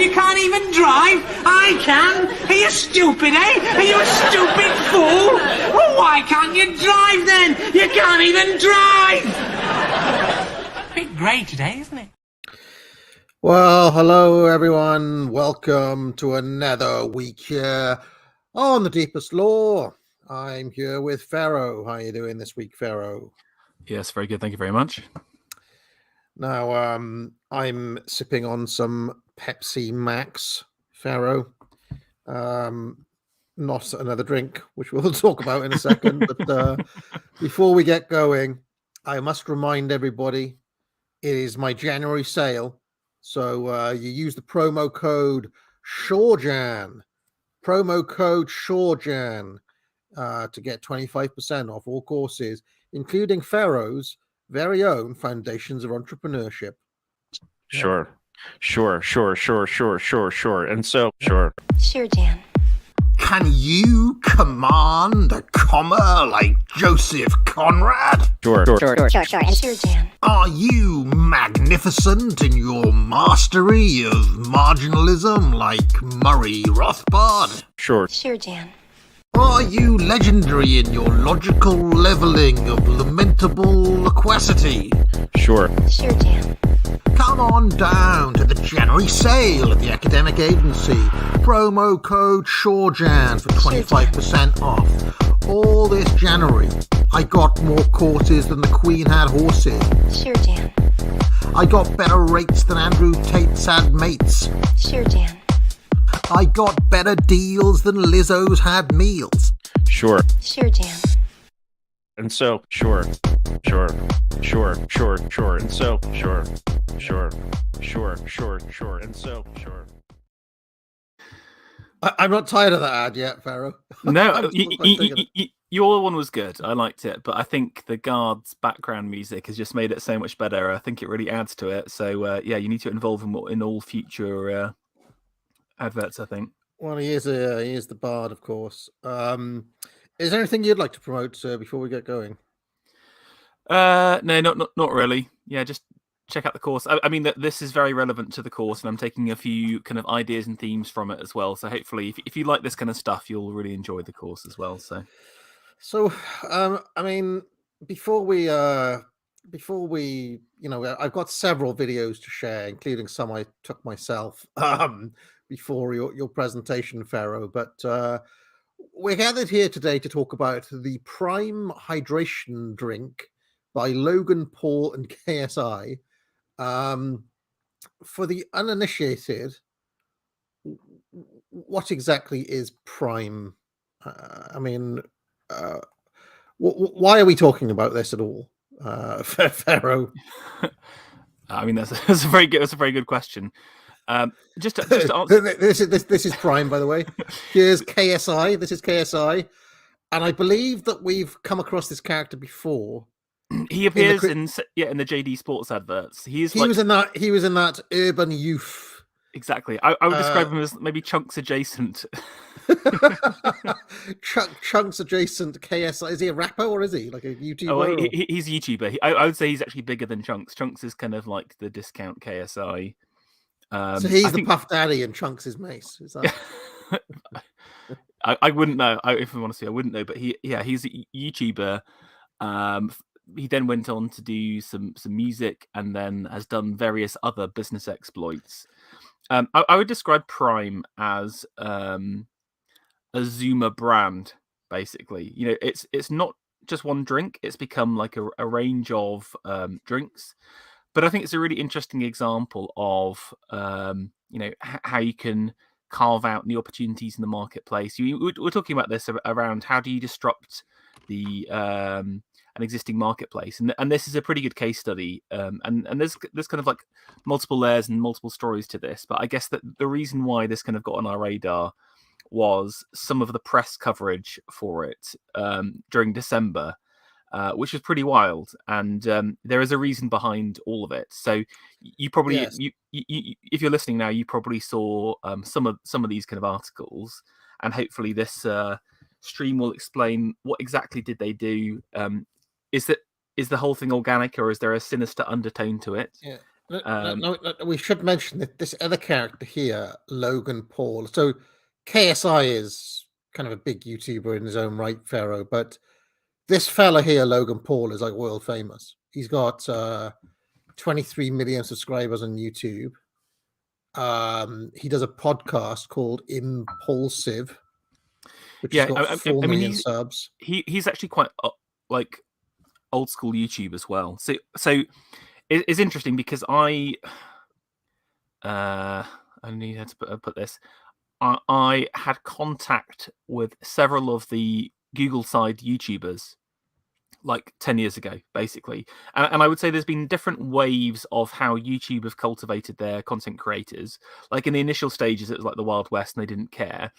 and you can't even drive? I can. Are you stupid, eh? Are you a stupid fool? Well, why can't you drive then? You can't even drive. A bit grey today, isn't it? Well, hello everyone. Welcome to another week here on The Deepest Law. I'm here with Pharaoh. How are you doing this week, Pharaoh? Yes, very good. Thank you very much. Now, I'm sipping on some Pepsi Max, Pharaoh. Not another drink, which we'll talk about in a second. But before we get going, I must remind everybody, it is my January sale. So you use the promo code SHOREJAN, to get 25% off all courses, including Pharaoh's very own Foundations of Entrepreneurship. Sure. And so, sure. Sure, Jan. Can you command a comma like Joseph Conrad? Sure. And sure, Jan. Are you magnificent in your mastery of marginalism like Murray Rothbard? Sure. Sure, Jan. Are you legendary in your logical leveling of lamentable loquacity? Sure. Sure, Jan. Come on down to the January sale at the academic agency. Promo code SHOREJAN for 25% off. All this January, I got more courses than the Queen had horses. Sure, Jan. I got better rates than Andrew Tate's had mates. Sure, Jan. I got better deals than Lizzo's had meals. Sure. Sure, Jan. And so, sure. And so, sure. And so, sure. I'm not tired of that ad yet, Pharaoh. No, your one was good. I liked it, but I think the Guard's background music has just made it so much better. I think it really adds to it. So, you need to involve him in all future adverts, I think. Well, he is the bard, of course. Is there anything you'd like to promote before we get going? No, not really. Yeah, just check out the course. I mean, this is very relevant to the course, and I'm taking a few kind of ideas and themes from it as well. So hopefully, if you like this kind of stuff, you'll really enjoy the course as well. So, I mean, before we, I've got several videos to share, including some I took myself before your presentation, Pharaoh. But we're gathered here today to talk about the Prime Hydration Drink by Logan, Paul, and KSI. For the uninitiated, what exactly is Prime? Why are we talking about this at all, Pharaoh? I mean, that's a very good question. Just to answer... this is Prime, by the way. Here's KSI. This is KSI, and I believe that we've come across this character before. He appears in the JD Sports adverts. He was in that Urban Youth. Exactly. I would describe him as maybe Chunks adjacent. Chunks adjacent KSI. Is he a rapper or is he like a YouTuber? Oh, he's a YouTuber. I would say he's actually bigger than Chunks. Chunks is kind of like the discount KSI. So he's the Puff Daddy and Chunks is Mace. Is that? I wouldn't know. If I want to say, I wouldn't know. But he's a YouTuber. He then went on to do some music and then has done various other business exploits. I would describe Prime as a Zuma brand, basically. You know, it's not just one drink; it's become like a range of drinks. But I think it's a really interesting example of how you can carve out new opportunities in the marketplace. We're talking about this around how do you disrupt the an existing marketplace, and this is a pretty good case study. And there's kind of like multiple layers and multiple stories to this. But I guess that the reason why this kind of got on our radar was some of the press coverage for it during December, which was pretty wild. And there is a reason behind all of it. So you probably, yes. you if you're listening now, you probably saw some of these kind of articles, and hopefully this stream will explain what exactly did they do. Is the whole thing organic, or is there a sinister undertone to it? Yeah. No, we should mention that this other character here, Logan Paul. So KSI is kind of a big YouTuber in his own right, Pharaoh, but this fella here, Logan Paul, is like world famous. He's got 23 million subscribers on YouTube. He does a podcast called Impulsive, which has got 4 million subs. He's actually quite like old school YouTube as well. So it's interesting because I need to put this. I had contact with several of the Google side YouTubers like 10 years ago, basically. And I would say there's been different waves of how YouTube have cultivated their content creators. Like in the initial stages, it was like the Wild West and they didn't care.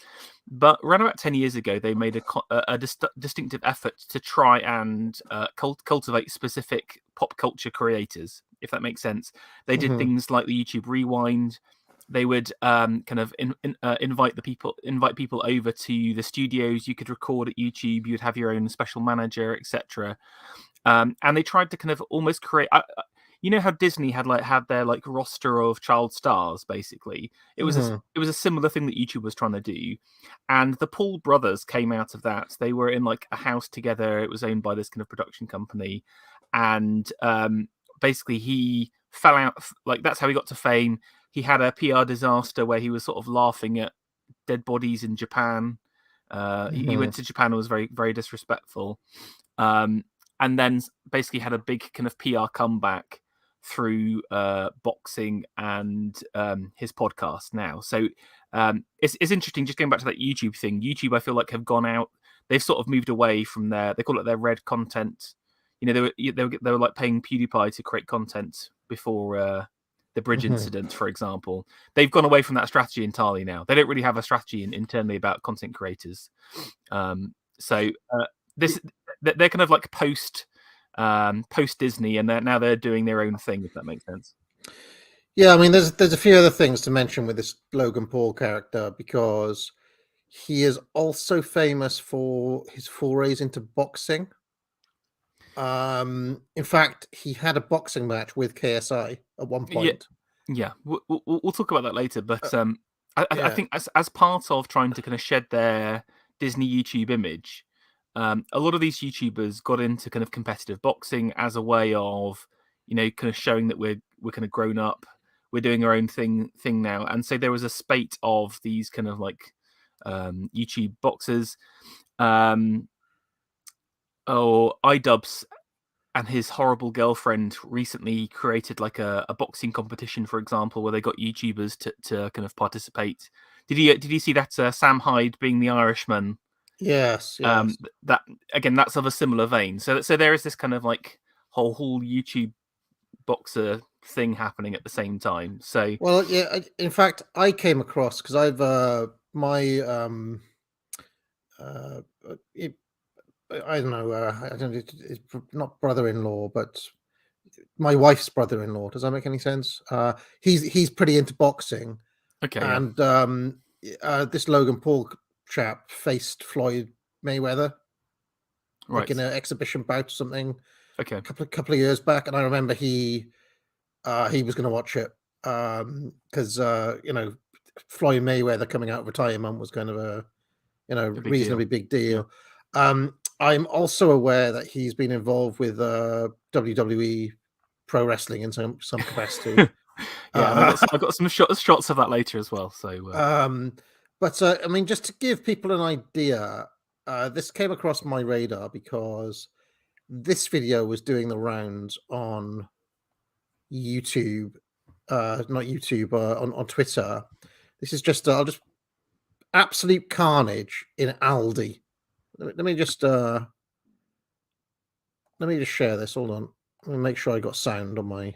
But around about 10 years ago, they made a distinctive effort to try and cultivate specific pop culture creators, if that makes sense. They did things like the YouTube Rewind. They would kind of invite people over to the studios. You could record at YouTube. You'd have your own special manager, etc. And they tried to kind of almost create. You know how Disney had their like roster of child stars. Basically, it was a similar thing that YouTube was trying to do. And the Paul brothers came out of that. They were in like a house together. It was owned by this kind of production company, and basically he fell out. Like that's how he got to fame. He had a PR disaster where he was sort of laughing at dead bodies in Japan. He went to Japan and was very, very disrespectful. And then basically had a big kind of PR comeback through boxing and his podcast now. So it's interesting, just going back to that YouTube thing. YouTube, I feel like, have gone out. They've sort of moved away from they call it their red content. You know, they were like paying PewDiePie to create content before the bridge incident, for example. They've gone away from that strategy entirely now. They don't really have a strategy internally about content creators. They're kind of like post Disney, and they're doing their own thing, if that makes sense. Yeah, I mean, there's a few other things to mention with this Logan Paul character, because he is also famous for his forays into boxing. In fact, he had a boxing match with KSI at one point. Yeah. We'll talk about that later. But I think as part of trying to kind of shed their Disney YouTube image, a lot of these YouTubers got into kind of competitive boxing as a way of, you know, kind of showing that we're kind of grown up, we're doing our own thing now. And so there was a spate of these kind of like YouTube boxers. iDubbbz and his horrible girlfriend recently created like a boxing competition, for example, where they got YouTubers to kind of participate. Did you see that Sam Hyde being the Irishman? Yes. That again, that's of a similar vein. So there is this kind of like whole YouTube boxer thing happening at the same time. So in fact, I came across, because I've I don't know. It's not brother-in-law, but my wife's brother-in-law. Does that make any sense? He's pretty into boxing. Okay. And this Logan Paul chap faced Floyd Mayweather, like in an exhibition bout or something. Okay. A couple of years back, and I remember he was going to watch it because Floyd Mayweather coming out of retirement was kind of a reasonably big deal. Yeah. I'm also aware that he's been involved with WWE pro wrestling in some capacity. I've got some shots of that later as well. So, but I mean, just to give people an idea, this came across my radar because this video was doing the rounds on YouTube, not YouTube, on Twitter. This is just absolute carnage in Aldi. Let me just share this. Hold on. Let me make sure I got sound on my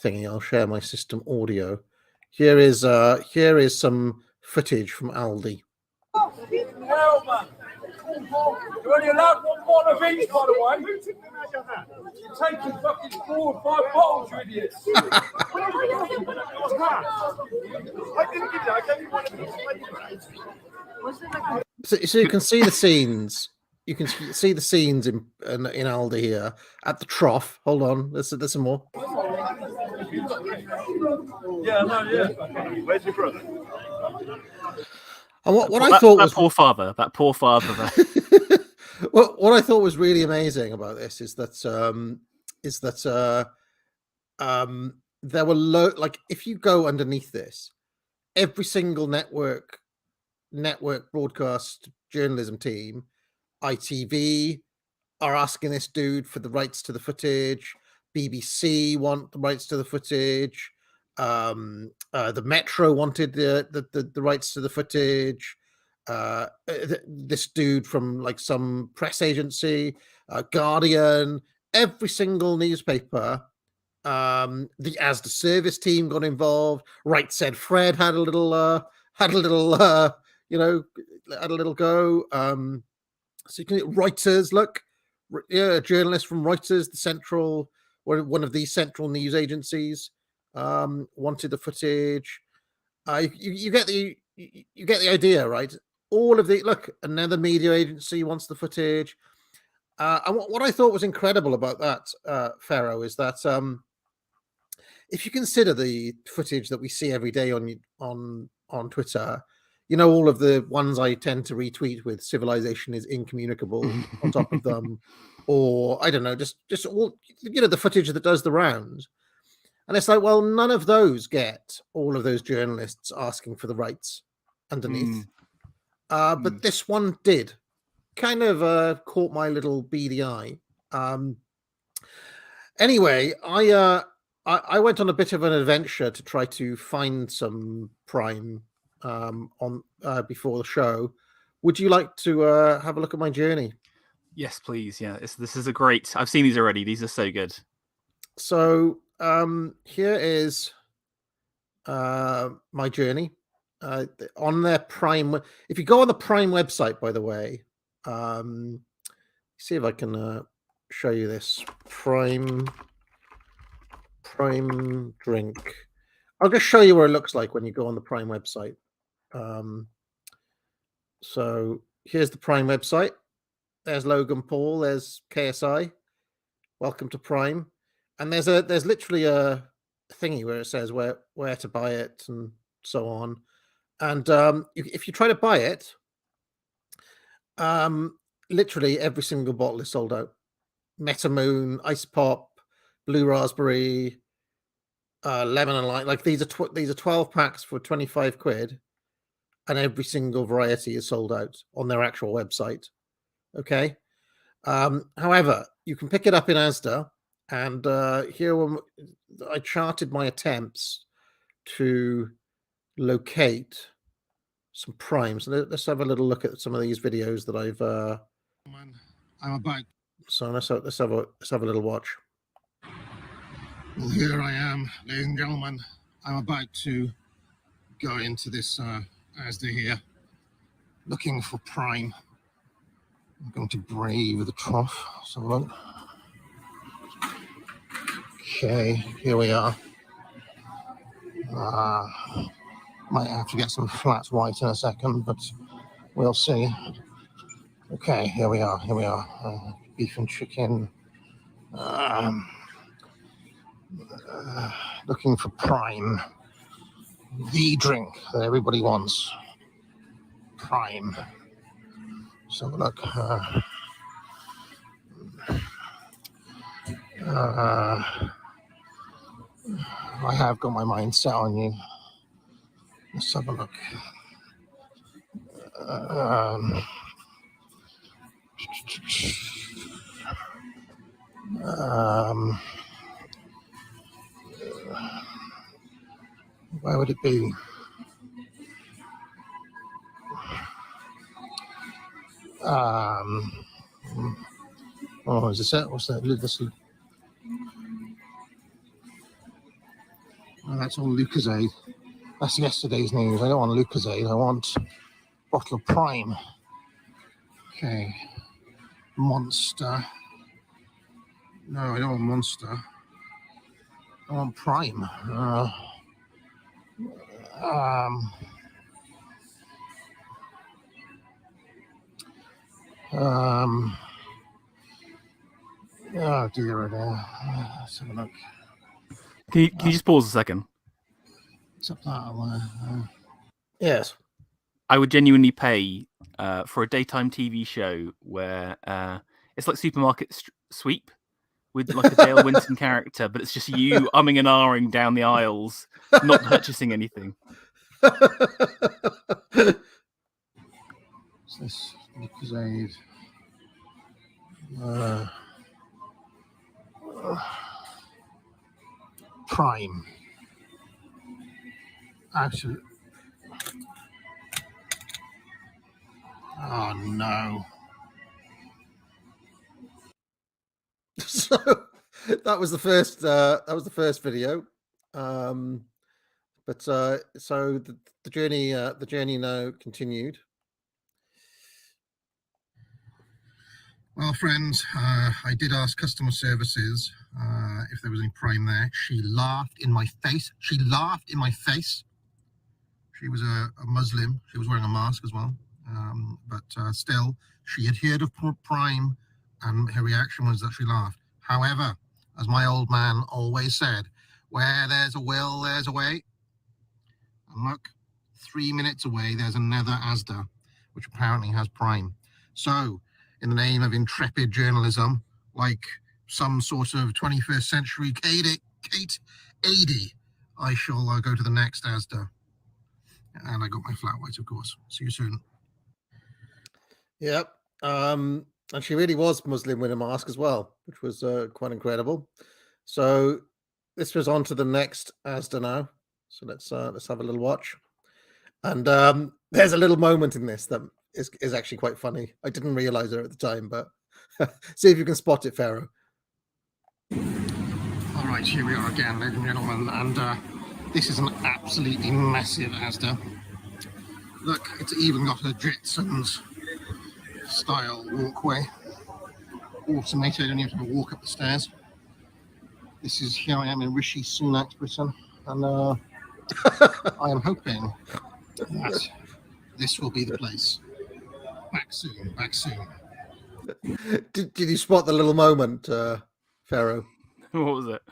thingy. I'll share my system audio. Here is some footage from Aldi. Hell, man. You're only allowed one bottle of each, by the way. You're taking fucking 4 or 5 bottles, you idiots. I didn't give you. I gave you one of these. So you can see the scenes. You can see the scenes in Aldi here at the trough. Hold on, there's some more. Yeah, no, yeah. Where's your brother? And what I thought was that poor father there. well, what I thought was really amazing about this is that there were like if you go underneath this, every single network broadcast journalism team, ITV are asking this dude for the rights to the footage. BBC want the rights to the footage. The Metro wanted the rights to the footage. This dude from like some press agency, Guardian, every single newspaper. The Asda service team got involved. Right Said Fred had a little go. So you can Reuters, look, a journalist from Reuters, one of these central news agencies, wanted the footage. You get the idea, right? All of another media agency wants the footage. And what I thought was incredible about that, Pharaoh, is that if you consider the footage that we see every day on Twitter, all of the ones I tend to retweet with "civilization is incommunicable" on top of them, or I don't know, just all the footage that does the rounds. And it's like, well, none of those get all of those journalists asking for the rights underneath. But this one did. Kind of caught my little beady eye. Anyway, I went on a bit of an adventure to try to find some Prime on before the show. Would you like to have a look at my journey? Yes, please. Yeah, this is a great. I've seen these already. These are so good. So here is my journey on their Prime. If you go on the Prime website, by the way, see if I can show you this Prime drink. I'll just show you what it looks like when you go on the Prime website. So here's the Prime website. There's Logan Paul. There's KSI. Welcome to Prime. And there's literally a thingy where it says where to buy it and so on. And if you try to buy it, literally every single bottle is sold out. Metamoon, Ice Pop, Blue Raspberry, Lemon and Lime. Like these are 12 packs for 25 quid, and every single variety is sold out on their actual website. Okay. However, you can pick it up in Asda, and here I charted my attempts to locate some Primes. Let's have a little look at some of these videos that I'm about. So let's have a little watch. Well, here I am, ladies and gentlemen. I'm about to go into this Asda here, looking for Prime. I'm going to brave the trough. So look. Okay, here we are. Might have to get some flats white in a second, but we'll see. Okay, here we are. Beef and chicken. Looking for Prime. The drink that everybody wants. Prime. So look. I have got my mind set on you. Let's have a look. Where would it be? Oh, is this it? What's that? Oh, that's all Lucozade. That's yesterday's news. I don't want Lucozade. I want a bottle of Prime. Okay. Monster. No, I don't want Monster. I want Prime. Oh dear, let's have a look. Can you just pause a second? Yes. I would genuinely pay for a daytime TV show where it's like Supermarket Sweep with like a Dale Winton character, but it's just you umming and ahhing down the aisles, not purchasing anything. This because Prime. Actually. Oh no. So that was the first video. But so the journey now continued. Well, friends, I did ask customer services if there was any Prime there. She laughed in my face. She was a Muslim. She was wearing a mask as well. But still, she had heard of Prime, and her reaction was that she laughed. However, as my old man always said, where there's a will, there's a way. And look, 3 minutes away, there's another Asda, which apparently has Prime. So, in the name of intrepid journalism, like some sort of 21st century Kate 80, I shall go to the next Asda. And I got my flat white, of course. See you soon. Yep. And she really was Muslim with a mask as well, which was quite incredible. So this was on to the next Asda now. So let's have a little watch. And there's a little moment in this that is actually quite funny. I didn't realize it at the time, but see if you can spot it, Pharaoh. All right, here we are again, ladies and gentlemen, and this is an absolutely massive Asda. Look, it's even got a Jetsons style walkway. Automated, I don't even have to walk up the stairs. This is, here I am in Rishi Sunak's Britain, and I am hoping that this will be the place. Back soon. Did you spot the little moment, Pharaoh? What was it?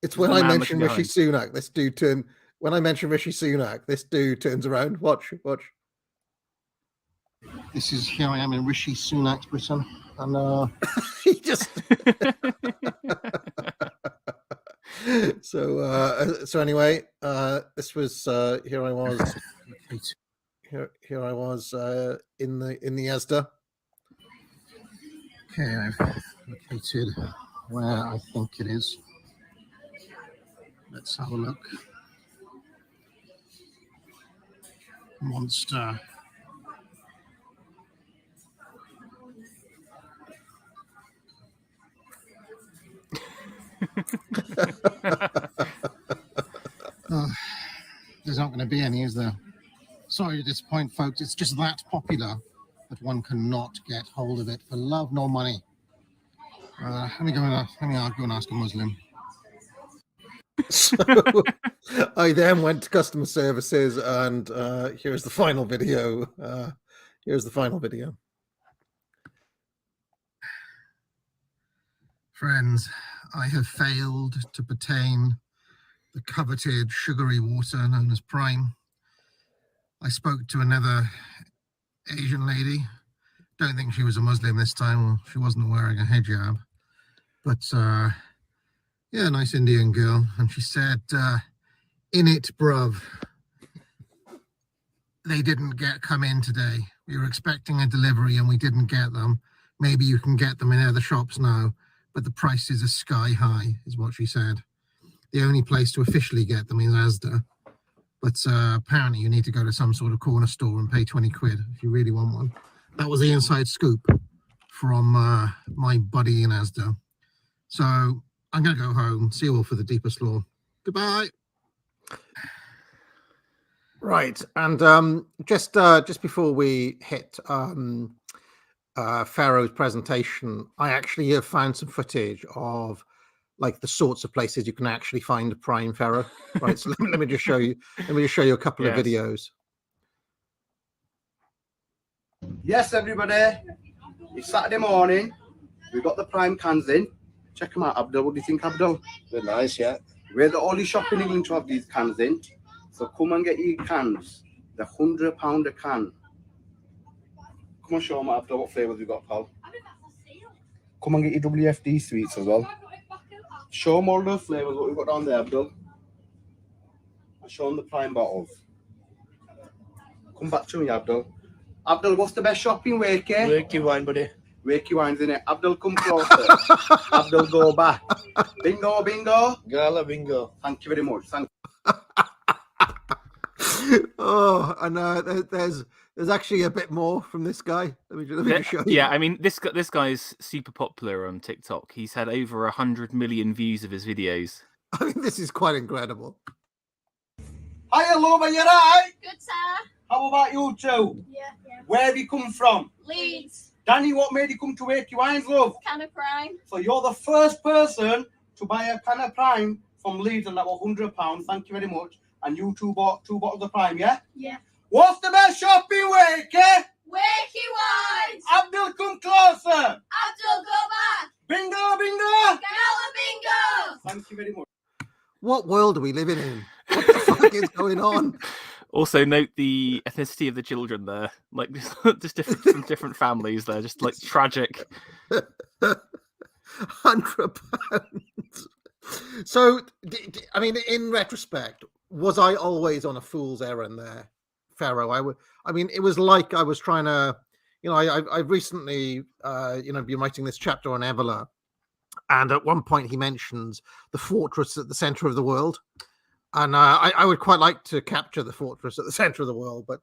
It's when I mentioned Rishi Sunak, this dude turns around. Watch. This is, here I am in Rishi Sunak's Britain, and he just so anyway, this was here I was in the Asda. Okay, I've located where I think it is. Let's have a look. Monster. There's not going to be any, is there? Sorry to disappoint, folks. It's just that popular that one cannot get hold of it for love nor money. Let me go and ask a Muslim. So I then went to customer services, and here's the final video. Friends, I have failed to obtain the coveted sugary water known as Prime. I spoke to another Asian lady. Don't think she was a Muslim this time, or she wasn't wearing a hijab. But yeah, nice Indian girl. And she said, in it, bruv. They didn't come in today. We were expecting a delivery and we didn't get them. Maybe you can get them in other shops now, but the prices are sky high, is what she said. The only place to officially get them is Asda. But apparently you need to go to some sort of corner store and pay 20 quid if you really want one. That was the inside scoop from my buddy in Asda. So I'm going to go home. See you all for the deepest lore. Goodbye. Right. And just before we hit Pharaoh's presentation, I actually have found some footage of like the sorts of places you can actually find a Prime, Pharaoh. Right. So let me just show you. Let me just show you a couple of videos. Yes, everybody. It's Saturday morning. We've got the Prime cans in. Check them out, Abdul. What do you think, Abdul? They're nice, yeah. We're the only shop in England to have these cans in. So come and get your cans. They're £100 a can. Come on, show them after what flavours we got, pal. Come and get your WFD sweets as well. Show them all the flavours what we've got down there, Abdul. And show them the prime bottles. Come back to me, Abdul. Abdul, what's the best shop in Wakey? Wakey wine, buddy. Wakey wine's in it. Abdul, come closer. Abdul, go back. Bingo, bingo. Gala bingo. Thank you very much. Thank Oh, and there's actually a bit more from this guy. Let me just show you. Yeah, I mean, this guy is super popular on TikTok. He's had over 100 million views of his videos. I mean, this is quite incredible. Hiya, Logan, you right? Good, sir. How about you two? Yeah. Where have you come from? Leeds. Danny, what made you come to Wakey Wines, love? Can of Prime. So you're the first person to buy a can of Prime from Leeds, and that was £100. Thank you very much. And you two bought 2 bottles of Prime, yeah? Yeah. What's the best shop in Wakey? Wakey Wines. Abdul, come closer. Abdul, go back. Bingo, bingo. Gala bingo. Thank you very much. What world are we living in? What the fuck is going on? Also, note the ethnicity of the children there, like just different from different families. There, just like tragic. £100. So, I mean, in retrospect, was I always on a fool's errand there, Pharaoh? I mean, it was like I was trying to, I've recently, been writing this chapter on Evola, and at one point he mentions the fortress at the center of the world. And I would quite like to capture the fortress at the center of the world, but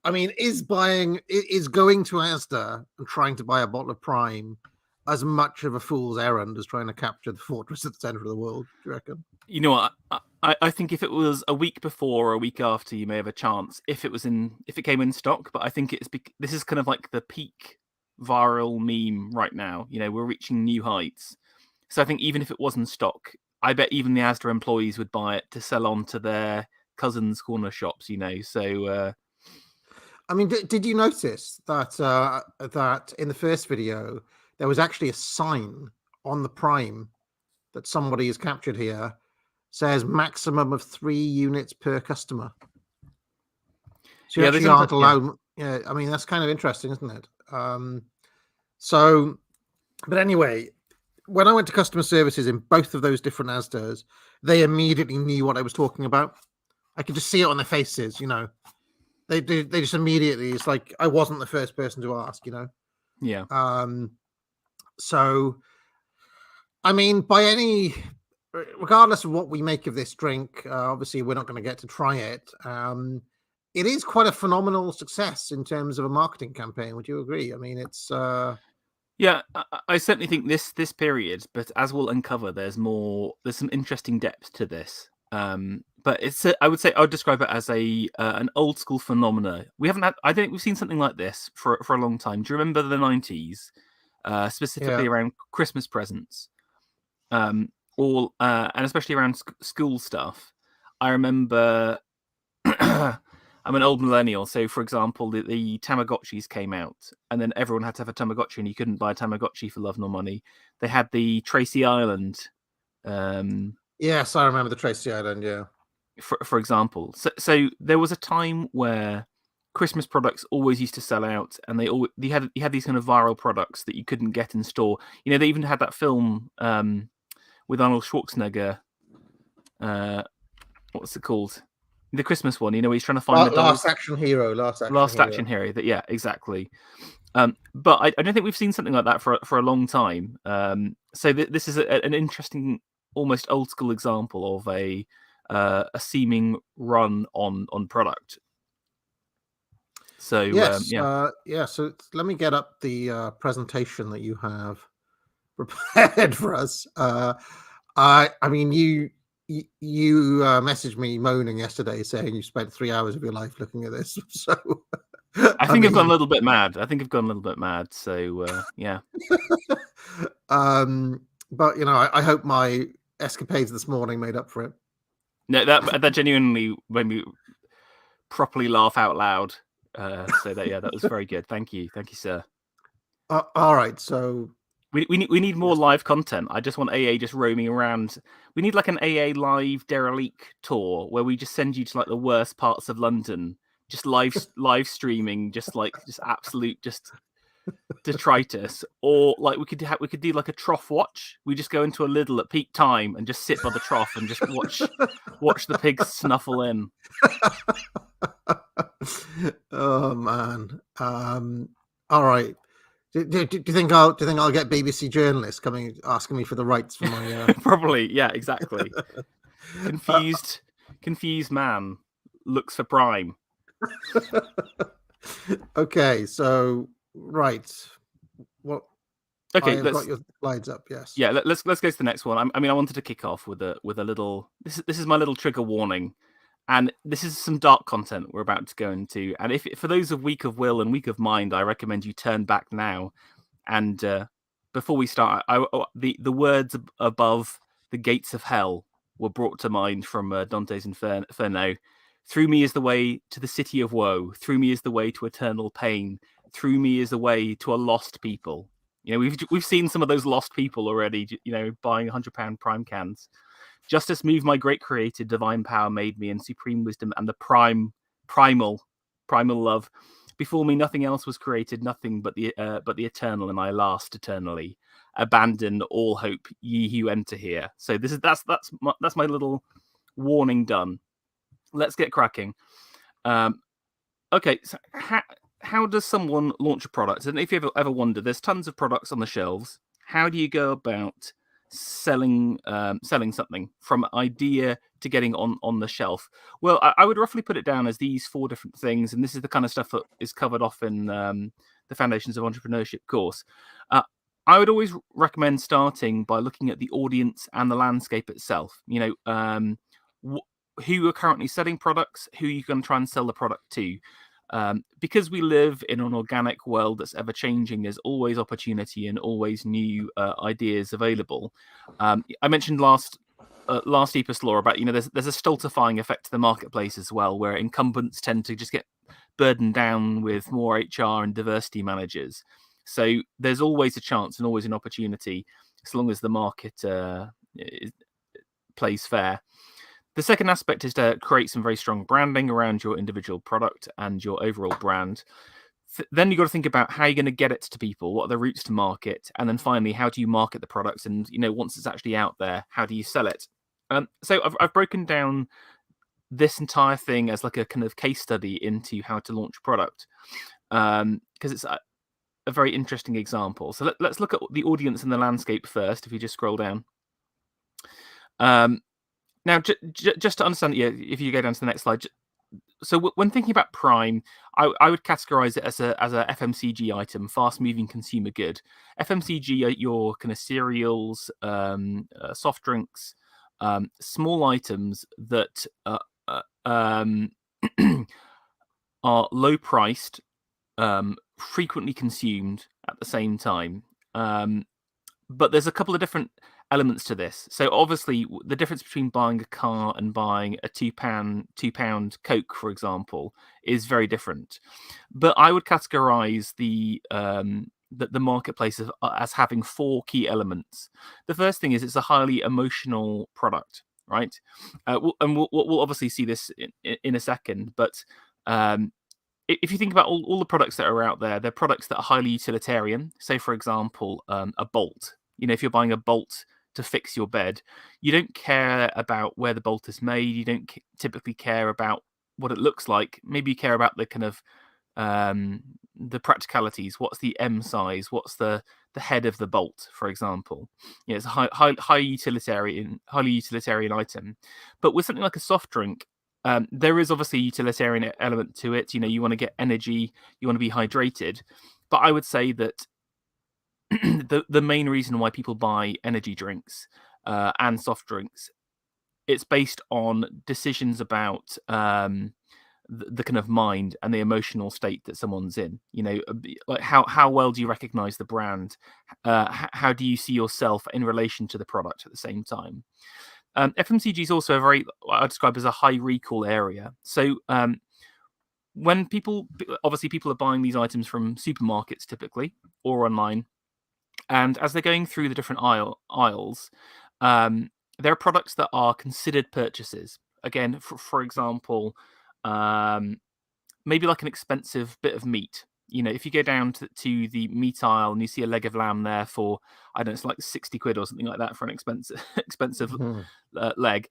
I mean, is going to Asda and trying to buy a bottle of Prime as much of a fool's errand as trying to capture the fortress at the center of the world? Do you reckon? You know what? I think if it was a week before or a week after, you may have a chance if it came in stock. But I think this is kind of like the peak viral meme right now. We're reaching new heights. So I think even if it was in stock, I bet even the Asda employees would buy it to sell on to their cousins' corner shops. So. I mean, did you notice that in the first video there was actually a sign on the Prime that somebody has captured here, says maximum of 3 units per customer. So you actually aren't allowed. Yeah, I mean, that's kind of interesting, isn't it? But anyway, when I went to customer services in both of those different Asdas, they immediately knew what I was talking about. I could just see it on their faces, They just immediately, it's like I wasn't the first person to ask, Yeah. So, I mean, regardless of what we make of this drink, obviously we're not going to get to try it. It is quite a phenomenal success in terms of a marketing campaign. Would you agree? I mean, it's Yeah, I certainly think this period, but as we'll uncover, there's some interesting depth to this. But I would describe it as an old school phenomena. I don't think we've seen something like this for a long time. Do you remember the 90s, specifically around Christmas presents, and especially around school stuff? I remember. I'm an old millennial, so for example, the Tamagotchis came out, and then everyone had to have a Tamagotchi, and you couldn't buy a Tamagotchi for love nor money. They had the Tracy Island. Yes, I remember the Tracy Island. Yeah, for example, so there was a time where Christmas products always used to sell out, and you had these kind of viral products that you couldn't get in store. They even had that film with Arnold Schwarzenegger. What's it called? The Christmas one, he's trying to find the Last Action Hero. Last Action Hero. Yeah, exactly. But I don't think we've seen something like that for a long time. So this is an interesting, almost old school example of a seeming run on product. So yes, So let me get up the presentation that you have prepared for us. I mean, you messaged me moaning yesterday saying you spent 3 hours of your life looking at this. So I think I've gone a little bit mad. So yeah. But I hope my escapades this morning made up for it. No, that genuinely made me properly laugh out loud. So that was very good. Thank you, sir. All right, so We need more live content. I just want AA just roaming around. We need like an AA live derelict tour where we just send you to like the worst parts of London, just live streaming, just absolute detritus. Or like we could do like a trough watch. We just go into a Lidl at peak time and just sit by the trough and just watch the pigs snuffle in. Oh man. All right. Do you think I'll get BBC journalists coming asking me for the rights for my Probably, yeah, exactly. Confused man looks for Prime. Okay, so right. What Okay, I've got your slides up, yes. Yeah, let's go to the next one. I wanted to kick off with a little this is my little trigger warning. And this is some dark content we're about to go into. And if for those of weak of will and weak of mind, I recommend you turn back now. And before we start, the words above the gates of hell were brought to mind from Dante's Inferno. Through me is the way to the city of woe. Through me is the way to eternal pain. Through me is the way to a lost people. You know, we've seen some of those lost people already. You know, buying £100 Prime cans. Justice moved my great creator, divine power made me, and supreme wisdom and the primal love. Before me, nothing else was created, nothing but the eternal, and I last eternally. Abandon all hope, ye who enter here. So that's my little warning done. Let's get cracking. Okay, so how does someone launch a product? And if you ever wonder, there's tons of products on the shelves. How do you go about selling something from idea to getting on the shelf? Well, I would roughly put it down as these 4 different things, and this is the kind of stuff that is covered off in the Foundations of Entrepreneurship course. I would always recommend starting by looking at the audience and the landscape itself. You know, who are currently selling products, who you're going to try and sell the product to. Because we live in an organic world that's ever changing, there's always opportunity and always new ideas available. I mentioned last Law about, you know, there's a stultifying effect to the marketplace as well, where incumbents tend to just get burdened down with more HR and diversity managers. So there's always a chance and always an opportunity, as long as the market plays fair. The second aspect is to create some very strong branding around your individual product and your overall brand. Then you've got to think about how you're going to get it to people, what are the routes to market, and then finally, how do you market the products? And, you know, once it's actually out there, how do you sell it? So I've broken down this entire thing as like a kind of case study into how to launch a product, because it's a very interesting example. So let's look at the audience and the landscape first. If you just scroll down. Now, just to understand, yeah, if you go down to the next slide. So when thinking about Prime, I would categorize it as a FMCG item, fast-moving consumer good. FMCG are your kind of cereals, soft drinks, small items that are low-priced, frequently consumed at the same time. But there's a couple of different elements to this. So obviously the difference between buying a car and buying a £2 Coke, for example, is very different. But I would categorize the marketplace as having 4 key elements. The first thing is it's a highly emotional product, right? We'll obviously see this in a second, but if you think about all the products that are out there, they're products that are highly utilitarian. Say, for example, a bolt. You know, if you're buying a bolt to fix your bed, you don't care about where the bolt is made. You don't typically care about what it looks like. Maybe you care about the kind of the practicalities. What's the M size? What's the head of the bolt, for example? You know, it's a highly utilitarian item. But with something like a soft drink, there is obviously a utilitarian element to it. You know, you want to get energy, you want to be hydrated. But I would say that the main reason why people buy energy drinks and soft drinks, it's based on decisions about the kind of mind and the emotional state that someone's in. You know, like how well do you recognize the brand? How do you see yourself in relation to the product at the same time? FMCG is also what I describe as a high recall area. So when people are buying these items from supermarkets typically or online, And as they're going through the different aisles, there are products that are considered purchases. Again, for example, maybe like an expensive bit of meat. If you go down to the meat aisle and you see a leg of lamb there for, I don't know, it's like 60 quid or something like that for an expensive leg.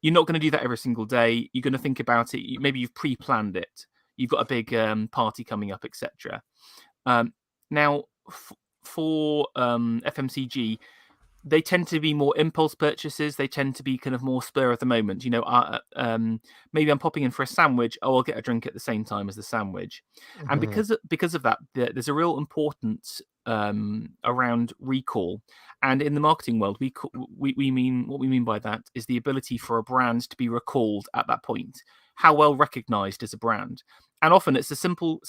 You're not going to do that every single day. You're going to think about it. Maybe you've pre-planned it. You've got a big party coming up, etc. Now, for FMCG, they tend to be more impulse purchases. They tend to be kind of more spur of the moment. Maybe I'm popping in for a sandwich. Oh, I'll get a drink at the same time as the sandwich. And because of that, there's a real importance around recall. And in the marketing world, we mean what we mean by that is the ability for a brand to be recalled at that point. How well recognized is a brand? And often it's as simply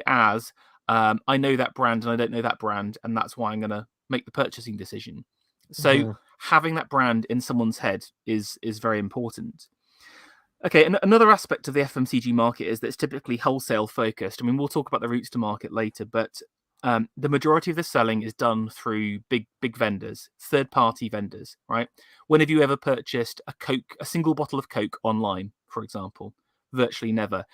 as I know that brand and I don't know that brand, and that's why I'm going to make the purchasing decision. So having that brand in someone's head is very important. Okay, and another aspect of the FMCG market is that it's typically wholesale focused. I mean, we'll talk about the routes to market later, but the majority of the selling is done through big vendors, third-party vendors, right? When have you ever purchased a single bottle of Coke online, for example? Virtually never.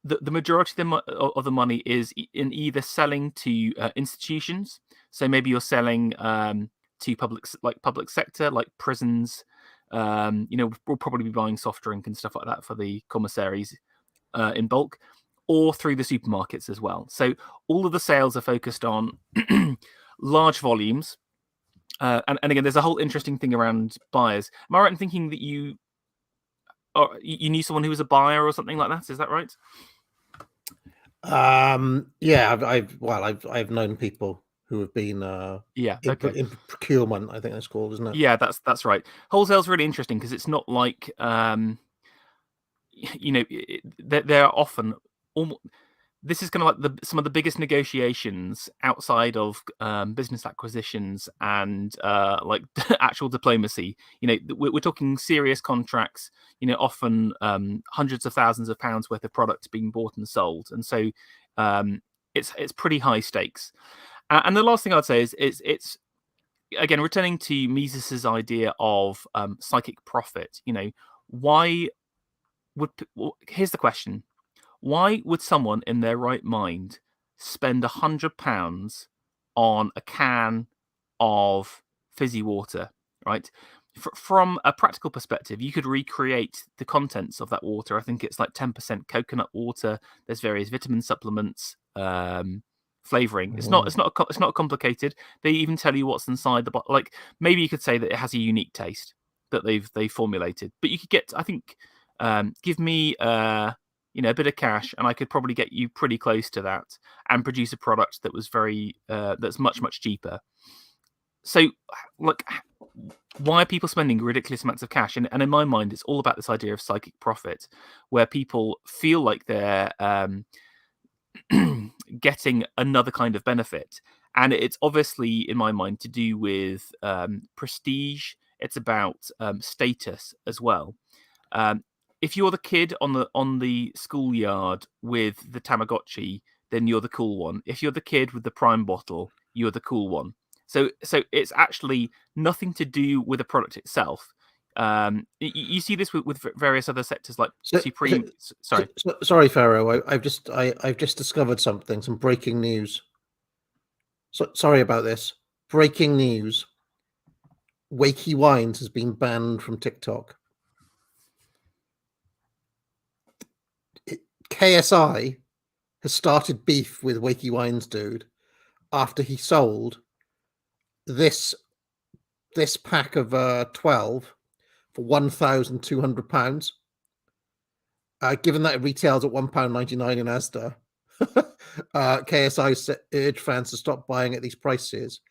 The majority of the money is in either selling to institutions. So maybe you're selling to public sector, like prisons. We'll probably be buying soft drink and stuff like that for the commissaries in bulk, or through the supermarkets as well. So all of the sales are focused on large volumes. And again, there's a whole interesting thing around buyers. Am I right in thinking that you knew someone who was a buyer or something like that? Is that right? Yeah, I've known people who have been in procurement, I think that's called, isn't it? Yeah, that's right. Wholesale's really interesting because it's not like they're often this is kind of like some of the biggest negotiations outside of business acquisitions and like actual diplomacy. We're talking serious contracts. Often hundreds of thousands of pounds worth of products being bought and sold, and so it's pretty high stakes. And the last thing I'd say is it's again returning to Mises's idea of psychic profit. Here's the question. Why would someone in their right mind spend £100 on a can of fizzy water, right? From a practical perspective, you could recreate the contents of that water. I think it's like 10% coconut water. There's various vitamin supplements, flavoring. It's not complicated. They even tell you what's inside the bottle. Like maybe you could say that it has a unique taste that they've formulated. But you could get, I think, give me a bit of cash, and I could probably get you pretty close to that and produce a product that was that's much cheaper. So, look, why are people spending ridiculous amounts of cash? And in my mind, it's all about this idea of psychic profit, where people feel like they're getting another kind of benefit. And it's obviously, in my mind, to do with prestige. It's about status as well. If you're the kid on the schoolyard with the Tamagotchi, then you're the cool one. If you're the kid with the Prime bottle, you're the cool one. So it's actually nothing to do with the product itself. You see this with various other sectors like Supreme. Sorry, Pharaoh. I've just discovered something. Some breaking news. Sorry about this. Breaking news. Wakey Wines has been banned from TikTok. KSI has started beef with Wakey Wines dude after he sold this pack of 12 for £1,200. Given that it retails at £1.99 in Asda, KSI urged fans to stop buying at these prices,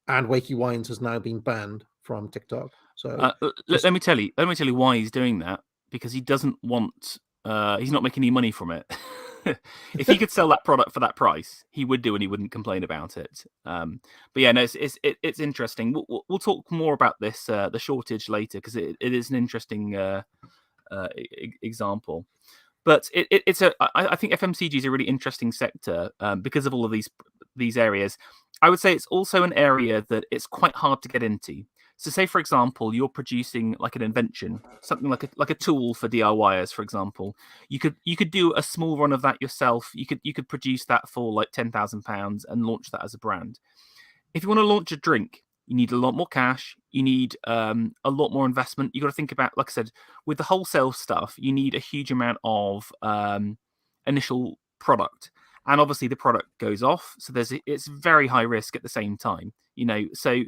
and Wakey Wines has now been banned from TikTok. So let me tell you why he's doing that, because he doesn't want. He's not making any money from it. If he could sell that product for that price, he would do, and he wouldn't complain about it. But yeah, no, it's interesting. We'll talk more about this the shortage later, because it is an interesting example. But I think FMCG is a really interesting sector because of all of these areas. I would say it's also an area that it's quite hard to get into. So, say for example, you're producing like an invention, something like a tool for DIYers, for example. You could do a small run of that yourself. You could produce that for like £10,000 and launch that as a brand. If you want to launch a drink, you need a lot more cash. You need a lot more investment. You got to think about, like I said, with the wholesale stuff, you need a huge amount of initial product, and obviously the product goes off. So it's very high risk at the same time, So,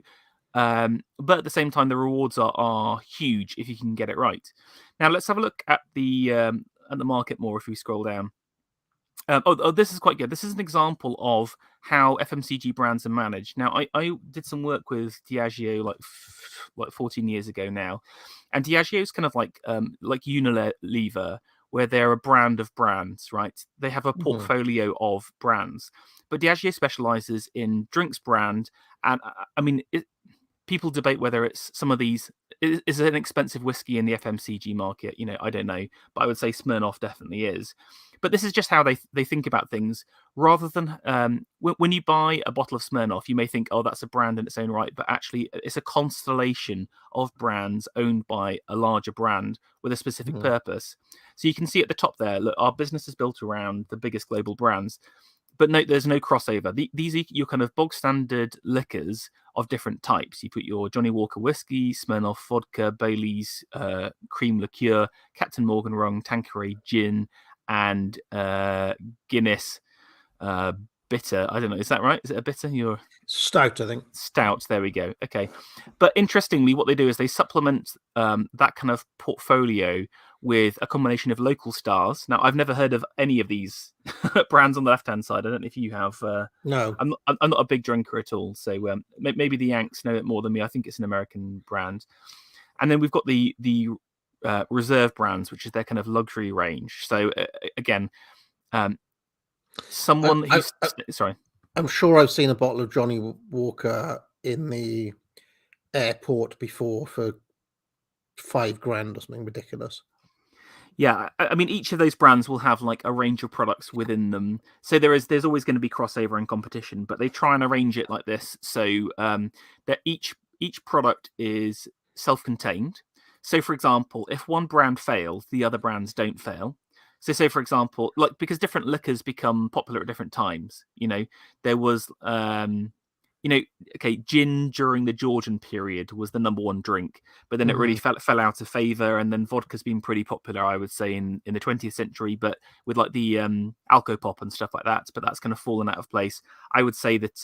but at the same time, the rewards are huge if you can get it right. Now let's have a look at the market more if we scroll down. This is quite good. This is an example of how FMCG brands are managed. Now, I did some work with Diageo like 14 years ago now, and Diageo is kind of like Unilever, where they're a brand of brands, right? They have a portfolio of brands, but Diageo specializes in drinks brand, and I mean, people debate whether it's some of these is an expensive whiskey in the FMCG market. I don't know, but I would say Smirnoff definitely is. But this is just how they think about things. Rather than when you buy a bottle of Smirnoff, you may think, oh, that's a brand in its own right, but actually it's a constellation of brands owned by a larger brand with a specific purpose. So you can see at the top there, look, our business is built around the biggest global brands. But no, there's no crossover. These are your kind of bog standard liquors of different types. You put your Johnny Walker whiskey, Smirnoff vodka, Bailey's cream liqueur, Captain Morgan rum, Tanqueray gin, and Guinness bitter. I don't know. Is that right? Is it a bitter? Your Stout, I think. Stout. There we go. Okay. But interestingly, what they do is they supplement that kind of portfolio with a combination of local stars. Now, I've never heard of any of these brands on the left-hand side. I don't know if you have. No. I'm not a big drinker at all. So maybe the Yanks know it more than me. I think it's an American brand. And then we've got the reserve brands, which is their kind of luxury range. So again, someone who's sorry. I'm sure I've seen a bottle of Johnny Walker in the airport before for $5,000 or something ridiculous. Yeah, I mean, each of those brands will have like a range of products within them. So there's always going to be crossover and competition, but they try and arrange it like this so that each product is self-contained. So, for example, if one brand fails, the other brands don't fail. So, say, for example, like because different liquors become popular at different times. There was, gin during the Georgian period was the number one drink, but then it really fell out of favor. And then vodka's been pretty popular, I would say, in the 20th century, but with like the Alcopop and stuff like that. But that's kind of fallen out of place. I would say that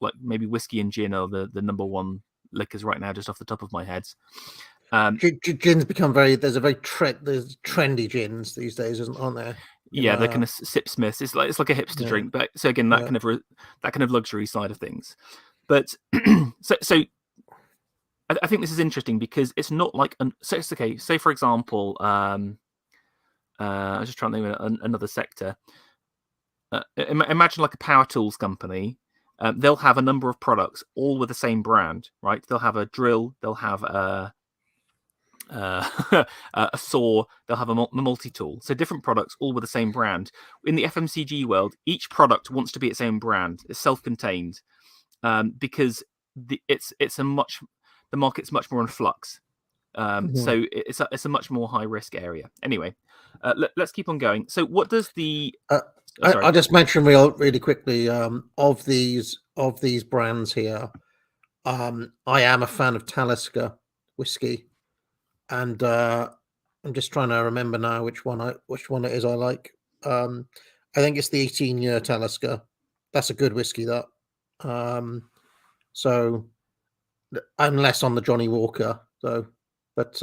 like maybe whiskey and gin are the number one liquors right now, just off the top of my head. Gins become there's trendy gins these days, aren't there? Yeah, they're kind of sip smiths. It's like a hipster drink, but so again, that kind of luxury side of things. But so I think this is interesting because it's not like it's okay. Say for example, I was just trying to think of another sector. Imagine like a power tools company. They'll have a number of products all with the same brand, right? They'll have a drill. They'll have a saw, they'll have a multi-tool. So different products all with the same brand. In the FMCG world, each product wants to be its own brand. It's self-contained because the market's much more in flux. So it's a much more high risk area. Anyway, let's keep on going. So what does the I'll just mention really quickly of these brands here. I am a fan of Talisker whiskey. And I'm just trying to remember now which one it is I like. I think it's the 18-year Talisker. That's a good whiskey, that. So I'm less on the Johnny Walker, though. But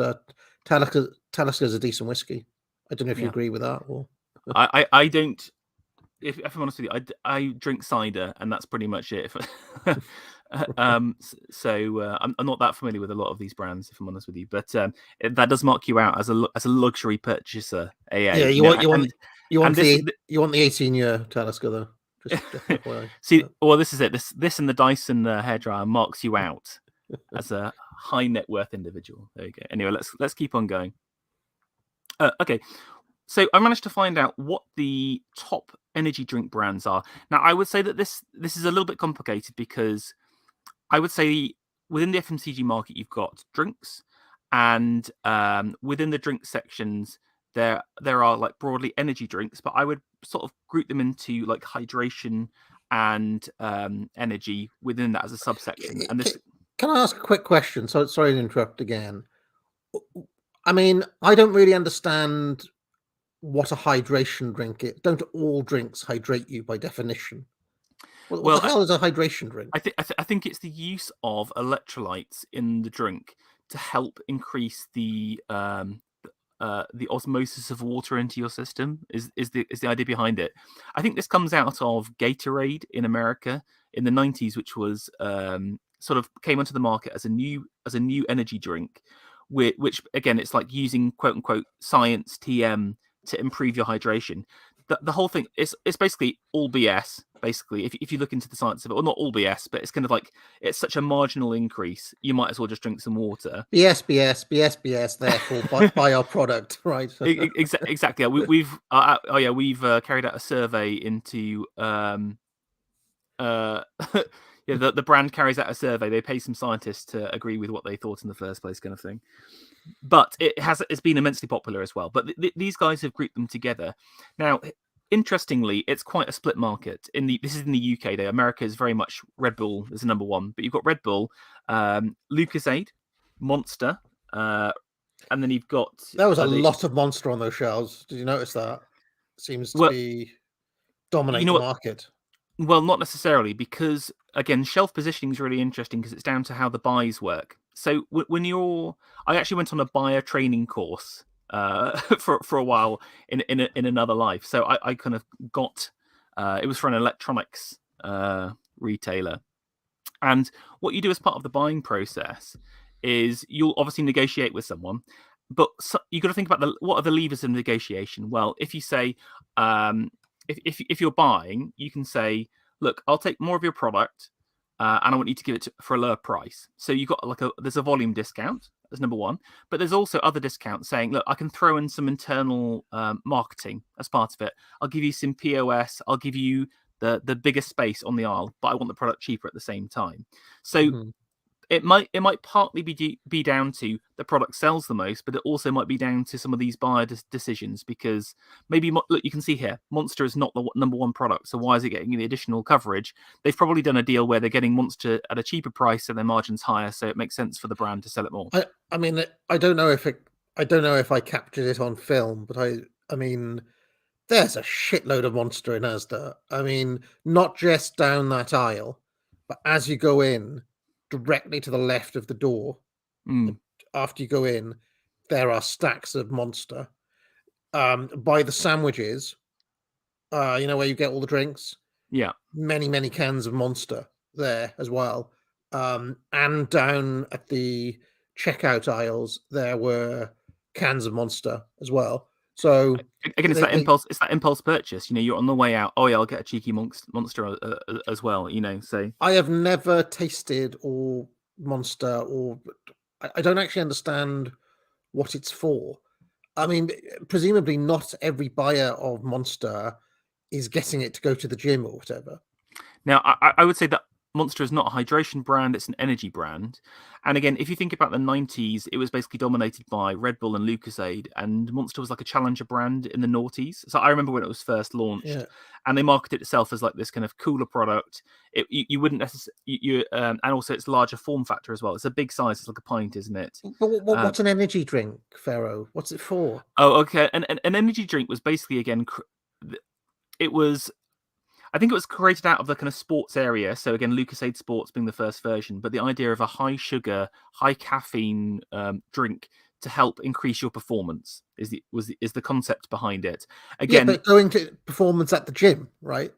Talisker's a decent whiskey. I don't know if you agree with that. Or I don't. If I'm honest with you, I drink cider, and that's pretty much it. So I'm not that familiar with a lot of these brands, if I'm honest with you. But that does mark you out as a luxury purchaser. Yeah, you want the 18-year Talisker though. See, well, this is it. This and the Dyson hairdryer marks you out as a high net worth individual. There you go. Anyway, let's keep on going. Okay. So I managed to find out what the top energy drink brands are. Now I would say that this is a little bit complicated because I would say within the FMCG market you've got drinks, and within the drink sections there are like broadly energy drinks, but I would sort of group them into like hydration and energy within that as a subsection. And this, Can I ask a quick question? So sorry to interrupt again. I mean, I don't really understand what a hydration drink is. Don't all drinks hydrate you by definition? What Well, the hell is a hydration drink? I think it's the use of electrolytes in the drink to help increase the osmosis of water into your system is the idea behind it. I think this comes out of Gatorade in America in the 90s, which was sort of came onto the market as a new energy drink, which again it's like using quote unquote science TM to improve your hydration. The whole thing is it's basically all BS. Basically, if you look into the science of it, or not all BS, but it's kind of like it's such a marginal increase, you might as well just drink some water. BS. Therefore, buy our product, right? Exactly. Yeah, we've carried out a survey into yeah, the brand carries out a survey. They pay some scientists to agree with what they thought in the first place, kind of thing. But it's been immensely popular as well. But these guys have grouped them together. Now, interestingly, it's quite a split market. This is in the UK. Though America is very much Red Bull is the number one. But you've got Red Bull, Lucozade, Monster, and then you've got There was a lot of Monster on those shelves. Did you notice that? Seems to be dominating the market. Well, not necessarily, because again, shelf positioning is really interesting because it's down to how the buys work. So I actually went on a buyer training course for a while in another life. So I kind of got it was for an electronics retailer, and what you do as part of the buying process is you'll obviously negotiate with someone, but you got to think about what are the levers of negotiation. Well, if you say if you're buying, you can say, look, I'll take more of your product, and I want you to give it for a lower price. So you've got there's a volume discount. That's number one. But there's also other discounts saying, look, I can throw in some internal marketing as part of it. I'll give you some POS. I'll give you the biggest space on the aisle, but I want the product cheaper at the same time. So it might partly be down to the product sells the most, but it also might be down to some of these buyer decisions, because maybe look, you can see here Monster is not the number one product, so why is it getting the additional coverage? They've probably done a deal where they're getting Monster at a cheaper price, so their margin's higher, so it makes sense for the brand to sell it more. I mean, I don't know if I captured it on film, but I mean, there's a shitload of Monster in Asda. I mean, not just down that aisle, but as you go in, directly to the left of the door, after you go in, there are stacks of Monster. By the sandwiches, you know, where you get all the drinks, many cans of Monster there as well. And down at the checkout aisles, there were cans of Monster as well. So again, it's that impulse purchase. You know, you're on the way out. Oh yeah, I'll get a cheeky Monster as well. You know, so I have never tasted or Monster, or I don't actually understand what it's for. I mean, presumably not every buyer of Monster is getting it to go to the gym or whatever. Now, I would say that Monster is not a hydration brand, it's an energy brand. And again, if you think about the 90s, it was basically dominated by Red Bull and Lucozade, and Monster was like a challenger brand in the noughties. So I remember when it was first launched, and they marketed itself as like this kind of cooler product. You wouldn't necessarily, and also it's larger form factor as well. It's a big size, it's like a pint, isn't it? But what's an energy drink, Pharaoh? What's it for? Oh, okay. An energy drink was basically, again, it was... I think it was created out of the kind of sports area. So again, Lucozade Sports being the first version, but the idea of a high sugar, high caffeine drink to help increase your performance is the concept behind it. Again, but going to performance at the gym, right?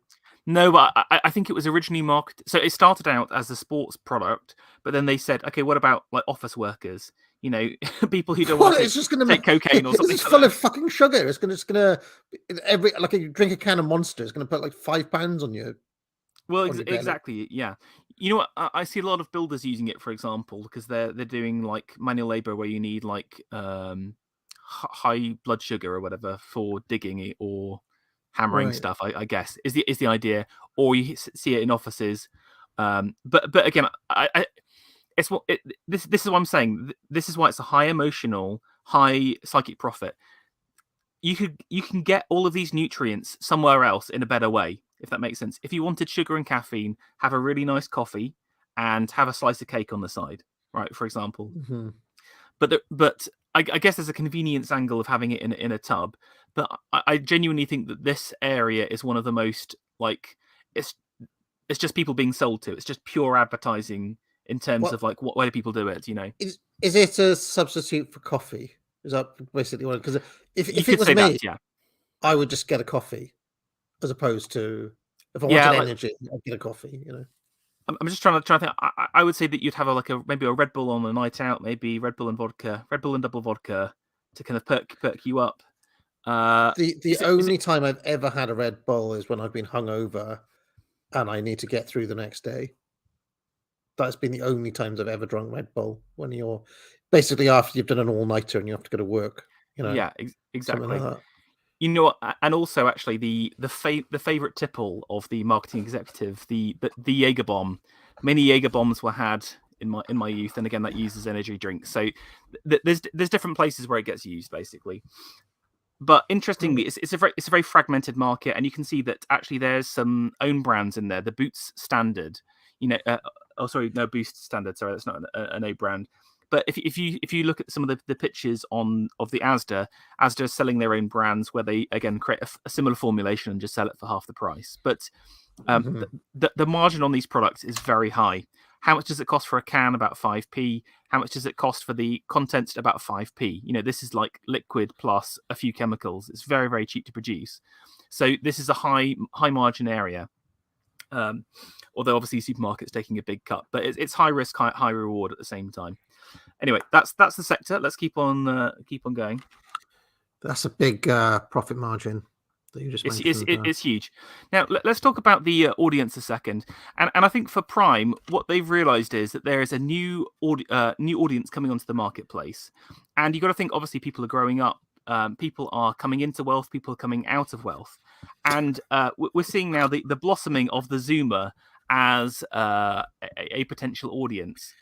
No, but I think it was originally marketed. So it started out as a sports product, but then they said, okay, what about like office workers? You know, people who don't want to take cocaine or something. It's full of fucking sugar. It's gonna like you drink a can of Monster. It's gonna put like 5 pounds on you. Well, exactly, yeah. You know what? I see a lot of builders using it, for example, because they're doing like manual labor where you need like high blood sugar or whatever for digging it or hammering Right. stuff. I guess is the idea, or you see it in offices. But again, it's this is what I'm saying. This is why it's a high emotional, high psychic profit. You can get all of these nutrients somewhere else in a better way, if that makes sense. If you wanted sugar and caffeine, have a really nice coffee and have a slice of cake on the side, right? For example. Mhm. But I guess there's a convenience angle of having it in a tub. But I genuinely think that this area is one of the most like it's just people being sold to. It's just pure advertising in terms What of like why do people do it? is it a substitute for coffee? Is that basically what? Because You if it could was say me, that, yeah. I would just get a coffee as opposed to if I Yeah, wanted like, energy, I'd get a coffee. I'm just trying to think. I would say that you'd have maybe a Red Bull on a night out, maybe Red Bull and vodka, Red Bull and double vodka to kind of perk you up. The Is it only time I've ever had a Red Bull is when I've been hungover and I need to get through the next day. That's been the only times I've ever drunk Red Bull, when you're basically after you've done an all-nighter and you have to go to work, yeah, something like exactly. that. You know what? And also, actually, the favorite tipple of the marketing executive, the Jaeger bomb. Many Jaeger bombs were had in my youth, and again, that uses energy drinks. So there's different places where it gets used, basically. But interestingly, Right. it's a very fragmented market, and you can see that actually there's some own brands in there. The Boots Standard, Boost Standard. Sorry, that's not an A brand. But if you look at some of the pictures of the Asda is selling their own brands where they again create a similar formulation and just sell it for half the price. But Mhm. the margin on these products is very high. How much does it cost for a can? About 5p. How much does it cost for the contents? About 5p. This is like liquid plus a few chemicals. It's very, very cheap to produce. So this is a high margin area. Although obviously supermarkets taking a big cut, but it's high risk, high reward at the same time. Anyway, that's the sector. Let's keep on going. That's a big profit margin that you just mentioned. It's huge. Now let's talk about the audience a second. And I think for Prime, what they've realised is that there is a new audience coming onto the marketplace, and you've got to think. Obviously, people are growing up. People are coming into wealth. People are coming out of wealth, and we're seeing now the blossoming of the Zoomer as a potential audience.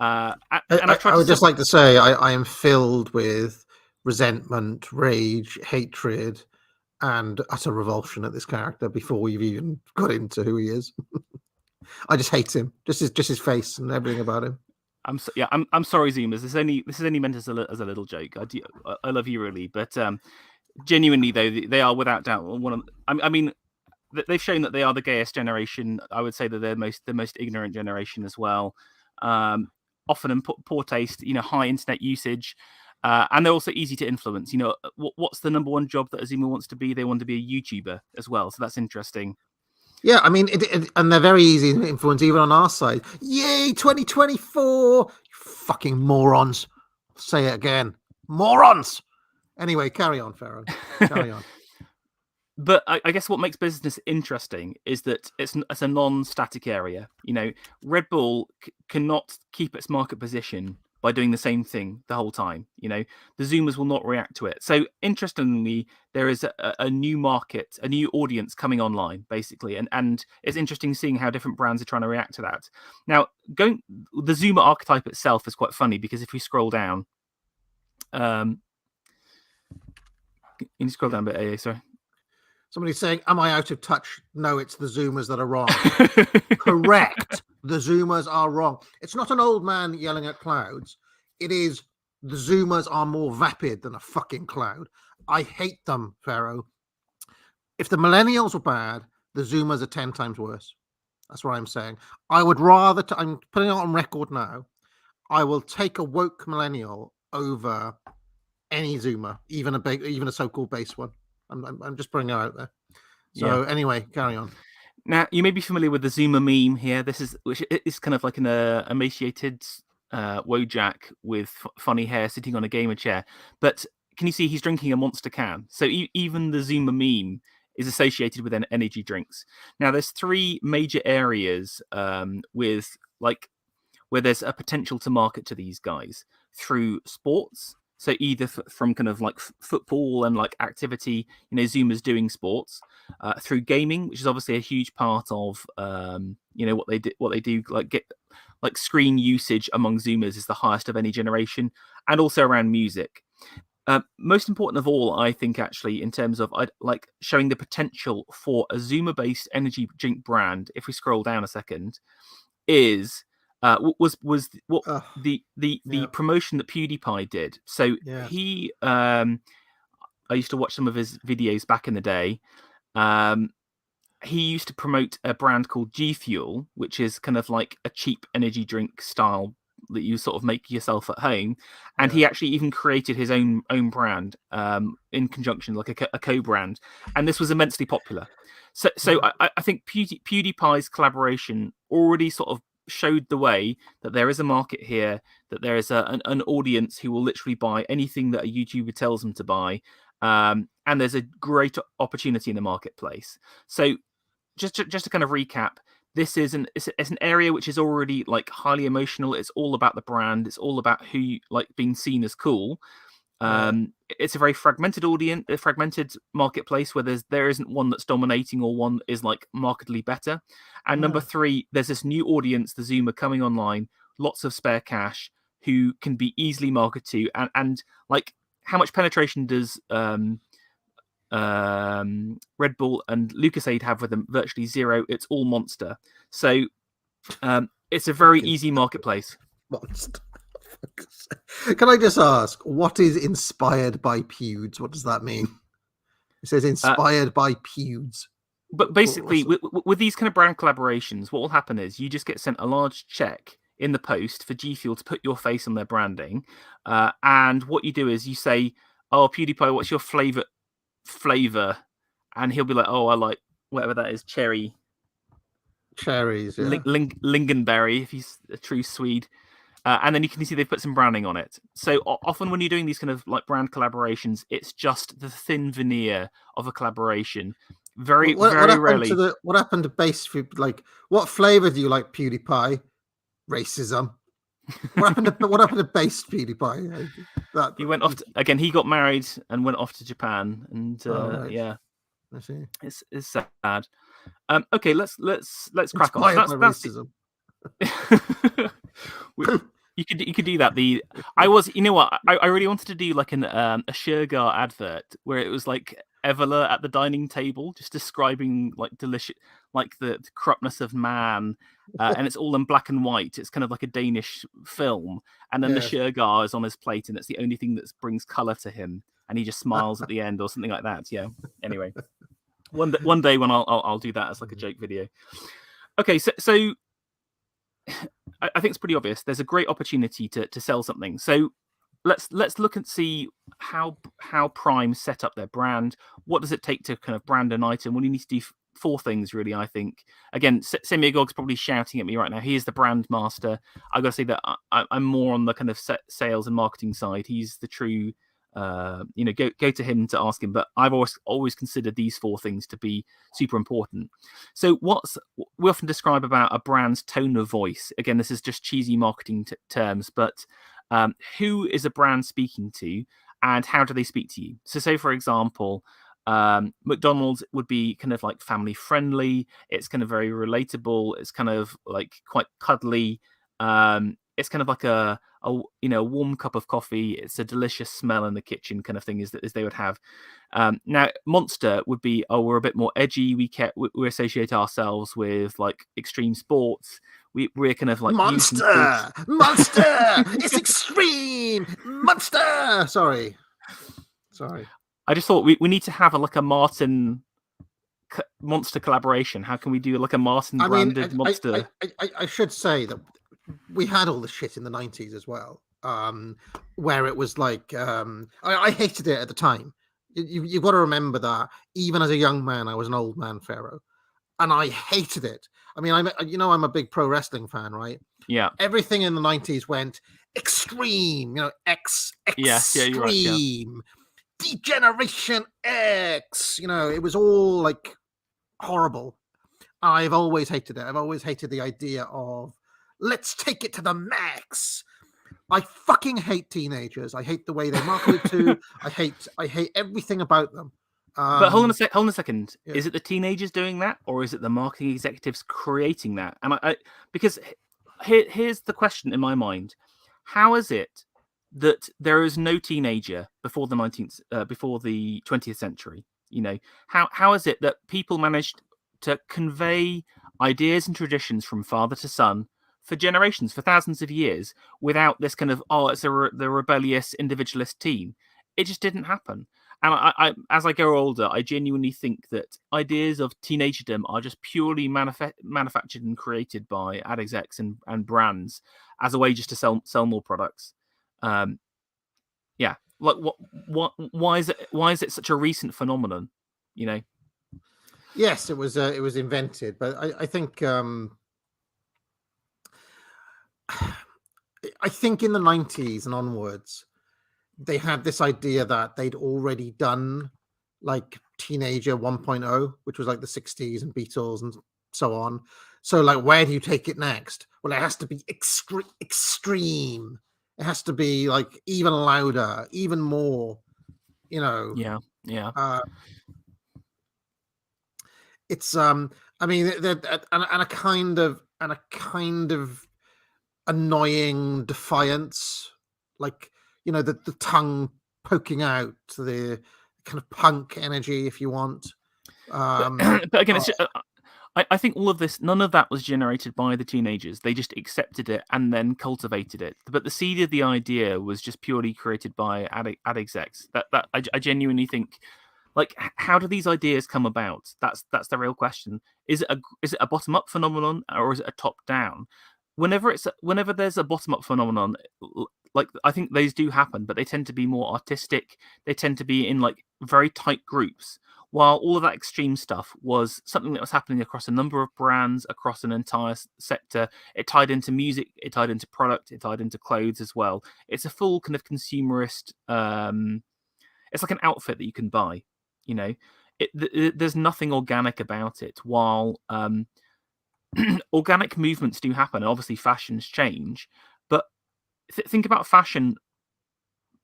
And I would just like to say I am filled with resentment, rage, hatred, and utter revulsion at this character before we've even got into who he is. I just hate him. Just his face and everything about him. I'm sorry, Zoomers. This is only meant as a little joke. I love you really, but genuinely though, they are without doubt one of. I mean, they've shown that they are the gayest generation. I would say that they're the most ignorant generation as well. Often in poor taste, high internet usage, and they're also easy to influence. What's the number one job that a Zoomer wants to be? They want to be a YouTuber as well. So that's interesting. Yeah, I mean, and they're very easy to influence even on our side. Yay, 2024! You fucking morons. Say it again. Morons! Anyway, carry on, Pharaoh. Carry on. But I guess what makes business interesting is that it's a non-static area. Red Bull cannot keep its market position by doing the same thing the whole time. The Zoomers will not react to it. So interestingly, there is a new market, a new audience coming online, basically. And it's interesting seeing how different brands are trying to react to that. Now, the Zoomer archetype itself is quite funny because if we scroll down, can you scroll down a bit, AA, sorry. Somebody's saying, am I out of touch? No, it's the Zoomers that are wrong. Correct. The Zoomers are wrong. It's not an old man yelling at clouds. It is the Zoomers are more vapid than a fucking cloud. I hate them, Pharaoh. If the millennials were bad, the Zoomers are 10 times worse. That's what I'm saying. I would rather, I'm putting it on record now, I will take a woke millennial over any Zoomer, even a so-called base one. I'm just putting it out there. So anyway, carry on. Now you may be familiar with the Zoomer meme here. Which is kind of like an emaciated Wojak with funny hair sitting on a gamer chair. But can you see he's drinking a Monster can? So even the Zoomer meme is associated with energy drinks. Now there's three major areas where there's a potential to market to these guys through sports, So either from kind of like football and like activity, Zoomers doing sports, through gaming, which is obviously a huge part of what they do, like screen usage among Zoomers is the highest of any generation, and also around music. Most important of all, I think, actually, in terms of like showing the potential for a Zoomer-based energy drink brand, if we scroll down a second, is was what the promotion that PewDiePie did. So he, I used to watch some of his videos back in the day. He used to promote a brand called G Fuel, which is kind of like a cheap energy drink style that you sort of make yourself at home, and he actually even created his own brand in conjunction, like a co-brand, and this was immensely popular. So I think PewDiePie's collaboration already sort of showed the way that there is a market here, that there is an audience who will literally buy anything that a YouTuber tells them to buy, and there's a great opportunity in the marketplace. So just to kind of recap, this is it's an area which is already like highly emotional. It's all about the brand. It's all about who you like being seen as cool. It's a very fragmented audience, a fragmented marketplace where there isn't one that's dominating or one is like markedly better. And number three, there's this new audience, the Zoomer, coming online, lots of spare cash who can be easily marketed to, and like how much penetration does Red Bull and Lucasade have with them? Virtually zero. It's all Monster. So it's a very easy marketplace. Monster. Can I just ask, what is inspired by Pewds? What does that mean? It says inspired by Pewds. But basically, with these kind of brand collaborations, what will happen is you just get sent a large check in the post for G Fuel to put your face on their branding. And what you do is you say, "Oh, PewDiePie, what's your flavor?" And he'll be like, "Oh, I like whatever that is, cherries, yeah. Lingonberry, if he's a true Swede." And then you can see they've put some branding on it. So often when you're doing these kind of like brand collaborations, it's just the thin veneer of a collaboration. Very rarely. What happened to base food? Like, what flavor do you like, PewDiePie? Racism. What happened to base PewDiePie? He went off again. He got married and went off to Japan, and yeah, I see. It's sad. Okay, let's crack on. That's racism. You could do that. I really wanted to do like a Sugar advert where it was like Evola at the dining table, just describing like delicious, like the corruptness of man, and it's all in black and white. It's kind of like a Danish film, and then the Sugar is on his plate, and it's the only thing that brings color to him, and he just smiles at the end or something like that. Yeah. Anyway, one day when I'll do that as like a joke video. Okay, so I think it's pretty obvious. There's a great opportunity to sell something. So let's look and see how Prime set up their brand. What does it take to kind of brand an item? Well, you need to do four things, really, I think. Again, Semiagog's probably shouting at me right now. He is the brand master. I've got to say that I'm more on the kind of sales and marketing side. He's the true, go to him to ask him. But I've always considered these four things to be super important. So we often describe about a brand's tone of voice. Again, this is just cheesy marketing terms, but who is a brand speaking to, and how do they speak to you? So say, for example, McDonald's would be kind of like family friendly. It's kind of very relatable. It's kind of like quite cuddly. It's kind of like a warm cup of coffee. It's a delicious smell in the kitchen kind of thing as they would have. Now Monster would be, we're a bit more edgy. We associate ourselves with like extreme sports. We're kind of like Monster. It's extreme. Monster. Sorry. I just thought we need to have a Martin Monster collaboration. How can we do like a Martin branded Monster? I should say that we had all the shit in the 90s as well, where it was like I hated it at the time. You've got to remember that even as a young man, I was an old man pharaoh, and I hated it. I mean, I'm a big pro wrestling fan, right? Yeah. Everything in the 90s went extreme, extreme. Yeah, you're right, yeah. Degeneration X, it was all like horrible. I've always hated it. I've always hated the idea of let's take it to the max. I fucking hate teenagers. I hate the way they're marketed to. I hate everything about them. But hold on a second. yeah. Is it the teenagers doing that, or is it the marketing executives creating that? And because here's the question in my mind: how is it that there is no teenager before the 20th century? You know, how is it that people managed to convey ideas and traditions from father to son for generations, for thousands of years, without this kind of it's the rebellious individualist teen? It just didn't happen. And I, as I grow older, I genuinely think that ideas of teenagerdom are just purely manufactured and created by ad execs and brands as a way just to sell more products. Yeah, like why is it such a recent phenomenon? You know. Yes, it was invented, but I think I think in the 90s and onwards, they had this idea that they'd already done like Teenager 1.0, which was like the 60s and Beatles and so on. So like, where do you take it next? Well, it has to be extreme. It has to be like even louder, even more, you know. Yeah. It's I mean, and a kind of annoying defiance, like, you know, the tongue poking out, the kind of punk energy, if you want. But again, it's just, I think all of this, none of that was generated by the teenagers. They just accepted it and then cultivated it. But the seed of the idea was just purely created by ad execs. That I genuinely think, like, how do these ideas come about? That's the real question. Is it a bottom up phenomenon, or is it a top down? Whenever there's a bottom up phenomenon, like, I think those do happen, but they tend to be more artistic. They tend to be in like very tight groups. While all of that extreme stuff was something that was happening across a number of brands, across an entire sector. It tied into music, it tied into product, it tied into clothes as well. It's a full kind of consumerist. It's like an outfit that you can buy. You know, there's nothing organic about it. While organic movements do happen, and obviously fashions change, but think about fashion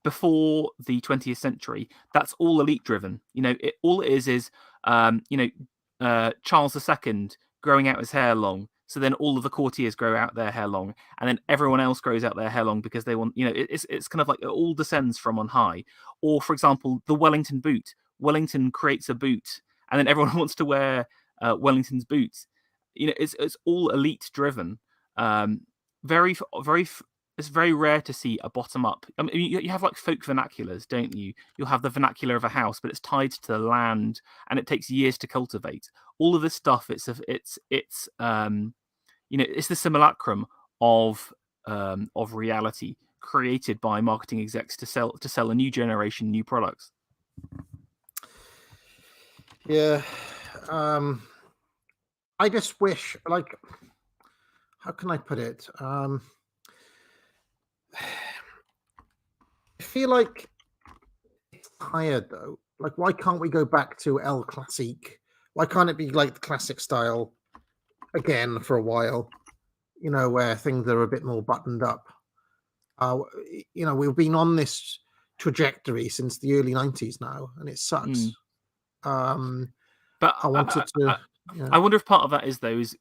before the 20th century. That's all elite driven. You know, all it is Charles II growing out his hair long, so then all of the courtiers grow out their hair long, and then everyone else grows out their hair long because they want, you know, it's kind of like it all descends from on high. Or, for example, the Wellington boot. Wellington creates a boot, and then everyone wants to wear Wellington's boots. You know, it's all elite driven. It's very rare to see a bottom up. I mean, you have like folk vernaculars, don't you? You'll have the vernacular of a house, but it's tied to the land, and it takes years to cultivate. All of this stuff, it's the simulacrum of reality created by marketing execs to sell a new generation, new products. Yeah, I just wish, like, how can I put it? I feel like it's tired though. Like, why can't we go back to El Classique? Why can't it be like the classic style again for a while? You know, where things are a bit more buttoned up. You know, we've been on this trajectory since the early 90s now, and it sucks. But I wanted to. Yeah. I wonder if part of that is though is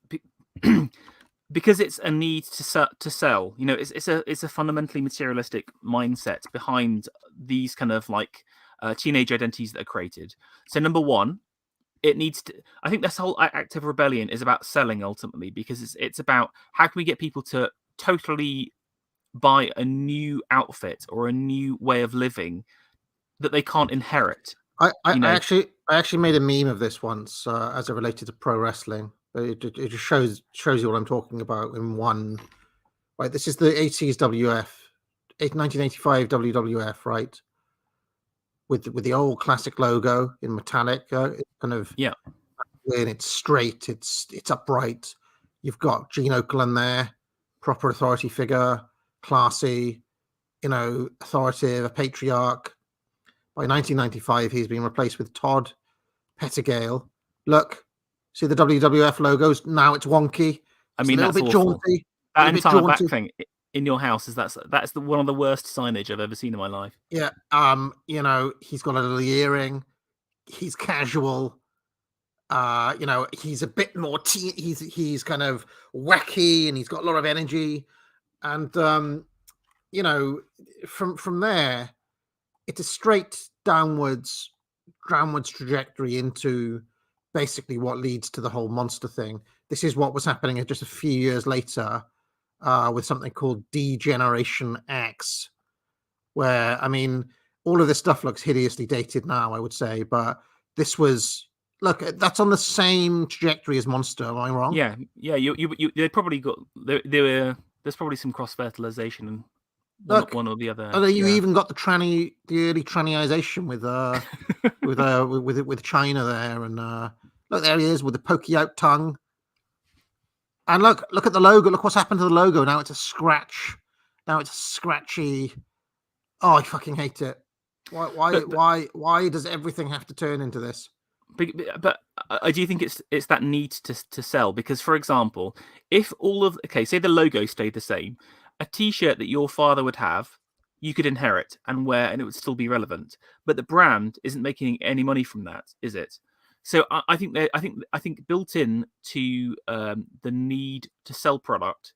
because it's a need to sell. You know, it's a fundamentally materialistic mindset behind these kind of like teenage identities that are created. So number one, it needs to. I think this whole act of rebellion is about selling ultimately, because it's about how can we get people to totally buy a new outfit or a new way of living that they can't inherit. I actually made a meme of this once as it related to pro wrestling. It just shows you what I'm talking about in one. Right, this is the 80s 1985 WWF, right? With the old classic logo in metallic, it's kind of and it's straight, it's upright. You've got Gene Okerlund there, proper authority figure, classy, you know, authoritative, a patriarch. By 1995, he's been replaced with Todd Pettigale. Look, see the WWF logos? Now it's wonky. I mean, it's a little bit jaunty. That entire back thing, in your house is that's the one of the worst signage I've ever seen in my life. Yeah. He's got a little earring. He's casual. He's a bit more he's kind of wacky, and he's got a lot of energy. And from there, it's a straight downwards trajectory into basically what leads to the whole monster thing. This is what was happening just a few years later with something called Degeneration X, where, I mean, all of this stuff looks hideously dated now, I would say, but this was, look, that's on the same trajectory as Monster. Am I wrong? Yeah. You they probably got there's probably some cross fertilization and one or the other. And you even got the early trannyization with China there, and look, there he is with the pokey out tongue. And look at the logo. Look what's happened to the logo. Now it's a scratch. Now it's a scratchy. Oh, I fucking hate it. Why does everything have to turn into this? But I do think it's that need to sell, because, for example, if say the logo stayed the same, a T-shirt that your father would have, you could inherit and wear, and it would still be relevant. But the brand isn't making any money from that, is it? So I think built in to the need to sell product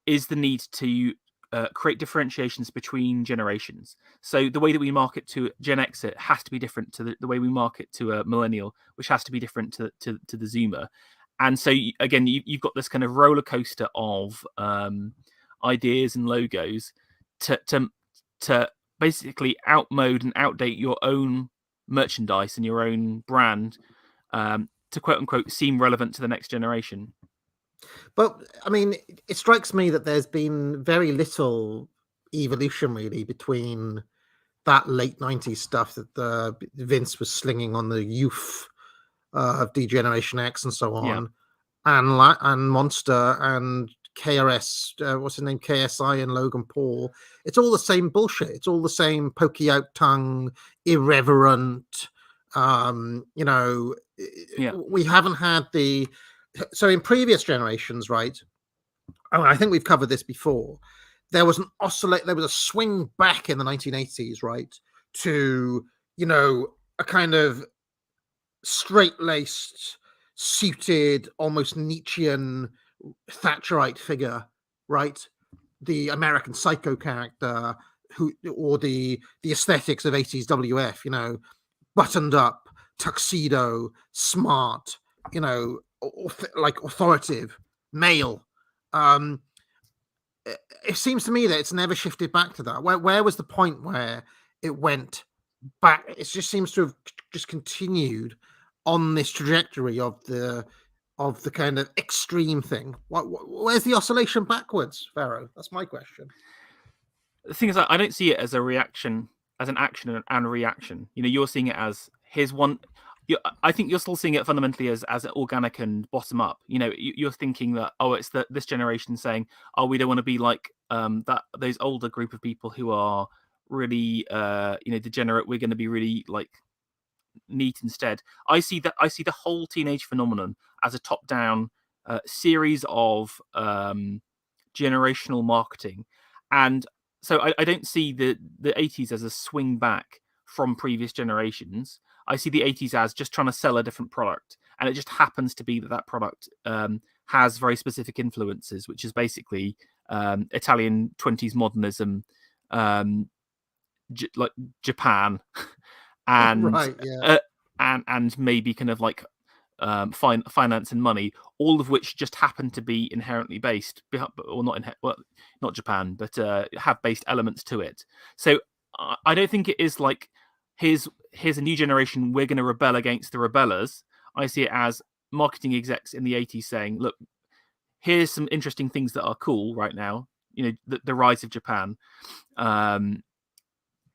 is the need to create differentiations between generations. So the way that we market to Gen X, it has to be different to the way we market to a millennial, which has to be different to the Zoomer. And so again, you've got this kind of roller coaster of ideas and logos to basically outmode and outdate your own merchandise and your own brand to quote unquote seem relevant to the next generation. But I mean, it strikes me that there's been very little evolution really between that late 90s stuff that Vince was slinging on the youth of Degeneration X and so on, and Monster and KRS, what's his name, KSI and Logan Paul. It's all the same bullshit. It's all the same pokey out tongue, irreverent. We haven't had the. So in previous generations, right? I think we've covered this before. There was a swing back in the 1980s, right, to a kind of straight-laced, suited, almost Nietzschean Thatcherite figure, right? The American Psycho character, or the aesthetics of 80s WF, buttoned up, tuxedo, smart, like authoritative, male. It seems to me that it's never shifted back to that. Where was the point where it went back? It just seems to have just continued on this trajectory of the kind of extreme thing. Where's the oscillation backwards, Pharaoh? That's my question. The thing is, I don't see it as a reaction, as an action and reaction. You're seeing it as here's one. I think you're still seeing it fundamentally as organic and bottom up. You're thinking that, it's this generation saying, we don't want to be like those older group of people who are really degenerate. We're going to be really like neat instead. I see the whole teenage phenomenon as a top down series of generational marketing, and so I don't see the 80s as a swing back from previous generations. I see the 80s as just trying to sell a different product, and it just happens to be that product has very specific influences, which is basically Italian 20s modernism, like Japan, and right, yeah. And maybe kind of like finance and money, all of which just happen to be inherently based, or not Japan, but have based elements to it. So I don't think it is like here's a new generation, we're going to rebel against the rebellers. I see it as marketing execs in the 80s saying, look, here's some interesting things that are cool right now. The rise of Japan, Italian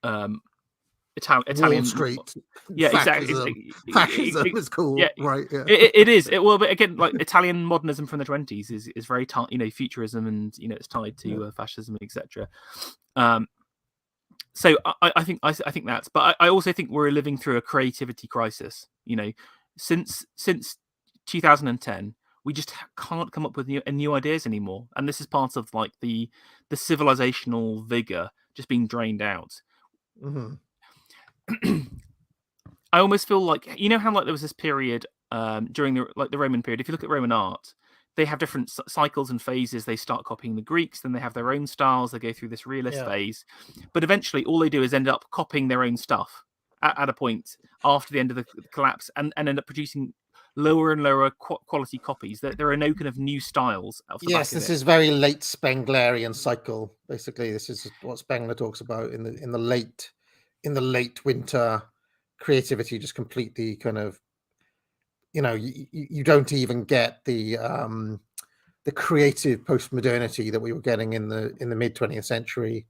Wall Street, yeah, fascism. exactly. Fascism is cool, yeah, right? Yeah, it is. Well, but again, like Italian modernism from the 20s is very futurism, and it's tied to fascism, etc. So I think that's, but I also think we're living through a creativity crisis. Since 2010, we just can't come up with new ideas anymore. And this is part of like the civilizational vigor just being drained out. Hmm. I almost feel like, you know how like there was this period during the Roman period. If you look at Roman art, they have different cycles and phases. They start copying the Greeks, then they have their own styles. They go through this realist Yeah. phase, but eventually all they do is end up copying their own stuff at a point after the end of the collapse, and end up producing lower and lower quality copies. There are no kind of new styles off the Yes, back of this it. is very late Spenglerian cycle. Basically, this is what Spengler talks about in the late winter. Creativity just completely kind of, you don't even get the creative postmodernity that we were getting in the mid 20th century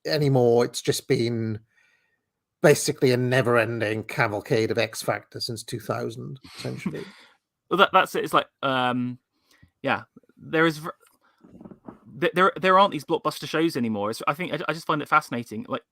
anymore. It's just been basically a never-ending cavalcade of X Factor since 2000, essentially. Well, that's it. It's like yeah, there is there aren't these blockbuster shows anymore. I think I just find it fascinating. Like,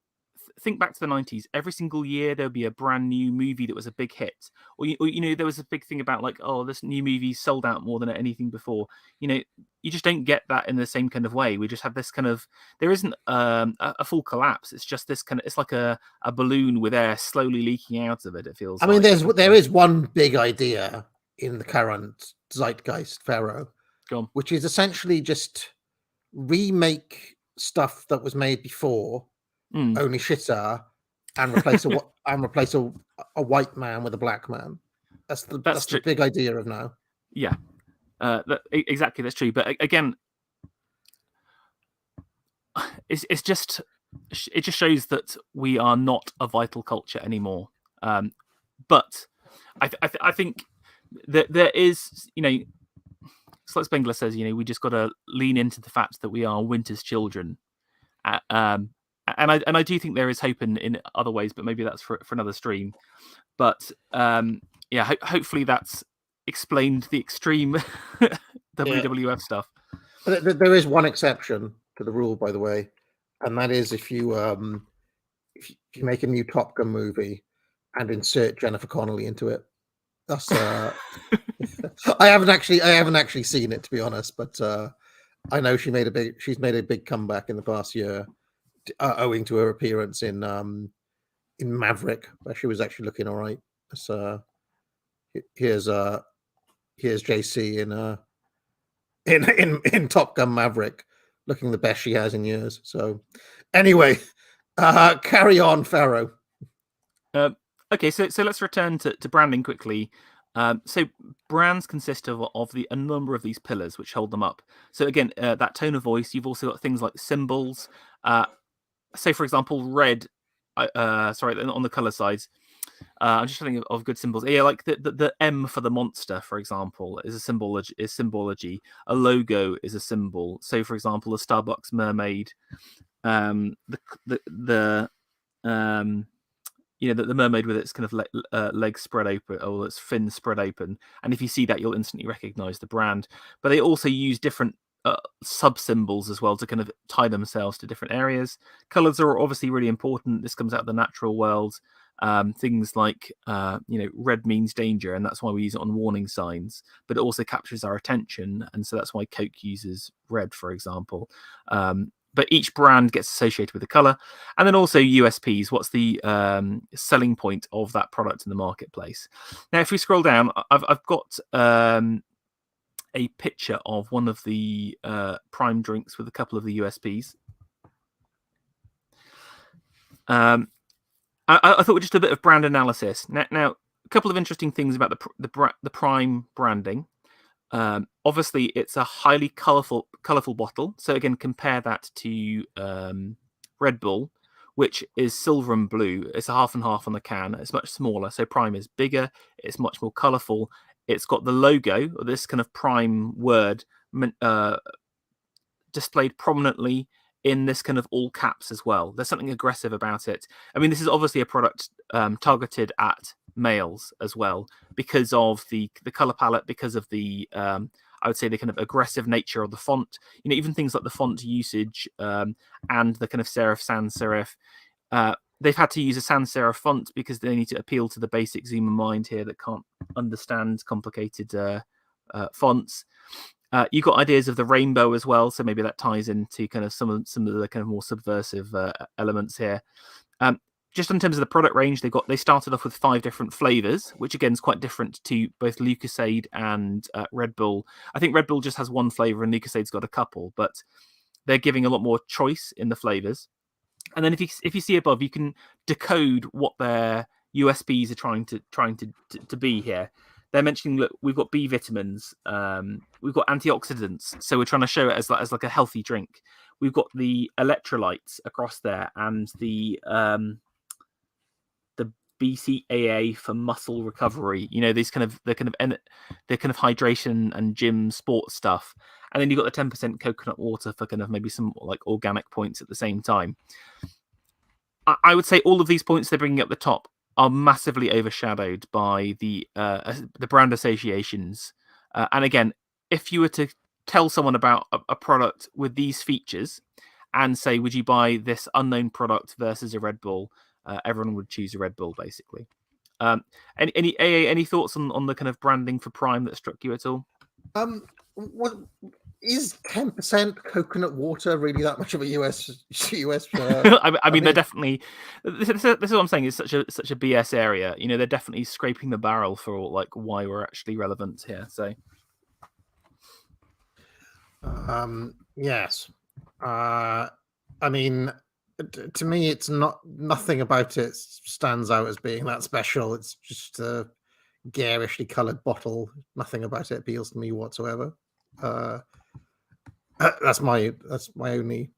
think back to the 90s. Every single year there'd be a brand new movie that was a big hit, or there was a big thing about like, oh, this new movie sold out more than anything before. You just don't get that in the same kind of way. We just have this kind of, there isn't a full collapse. It's just this kind of, it's like a balloon with air slowly leaking out of it. It feels. I mean, there is one big idea in the current zeitgeist, Pharaoh, which is essentially just remake stuff that was made before, only shitter, and replace a white man with a black man. That's the big idea of now. Yeah, exactly. That's true. But again, it just shows that we are not a vital culture anymore. But I think that there is, it's like Spengler says, we just got to lean into the fact that we are winter's children. And I do think there is hope in other ways, but maybe that's for another stream. But yeah, hopefully that's explained the extreme WWF stuff. But there is one exception to the rule, by the way, and that is if you make a new Top Gun movie and insert Jennifer Connelly into it. That's I haven't actually seen it, to be honest, but I know she's made a big comeback in the past year, owing to her appearance in Maverick, where she was actually looking all right. So here's JC in Top Gun Maverick, looking the best she has in years. So anyway, carry on, Pharaoh. Okay, so let's return to branding quickly. So brands consist of a number of these pillars which hold them up. So again, that tone of voice. You've also got things like symbols. So for example, red. Sorry, on the color sides. I'm just thinking of good symbols. Yeah, like the M for the monster, for example, is a symbology. A logo is a symbol. So for example, the Starbucks mermaid. The mermaid with its kind of legs spread open, or its fins spread open, and if you see that, you'll instantly recognize the brand. But they also use different sub symbols as well to kind of tie themselves to different areas. Colors are obviously really important. This comes out of the natural world. Things like red means danger, and that's why we use it on warning signs, but it also captures our attention, and so that's why Coke uses red, for example. But each brand gets associated with a color, and then also USPs. What's the selling point of that product in the marketplace? Now, if we scroll down, I've got a picture of one of the Prime drinks with a couple of the USPs. I thought just a bit of brand analysis. Now, a couple of interesting things about the Prime branding. Obviously, it's a highly colourful bottle. So again, compare that to Red Bull, which is silver and blue. It's a half and half on the can. It's much smaller. So Prime is bigger. It's much more colourful. It's got the logo, or this kind of Prime word, displayed prominently in this kind of all caps as well. There's something aggressive about it. I mean, this is obviously a product targeted at males as well, because of the color palette, because of the I would say the kind of aggressive nature of the font. Even things like the font usage and the kind of serif sans serif. they've had to use a sans serif font because they need to appeal to the basic Zoomer mind here that can't understand complicated fonts. You got ideas of the rainbow as well, so maybe that ties into kind of some of the kind of more subversive elements here. Just in terms of the product range, they started off with 5 different flavors, which again is quite different to both Lucasade and Red Bull. I think Red Bull just has one flavor and Lucasade's got a couple, but they're giving a lot more choice in the flavors. And then if you see above, you can decode what their USPs are trying to be here. They're mentioning, look, we've got B vitamins, we've got antioxidants, so we're trying to show it as like a healthy drink. We've got the electrolytes across there, and the BCAA for muscle recovery. You know, these kind of hydration and gym sports stuff. And then you've got the 10% coconut water for kind of maybe some like organic points at the same time. I would say all of these points they're bringing up the top are massively overshadowed by the brand associations. And again, if you were to tell someone about a product with these features and say, would you buy this unknown product versus a Red Bull? Everyone would choose a Red Bull, basically. Any thoughts on the kind of branding for Prime that struck you at all? What is 10% coconut water really that much of a US? I mean, they're definitely. This is what I'm saying. It's such a BS area. You know, they're definitely scraping the barrel for like why we're actually relevant here. So, yes. I mean, to me, it's nothing about it stands out as being that special. It's just a garishly coloured bottle. Nothing about it appeals to me whatsoever. That's my only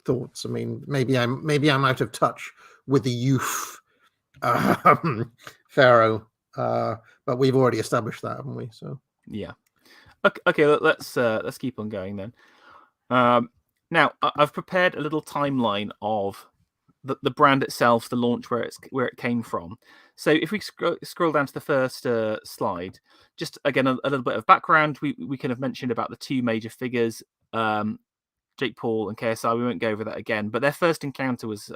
thoughts. I mean, maybe I'm out of touch with the youth, Pharaoh. But we've already established that, haven't we? So yeah. Okay. Let's keep on going then. Now, I've prepared a little timeline of the brand itself, the launch, where it came from. So if we scroll down to the first slide, just again a little bit of background. We kind of mentioned about the 2 major figures, Jake Paul and KSI. We won't go over that again, but their first encounter was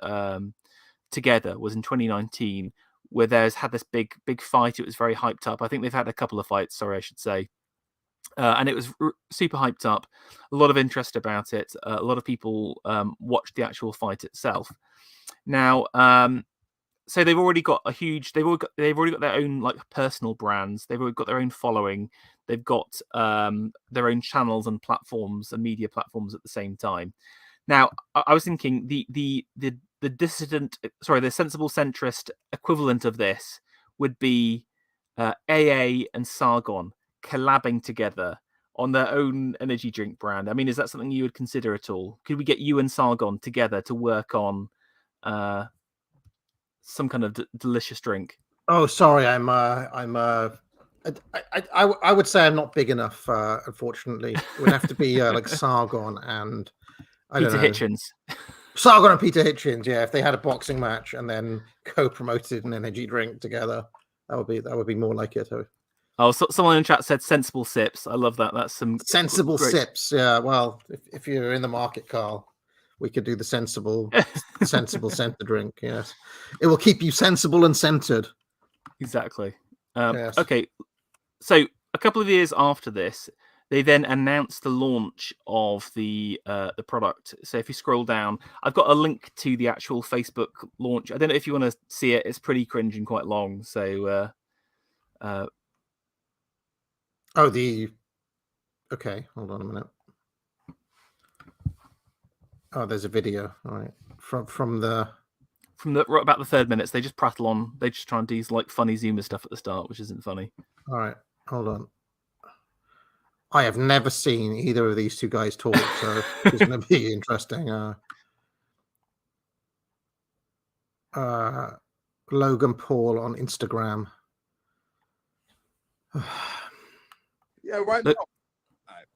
together was in 2019, where there's had this big fight. It was very hyped up. I think they've had a couple of fights. Sorry, I should say. And it was super hyped up, a lot of interest about it. A lot of people watched the actual fight itself. Now, so they've already got they've already got their own like personal brands. They've already got their own following. They've got their own channels and platforms and media platforms at the same time. Now, I was thinking the sensible centrist equivalent of this would be AA and Sargon collabing together on their own energy drink brand. I mean, is that something you would consider at all? Could we get you and Sargon together to work on some kind of delicious drink? Oh, sorry, I would say I'm not big enough. Unfortunately, it would have to be like Sargon and Peter Hitchens. Sargon and Peter Hitchens. Yeah, if they had a boxing match and then co-promoted an energy drink together, that would be more like it. Oh, so someone in chat said sensible sips. I love that. That's some sensible sips. Yeah, well, if you're in the market, Carl, we could do the sensible center drink. Yes, it will keep you sensible and centered. Exactly. Yes. Okay, so a couple of years after this, they then announced the launch of the product. So if you scroll down, I've got a link to the actual Facebook launch. I don't know if you want to see it. It's pretty cringe and quite long. So. Okay, hold on a minute. Oh, there's a video. All right, from about the 3rd minutes, they just prattle on. They just try and do like funny Zoomer stuff at the start, which isn't funny. All right, hold on. I have never seen either of these 2 guys talk, so it's going to be interesting. Logan Paul on Instagram. Yeah, right now. All right,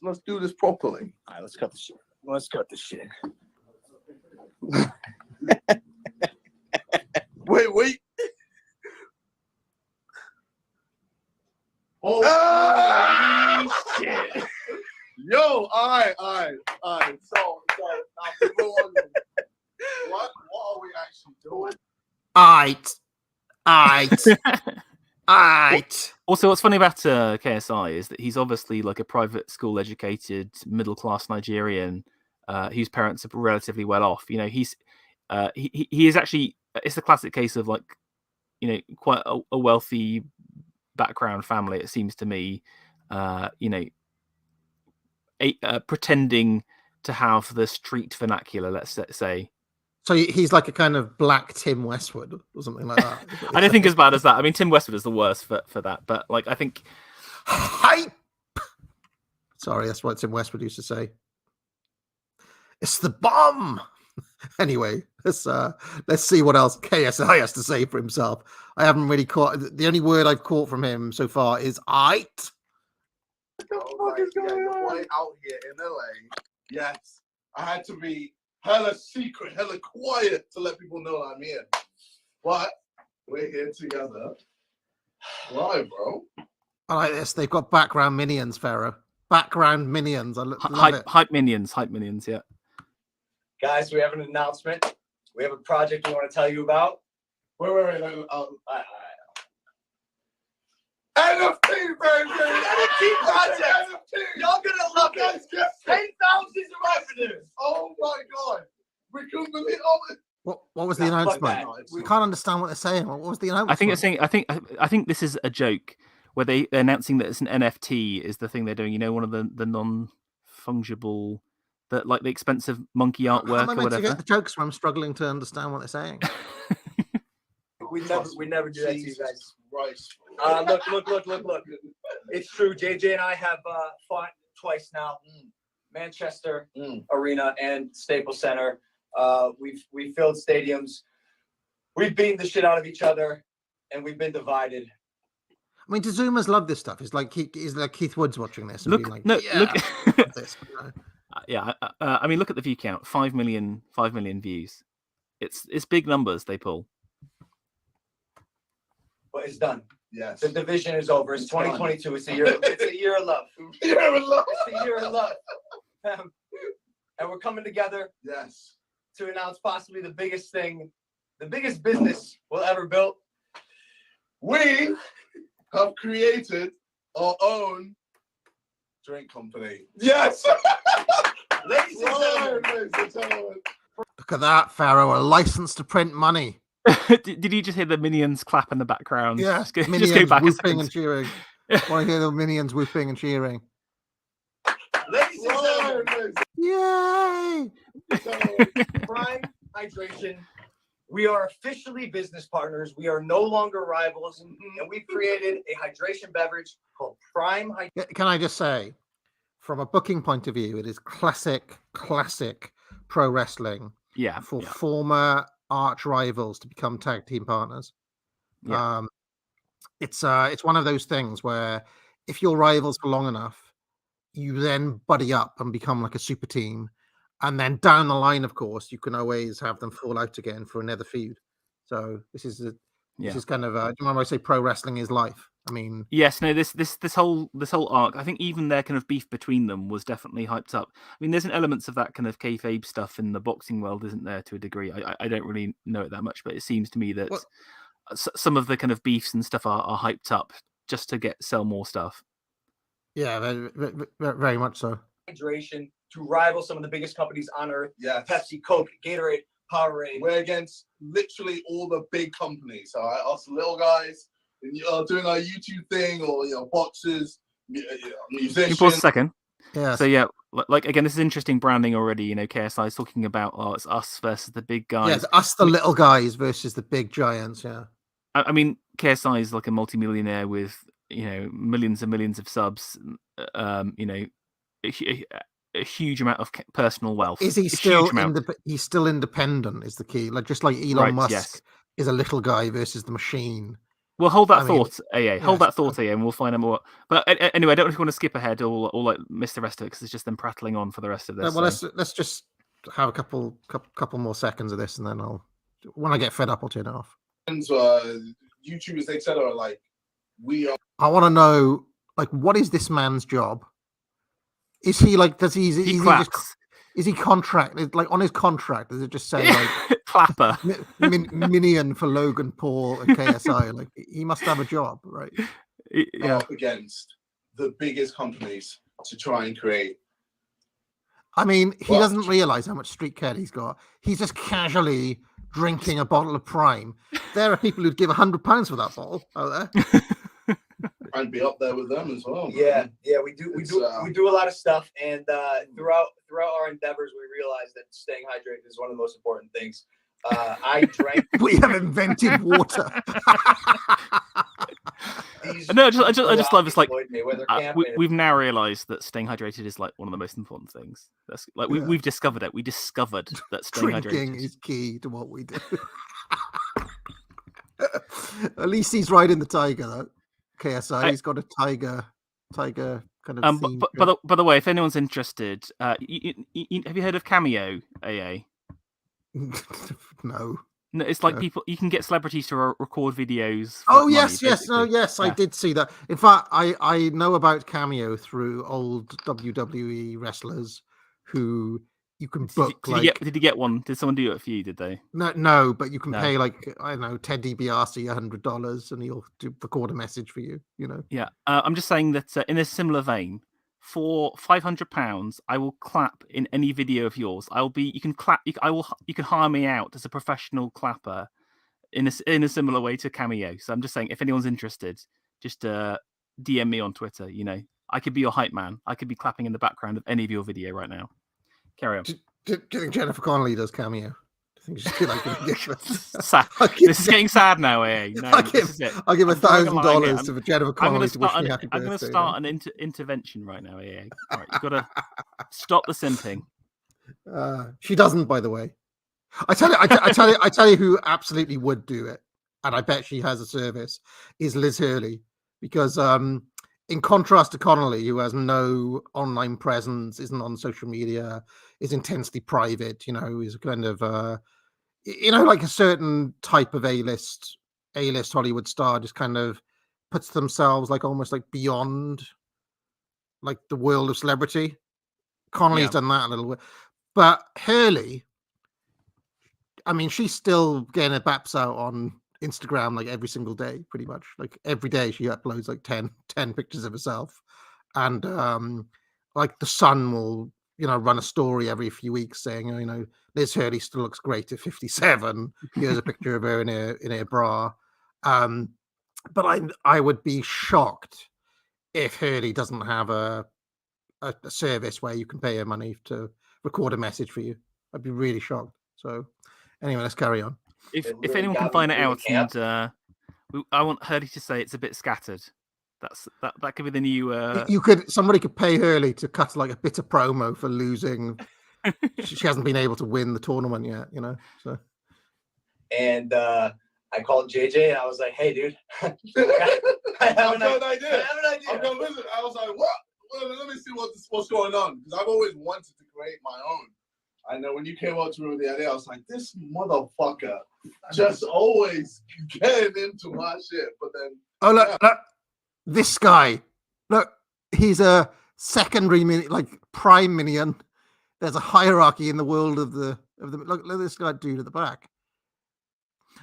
let's do this properly. All right, let's cut the shit. Wait. Oh shit! Yo, all right. So now people are wondering, what are we actually doing? Aight. Also, what's funny about KSI is that he's obviously like a private school educated middle class Nigerian whose parents are relatively well off. You know, he is actually, it's the classic case of like, you know, quite a wealthy background family. It seems to me, you know, pretending to have the street vernacular, let's say. So he's like a kind of black Tim Westwood or something like that. I don't think as bad as that. I mean, Tim Westwood is the worst for that, but like I think hype. Sorry, that's what Tim Westwood used to say. It's the bomb. Anyway, let's see what else KSI has to say for himself. I haven't really caught. The only word I've caught from him so far is "aight." What is going on? Out here in LA, yes, I had to be hella secret, hella quiet to let people know I'm here. But we're here together. Why, bro? I like this. They've got background minions, Pharaoh. Background minions. I love it. Hype minions, yeah. Guys, we have an announcement. We have a project we want to tell you about. Wait. NFT, baby! NFT project! Y'all gonna love it! 10,000 revenues! Oh my god! We couldn't believe it! What was the announcement? We can't understand what they're saying. What was the announcement? I think it's saying. I think this is a joke where they're announcing that it's an NFT is the thing they're doing. You know, one of the non-fungible, that like the expensive monkey artwork or whatever. Get the jokes when I'm struggling to understand what they're saying. We never do that to you guys. Right. Look. It's true. JJ and I have fought twice now. Manchester Arena and Staples Center. We've filled stadiums. We've beaten the shit out of each other, and we've been divided. I mean, Zoomers love this stuff. It's like Keith Woods watching this. And Look, being like, no, yeah, look. this, you know? Yeah, I mean, look at the view count. 5 million views. It's big numbers they pull. But it's done. Yes. The division is over. It's 2022. It's a year. It's a year of love. It's a year of love. And we're coming together. Yes. To announce possibly the biggest thing, the biggest business we'll ever build. We have created our own drink company. Yes. Ladies and gentlemen. Look at that, Pharaoh. A license to print money. Did you just hear the minions clap in the background? Yeah, just go minions back whooping and cheering. Want to hear the minions whooping and cheering? Ladies and gentlemen, yay! Prime Hydration. We are officially business partners. We are no longer rivals, and we've created a hydration beverage called Prime Hydration. Can I just say, from a booking point of view, it is classic pro wrestling. Yeah, for former arch rivals to become tag team partners. Yeah. It's one of those things where if you're rivals for long enough, you then buddy up and become like a super team, and then down the line, of course, you can always have them fall out again for another feud. So this is kind of do you remember I say pro wrestling is life? I mean, yes, no, this whole arc, I think even their kind of beef between them was definitely hyped up. I mean, there's elements of that kind of kayfabe stuff in the boxing world, isn't there, to a degree? I don't really know it that much, but it seems to me that some of the kind of beefs and stuff are hyped up just to sell more stuff. Yeah, very much so. Hydration to rival some of the biggest companies on earth. Yeah, Pepsi, Coke, Gatorade, Powerade. We're against literally all the big companies. All right, us little guys. Doing our YouTube thing, or boxers, musicians. You pause a second. Yeah. So yeah, like again, this is interesting branding already. You know, KSI is talking about it's us versus the big guys. Yeah, it's us, the little guys, versus the big giants. Yeah. I mean, KSI is like a multimillionaire with millions and millions of subs. A huge amount of personal wealth. Is he still he's still independent? Is the key? Like just like Elon Musk is a little guy versus the machine. Well, hold that thought, AA. Hold that thought, AA, and we'll find out more. But anyway, I don't want to skip ahead or like miss the rest of it because it's just them prattling on for the rest of this. Well, let's just have a couple more seconds of this, and then when I get fed up, I'll turn it off. YouTubers, etc. Like I want to know, like, what is this man's job? Is he like? Is he contracted? Like on his contract, does it just say like clapper. Minion for Logan Paul and KSI. Like he must have a job, right? Yeah. Up against the biggest companies to try and create. I mean, he Well- doesn't realize how much street cred he's got. He's just casually drinking a bottle of Prime. There are people who'd give £100 for that bottle out there. And be up there with them as well. Yeah, we do It's, we do a lot of stuff, and throughout our endeavors, we realized that staying hydrated is one of the most important things. I drank. We have invented water. No, I just love it's like we've we've now realised that staying hydrated is like one of the most important things. That's like we've discovered it. We discovered that staying Drinking hydrated is key to what we do. At least he's riding the tiger, though. KSI, he's got a tiger kind of. Theme by the way, if anyone's interested, have you heard of Cameo, AA? No. No, it's like people you can get celebrities to record videos. Oh like yes, money, yes, no, basically. yes, I Yeah. did see that. In fact, I know about Cameo through old WWE wrestlers who you can book. Did you get one? Did someone do it for you? Did they? No, but you can No. pay like I don't know Ted DiBiase $100 and he'll record a message for you. You know. Yeah, I'm just saying that in a similar vein, for £500, I will clap in any video of yours. You can clap. You can hire me out as a professional clapper in a similar way to Cameo. So I'm just saying, if anyone's interested, just DM me on Twitter. You know, I could be your hype man. I could be clapping in the background of any of your video right now. Carry on. Do you think Jennifer Connelly does Cameo? I think she's like Sad. This is getting sad now, eh? No, I'll this is it. give I'm drawing a line here. $1,000 to Jennifer Connelly to wish me happy birthday. I'm going to start an intervention right now, eh? All right, you've got to stop the simping. She doesn't, by the way. I tell you who absolutely would do it, and I bet she has a service, is Liz Hurley, because in contrast to Connolly, who has no online presence, isn't on social media, is intensely private, you know, is kind of like a certain type of A-list Hollywood star just kind of puts themselves like almost like beyond like the world of celebrity. Connolly's done that a little bit, but Hurley, I mean, she's still getting her baps out on Instagram like every single day, pretty much. Like every day she uploads like 10 pictures of herself. And like the Sun will, you know, run a story every few weeks saying, you know, Liz Hurley still looks great at 57. Here's a picture of her in her bra. But I would be shocked if Hurley doesn't have a service where you can pay her money to record a message for you. I'd be really shocked. So anyway, let's carry on. If anyone can find it out, and I want Hurley to say it's a bit scattered. That could be the new. Somebody could pay Hurley to cut like a bit of promo for losing. She hasn't been able to win the tournament yet, you know. So. And I called JJ and I was like, "Hey, dude, I have an idea. I'm gonna listen. I was like, "What? Well, let me see what's going on," because I've always wanted to create my own. I know when you came up to me with the idea, I was like, "This motherfucker just always getting into my shit." But then, look, this guy, look, he's a secondary like prime minion. There's a hierarchy in the world of the look at this guy dude at the back.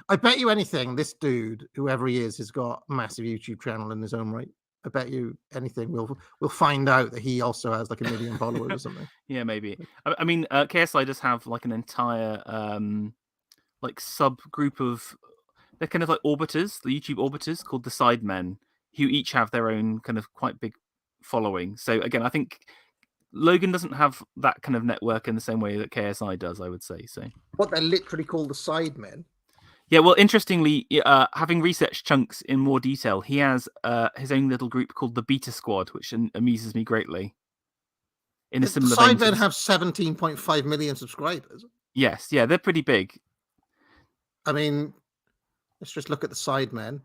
I bet you anything, this dude, whoever he is, has got a massive YouTube channel in his own right. I bet you anything we'll find out that he also has like 1 million followers or something. Yeah, maybe. I mean, KSI does have like an entire like subgroup of they're kind of like orbiters, the YouTube orbiters called the Sidemen, who each have their own kind of quite big following. So again, I think Logan doesn't have that kind of network in the same way that KSI does, I would say. So what they're literally called the Sidemen. Yeah, well, interestingly, having researched Chunks in more detail, he has his own little group called the Beta Squad, which amuses me greatly. In a similar vein, Sidemen have 17.5 million subscribers. Yes, yeah, they're pretty big. I mean, let's just look at the Sidemen.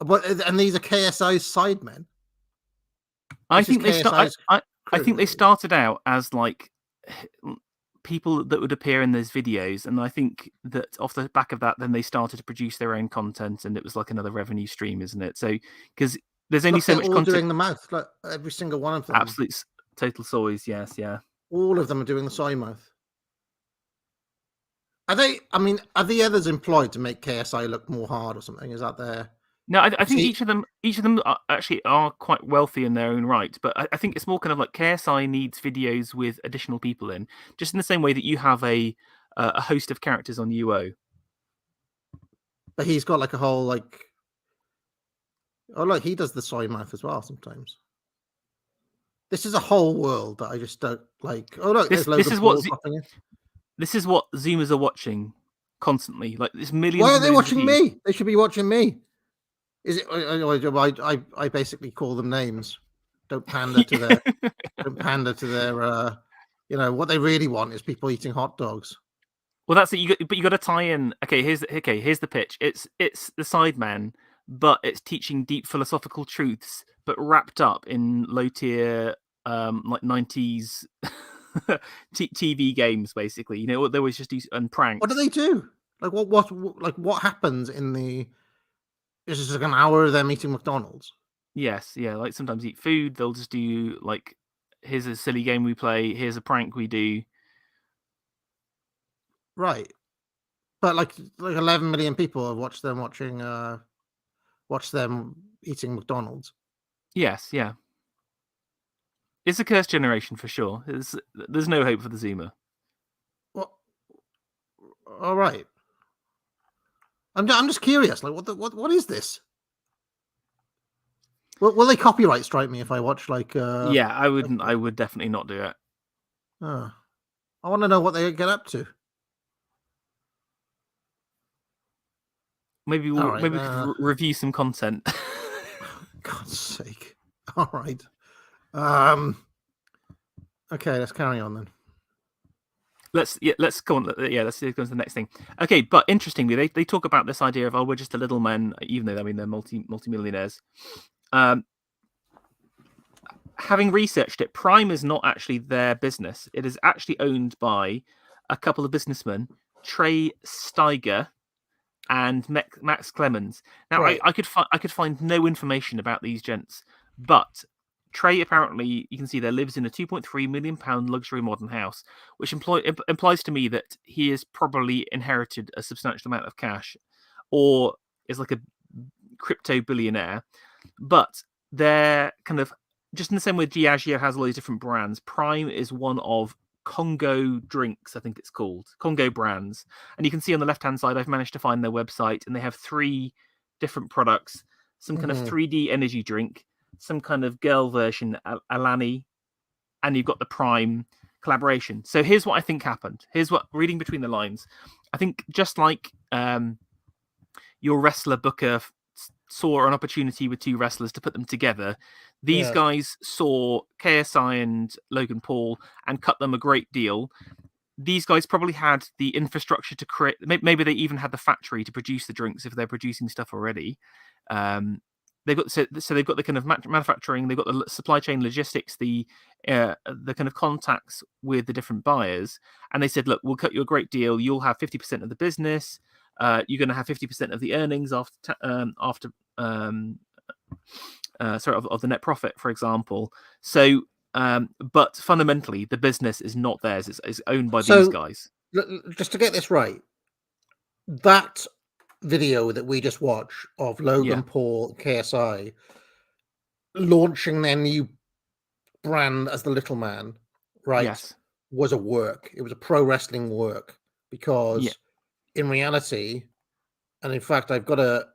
And these are KSI's Sidemen. I think they started out as like people that would appear in those videos, and I think that off the back of that, then they started to produce their own content, and it was like another revenue stream, isn't it? So because there's only so much content. Doing the mouth, like every single one of them. Absolute total soys, yes, yeah. All of them are doing the soy mouth. Are they? I mean, are the others employed to make KSI look more hard or something? Is that their? No, I think See- each of them actually are quite wealthy in their own right, but I think it's more kind of like KSI needs videos with additional people in, just in the same way that you have a host of characters on UO. But he's got like a whole like. Oh look, he does the soy mouth as well sometimes. This is a whole world that I just don't like. Oh look, This there's is Logan what Paul Z- popping in. This is what Zoomers are watching constantly. Like there's millions. Why are and they millions of watching views. me? They should be watching me. Is it? I basically call them names. Don't pander to their. Don't pander to their. You know what they really want is people eating hot dogs. Well, that's it. But you got to tie in. Okay, here's the pitch. It's the Sideman, but it's teaching deep philosophical truths, but wrapped up in low tier, like 90s TV games, basically. You know, they always just do and pranks. What do they do? Like what happens in the? Is this like an hour of them eating McDonald's? Yes, yeah. Like sometimes eat food. They'll just do like, here's a silly game we play. Here's a prank we do. Right. But like 11 million people have watched them eating McDonald's. Yes, yeah. It's a cursed generation for sure. There's no hope for the Zoomer. Well, all right. I'm just curious. Like, what is this? Will they copyright strike me if I watch like? Yeah, I wouldn't. I would definitely not do it. I want to know what they get up to. Maybe we could review some content. God's sake! All right. Okay, let's carry on then. Let's go on. Let's go to the next thing. Okay, but interestingly, they talk about this idea of we're just a little men, even though I mean they're multi-millionaires. Having researched it, Prime is not actually their business. It is actually owned by a couple of businessmen, Trey Steiger and Max Clemens. Now, Right. I could find no information about these gents, but Trey apparently, you can see there, lives in a £2.3 million luxury modern house, which implies to me that he has probably inherited a substantial amount of cash, or is like a crypto billionaire. But they're kind of just in the same way Diageo has all these different brands. Prime is one of Congo Drinks, I think it's called, Congo brands. And you can see on the left-hand side, I've managed to find their website, and they have 3 different products, some kind of 3D energy drink, some kind of girl version, Alani, and you've got the Prime collaboration. So here's what I think happened. Here's what, reading between the lines, I think just like your wrestler booker saw an opportunity with 2 wrestlers to put them together, these guys saw KSI and Logan Paul and cut them a great deal. These guys probably had the infrastructure to create, maybe they even had the factory to produce the drinks if they're producing stuff already. They've got so they've got the kind of manufacturing, they've got the supply chain logistics, the kind of contacts with the different buyers, and they said, look, we'll cut you a great deal. You'll have 50% of the business. You're going to have 50% of the earnings of the net profit, for example. So, but fundamentally, the business is not theirs; it's owned by these guys. Just to get this right, that video that we just watched of Logan Paul, KSI, launching their new brand as the Little Man, right? Yes. Was a work. It was a pro wrestling work because in reality, and in fact, I've got a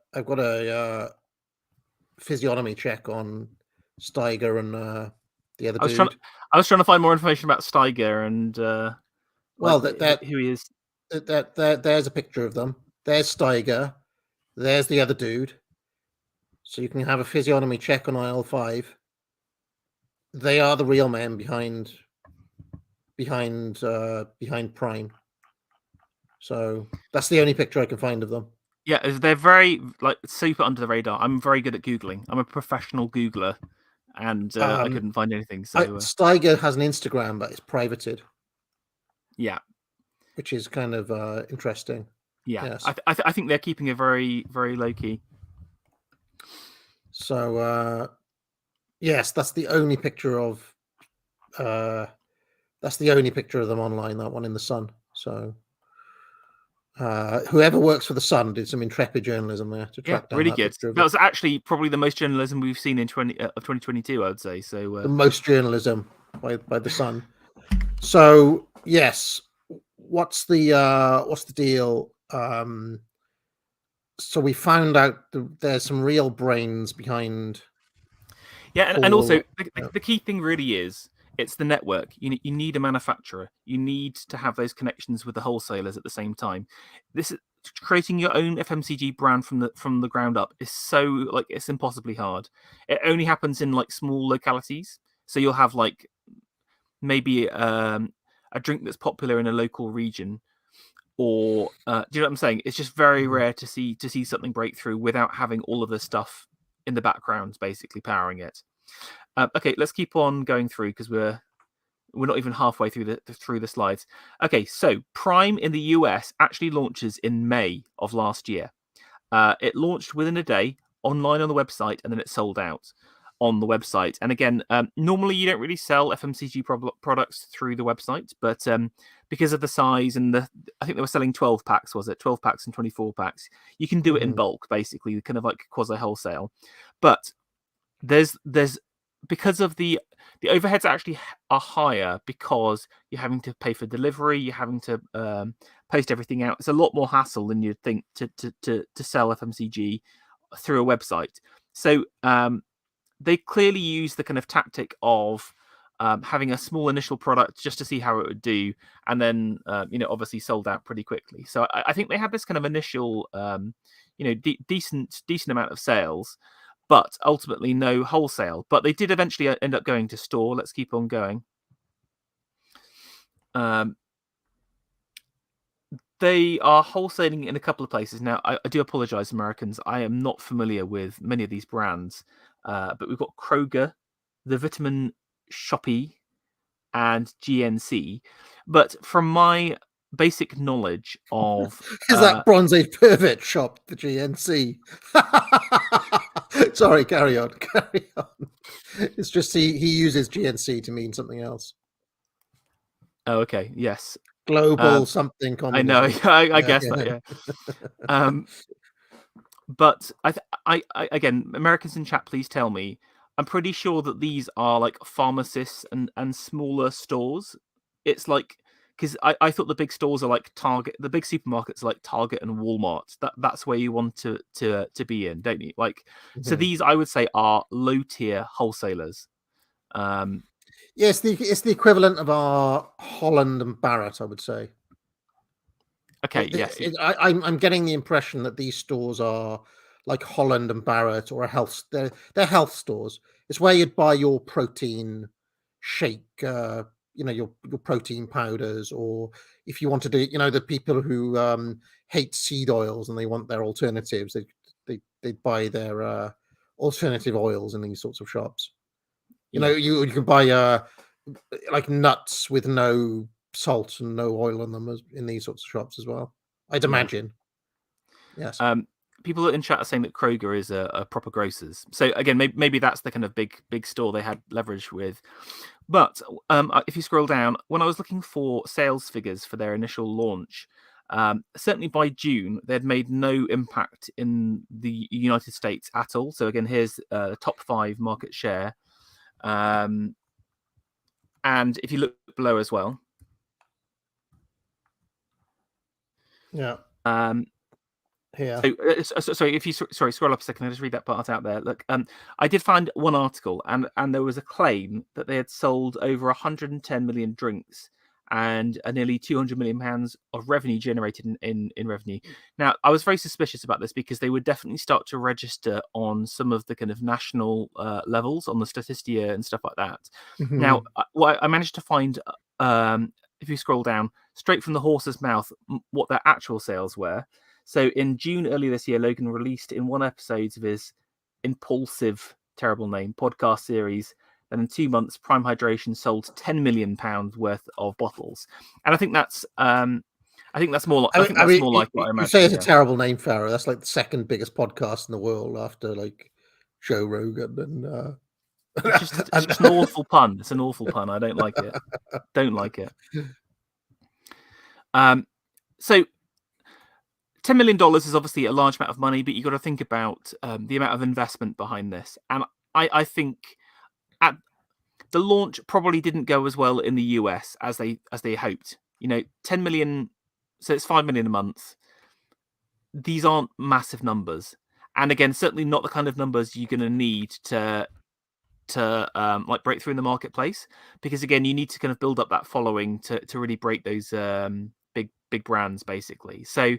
physiognomy check on Steiger and the other dude. I was trying to find more information about Steiger and who he is. There's a picture of them. There's Steiger. There's the other dude. So you can have a physiognomy check on aisle 5. They are the real men behind Prime. So that's the only picture I can find of them. Yeah, they're very super under the radar. I'm very good at Googling. I'm a professional Googler, and I couldn't find anything. So Steiger has an Instagram, but it's privated. Yeah, which is kind of interesting. Yeah, yes. I think they're keeping it very, very low key. So yes, that's the only picture of them online. That one in the sun. So Whoever works for the Sun did some intrepid journalism there to Yeah, track down really that good. picture of That it. was actually probably the most journalism we've seen in 2022, I would say. So The most journalism by the Sun. So yes, what's the deal? So we found out there's some real brains behind. yeah, and also Paul, the key thing really is it's the network. You need a manufacturer. You need to have those connections with the wholesalers at the same time. This is creating your own FMCG brand from the ground up is so like it's impossibly hard. It only happens in like small localities. So you'll have like maybe a drink that's popular in a local region, or do you know what I'm saying? It's just very rare to see something break through without having all of the stuff in the background basically powering it. Okay, let's keep on going through because we're not even halfway through the slides. Okay, so Prime in the US actually launches in May of last year. It launched within a day online on the website, and then it sold out on the website. And again, normally you don't really sell FMCG products through the website, but because of the size and I think they were selling 12 packs, was it 12 packs and 24 packs? You can do it in bulk, basically, kind of like quasi wholesale. But there's because of the overheads actually are higher because you're having to pay for delivery, you're having to post everything out. It's a lot more hassle than you'd think to sell FMCG through a website. So they clearly use the kind of tactic of having a small initial product just to see how it would do, and then obviously sold out pretty quickly. So I think they had this kind of initial decent amount of sales, but ultimately no wholesale. But they did eventually end up going to store. Let's keep on going. They are wholesaling in a couple of places. Now, I do apologize, Americans. I am not familiar with many of these brands, but we've got Kroger, The Vitamin Shoppe, and GNC. But from my basic knowledge of... Is that Bronze Age pervert shop, the GNC? Sorry, carry on. It's just he uses GNC to mean something else. Oh, okay. Yes. Global something communism. I know. I guess that. Yeah. But I again, Americans in chat, please tell me. I'm pretty sure that these are like pharmacists and smaller stores. It's like because I thought the big stores are like Target, the big supermarkets are like Target and Walmart. That's where you want to be in, don't you? Like so these I would say are low tier wholesalers. Yes, it's the equivalent of our Holland and Barrett, I would say. Okay, yes. I'm getting the impression that these stores are like Holland and Barrett or they're health stores. It's where you'd buy your protein shake, your protein powders, or if you want to do, the people who hate seed oils and they want their alternatives, they buy their alternative oils in these sorts of shops. You can buy like nuts with no salt and no oil in them in these sorts of shops as well, I'd imagine. Yes. People in chat are saying that Kroger is a proper grocers. So again, maybe that's the kind of big store they had leverage with. But if you scroll down, when I was looking for sales figures for their initial launch, certainly by June, they'd made no impact in the United States at all. So again, here's the top 5 market share. And if you look below as well. Yeah. Here. So, sorry, if you scroll up a second, I'll just read that part out there. Look, I did find one article, and there was a claim that they had sold over 110 million drinks and nearly 200 million pounds of revenue generated in revenue. Now, I was very suspicious about this because they would definitely start to register on some of the kind of national levels on the Statistia and stuff like that. Now, what I managed to find, if you scroll down, straight from the horse's mouth, what their actual sales were. So in June earlier this year, Logan released in one episode of his impulsive, terrible name, podcast series. And in 2 months, Prime Hydration sold £10 million worth of bottles. And I think that's more. I think that's more like what I imagine. You say it's a terrible name, Farah. That's like the second biggest podcast in the world after like Joe Rogan and. It's just an awful pun. It's an awful pun. I don't like it. Don't like it. So $10 million is obviously a large amount of money, but you got to think about the amount of investment behind this. And I think at the launch probably didn't go as well in the US as they hoped. 10 million, so it's 5 million a month. These aren't massive numbers, and again, certainly not the kind of numbers you're going to need to like break through in the marketplace, because again, you need to kind of build up that following to really break those big brands, basically. So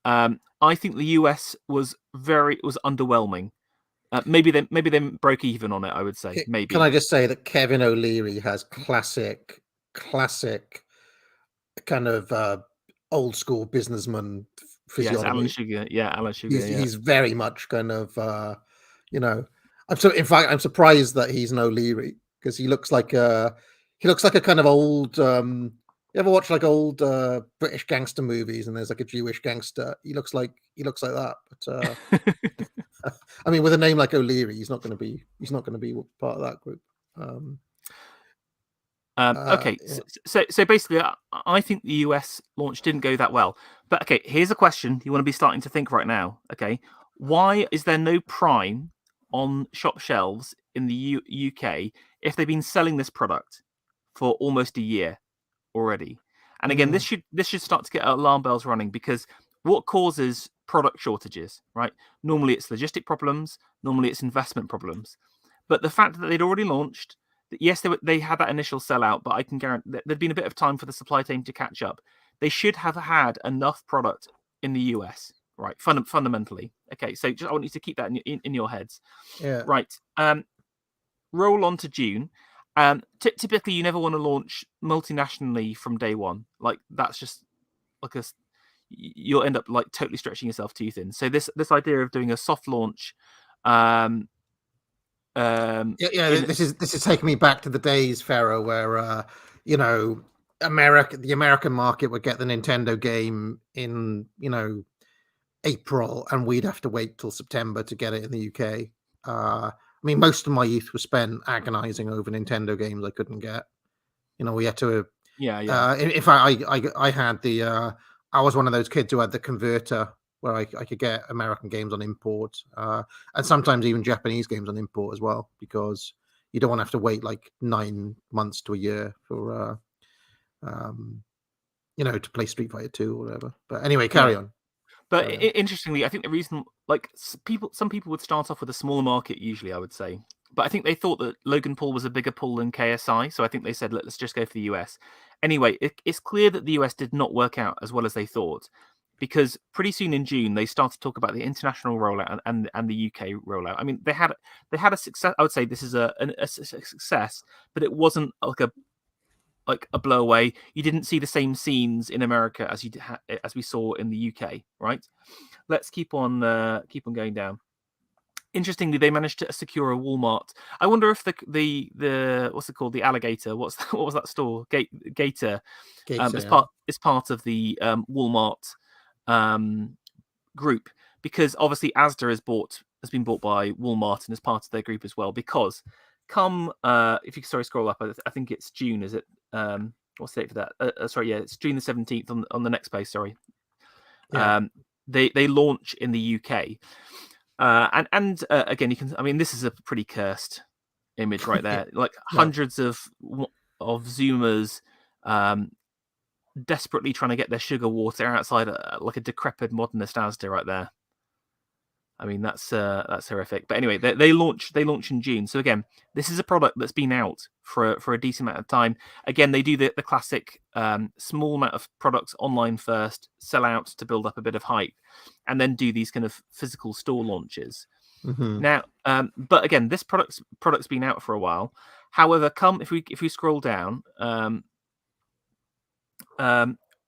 I think the US was underwhelming. Maybe they broke even on it, I would say. Maybe. Can I just say that Kevin O'Leary has classic kind of old school businessman physiognomy. Yes, Alan Sugar. Yeah, Alan Sugar. He's very much kind of I'm surprised that he's an O'Leary, because he looks like a kind of old you ever watch like old British gangster movies and there's like a Jewish gangster? He looks like that. But I mean, with a name like O'Leary, he's not going to be part of that group. Okay, so basically, I think the US launch didn't go that well. But okay, here's a question you want to be starting to think right now. Okay, why is there no Prime on shop shelves in the UK if they've been selling this product for almost a year already? And again, this should start to get alarm bells running, because what causes product shortages, right? Normally it's logistic problems, normally it's investment problems. But the fact that they'd already launched, yes, they had that initial sellout, but I can guarantee there'd been a bit of time for the supply chain to catch up. They should have had enough product in the US, right? Fundamentally. Okay, so I want you to keep that in your heads. Yeah. Right. Roll on to June. Typically, you never want to launch multinationally from day one. Like, that's just like you'll end up like totally stretching yourself too thin. So this idea of doing a soft launch. This is taking me back to the days, Pharaoh, where the American market would get the Nintendo game in April, and we'd have to wait till September to get it in the UK. I mean, most of my youth was spent agonizing over Nintendo games I couldn't get. We had to. In fact, I had the. I was one of those kids who had the converter where I could get American games on import, and sometimes even Japanese games on import as well, because you don't want to have to wait like 9 months to a year for, to play Street Fighter 2 or whatever. But anyway, carry on. But interestingly, I think the reason, like, some people would start off with a smaller market usually, I would say. But I think they thought that Logan Paul was a bigger pool than KSI, so I think they said, let's just go for the US. Anyway, it's clear that the US did not work out as well as they thought, because pretty soon in June they started to talk about the international rollout and the UK rollout. I mean, they had a success. I would say this is a success, but it wasn't like a blow away. You didn't see the same scenes in America as we saw in the UK, right? Let's keep on going down. Interestingly, they managed to secure a Walmart. I wonder if the what's it called, the Alligator? What was that store? Gator. Is part of the Walmart group, because obviously Asda has been bought by Walmart and is part of their group as well. Because if you scroll up, I think it's June. Is it? What's the date for that? It's June the 17th on the next page. Sorry. Yeah. They launch in the UK. And again, you can. I mean, this is a pretty cursed image right there. Like hundreds of Zoomers desperately trying to get their sugar water outside like a decrepit modernist Asda right there. I mean, that's horrific. But anyway, they launch in June. So again, this is a product that's been out for a decent amount of time. Again, they do the classic small amount of products online first, sell out to build up a bit of hype, and then do these kind of physical store launches. Mm-hmm. Now, but again, this product's been out for a while. However, if we scroll down,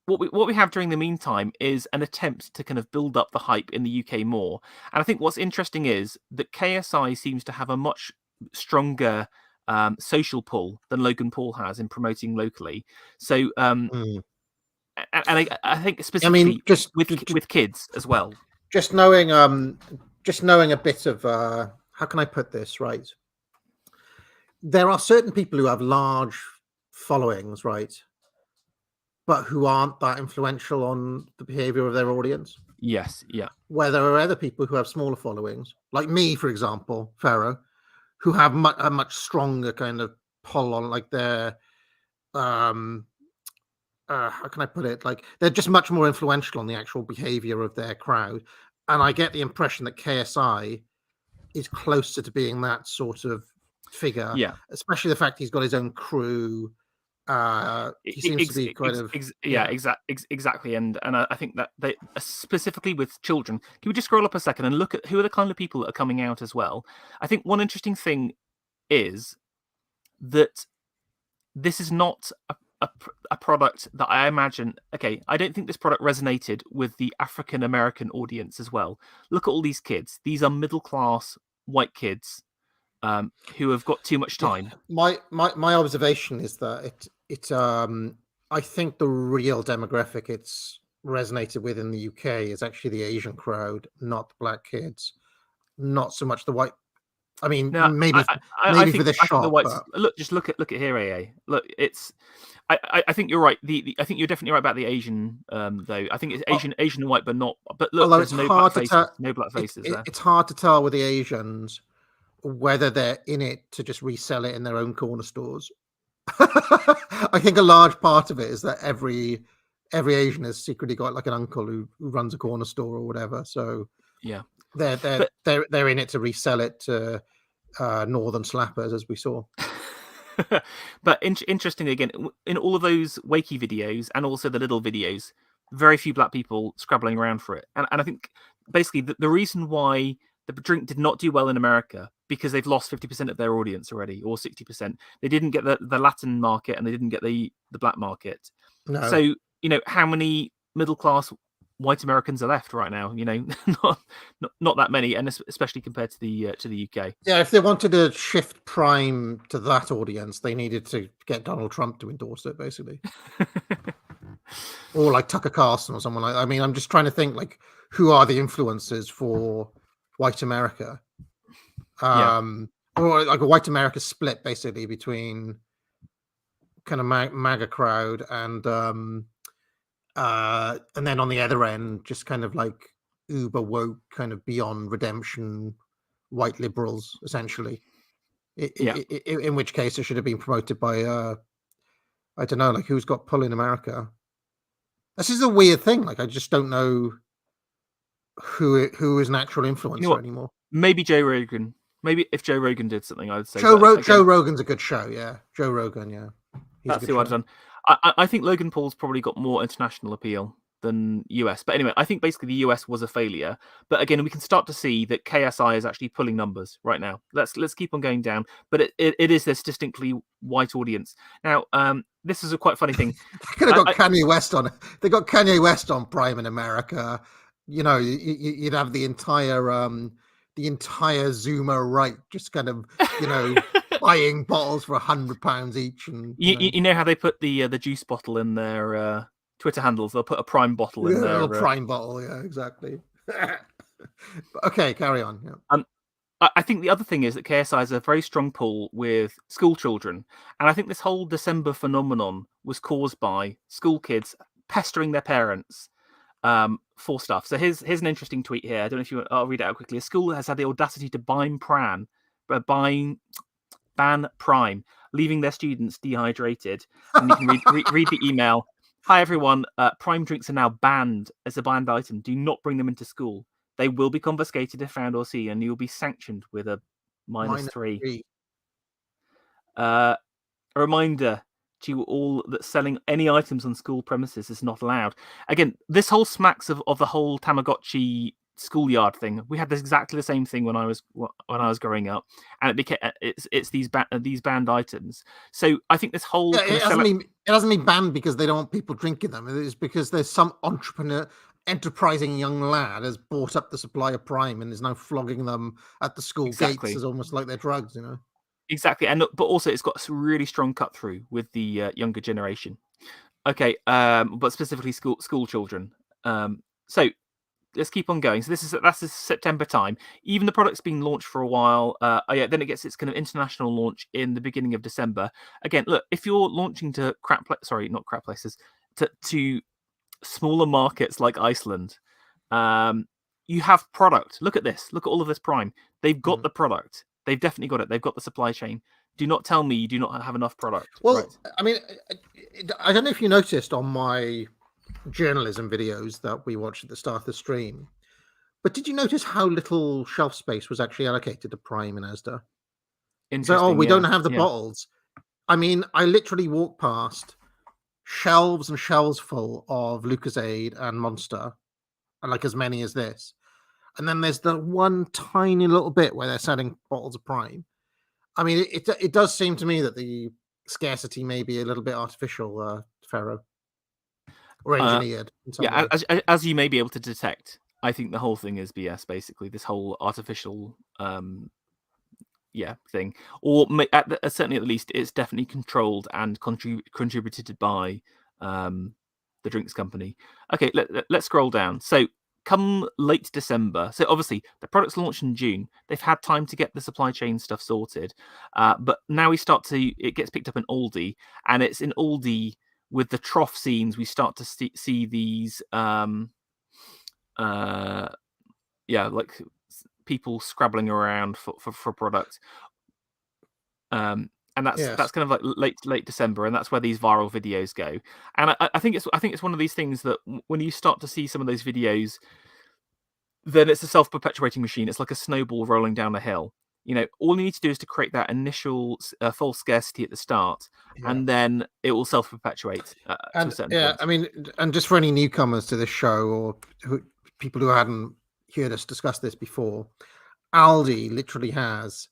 what we have during the meantime is an attempt to kind of build up the hype in the UK more. And I think what's interesting is that KSI seems to have a much stronger social pull than Logan Paul has in promoting locally. So, and I think specifically with kids as well. Just knowing a bit of how can I put this right? There are certain people who have large followings, right? But who aren't that influential on the behavior of their audience. Yes, yeah. Where there are other people who have smaller followings, like me, for example, Pharaoh, who have a much stronger kind of pull on, like their how can I put it? Like they're just much more influential on the actual behavior of their crowd, and I get the impression that KSI is closer to being that sort of figure, Yeah. especially the fact he's got his own crew. He seems to be kind of exactly, and I think that they specifically with children. Can we just scroll up a second and look at who are the kind of people that are coming out as well? I think one interesting thing is that this is not a product that I imagine. Okay, I don't think this product resonated with the African American audience as well. Look at all these kids; these are middle class white kids who have got too much time. My observation is that I think the real demographic it's resonated with in the UK is actually the Asian crowd, not the black kids, not so much the white. I mean, Now, maybe I think, for this I think the shot. whites. But... Look at here, AA. Look, it's. I think you're right. I think you're definitely right about the Asian, though. I think it's Asian and white, but not. But look, although there's it's no hard black to faces. No black faces there. It's hard to tell with the Asians whether they're in it to just resell it in their own corner stores. I think a large part of it is that every Asian has secretly got like an uncle who runs a corner store or whatever. So yeah, they're in it to resell it to northern slappers, as we saw. But interesting again, in all of those Wakey videos and also the little videos, very few black people scrabbling around for it. And I think basically the reason why the drink did not do well in America, because they've lost 50% of their audience already, or 60%. They didn't get the Latin market and they didn't get the black market. No. So, how many middle class white Americans are left right now? Not that many, and especially compared to the UK. Yeah, if they wanted to shift Prime to that audience, they needed to get Donald Trump to endorse it, basically. Or like Tucker Carlson or someone like that. I mean, I'm just trying to think, like, who are the influencers for white America? Or like a white America split, basically, between kind of MAGA crowd and then on the other end, just kind of like uber woke, kind of beyond redemption, white liberals, essentially. In which case, it should have been promoted by I don't know, like who's got pull in America. This is a weird thing. Like I just don't know who is an actual influencer anymore. Maybe Joe Rogan. Maybe if Joe Rogan did something, I would say Joe Rogan's a good show. Yeah, Joe Rogan. Yeah, that's who I've done. I think Logan Paul's probably got more international appeal than US. But anyway, I think basically the US was a failure. But again, we can start to see that KSI is actually pulling numbers right now. Let's keep on going down. But it is this distinctly white audience. Now, this is a quite funny thing. They could have got Kanye West on. They got Kanye West on Prime in America. You'd have the entire Zoomer right, just kind of buying bottles for £100 each. And you know how they put the juice bottle in their Twitter handles? They'll put a Prime bottle in there. A Prime bottle, yeah, exactly. Okay, carry on. Yeah. I think the other thing is that KSI has a very strong pull with school children, and I think this whole December phenomenon was caused by school kids pestering their parents for stuff. So here's an interesting tweet here. I don't know if you want. I'll read it out quickly. A school has had the audacity to ban Prime, leaving their students dehydrated. And you can read the email. Hi everyone. Prime drinks are now banned as a banned item. Do not bring them into school. They will be confiscated if found or seen, and you will be sanctioned with a -3. A reminder to you all that selling any items on school premises is not allowed. Again, this whole smacks of the whole Tamagotchi schoolyard thing. We had exactly the same thing when I was growing up, and it became it's these banned items. So I think this whole it hasn't been banned because they don't want people drinking them. It's because there's some enterprising young lad has bought up the supply of Prime and is now flogging them at the school gates as almost like they're drugs, Exactly, but also it's got a really strong cut through with the younger generation. Okay, but specifically school children. So let's keep on going. So that's the September time. Even the product's been launched for a while. Then it gets its kind of international launch in the beginning of December. Again, look, if you're launching to not crap places, to smaller markets like Iceland, You have product. Look at this. Look at all of this Prime. They've got the product. They've definitely got it. They've got the supply chain. Do not tell me you do not have enough product. Well, right? I mean, I don't know if you noticed on my journalism videos that we watched at the start of the stream, but did you notice how little shelf space was actually allocated to Prime and Asda? So, we don't have the bottles. I mean, I literally walked past shelves and shelves full of Lucozade and Monster, and like as many as this. And then there's the one tiny little bit where they're selling bottles of Prime. I mean, it does seem to me that the scarcity may be a little bit artificial, Pharaoh, or engineered. In some way. As you may be able to detect, I think the whole thing is BS. Basically, this whole artificial, thing, or certainly at the least, it's definitely controlled and contributed by the drinks company. Okay, let's scroll down. So, come late December, so obviously the product's launched in June. They've had time to get the supply chain stuff sorted, but now it gets picked up in Aldi, and it's in Aldi with the trough scenes. We start to see these, like people scrabbling around for product, and that's kind of like late December, and that's where these viral videos go. And I think it's one of these things that when you start to see some of those videos, then it's a self-perpetuating machine. It's like a snowball rolling down a hill. All you need to do is to create that initial false scarcity at the start, and then it will self-perpetuate to a certain point. I mean, and just for any newcomers to this show or people who hadn't heard us discuss this before, Aldi literally has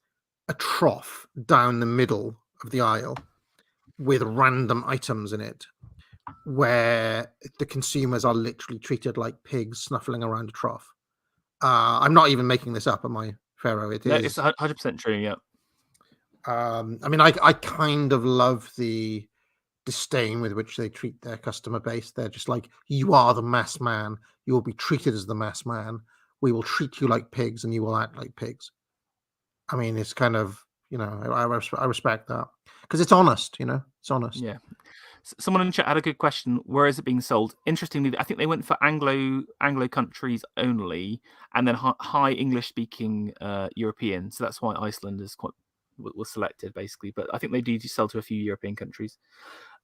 a trough down the middle of the aisle with random items in it, where the consumers are literally treated like pigs snuffling around a trough. I'm not even making this up, am I, Pharaoh? It is. It's 100% true. Yeah. I mean, I kind of love the disdain with which they treat their customer base. They're just like, you are the mass man. You will be treated as the mass man. We will treat you like pigs, and you will act like pigs. I mean, it's kind of, I respect that because it's honest. It's honest. Yeah. Someone in the chat had a good question. Where is it being sold? Interestingly, I think they went for Anglo countries only, and then high English speaking European. So that's why Iceland was selected, basically. But I think they do sell to a few European countries.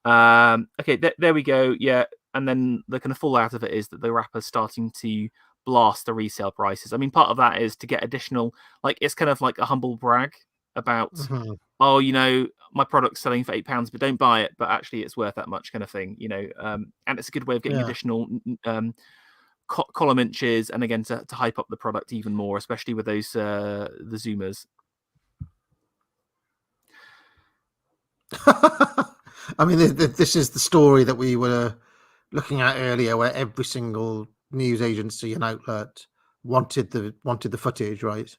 Okay, there we go. Yeah, and then the kind of fallout of it is that the rapper's starting to blast the resale prices. I mean, part of that is to get additional, like, it's kind of like a humble brag about, oh, my product's selling for £8, but don't buy it, but actually it's worth that much, kind of thing, and it's a good way of getting additional column inches, and again to hype up the product even more, especially with those the Zoomers. I mean, this is the story that we were looking at earlier, where every single news agency and outlet wanted the footage, right?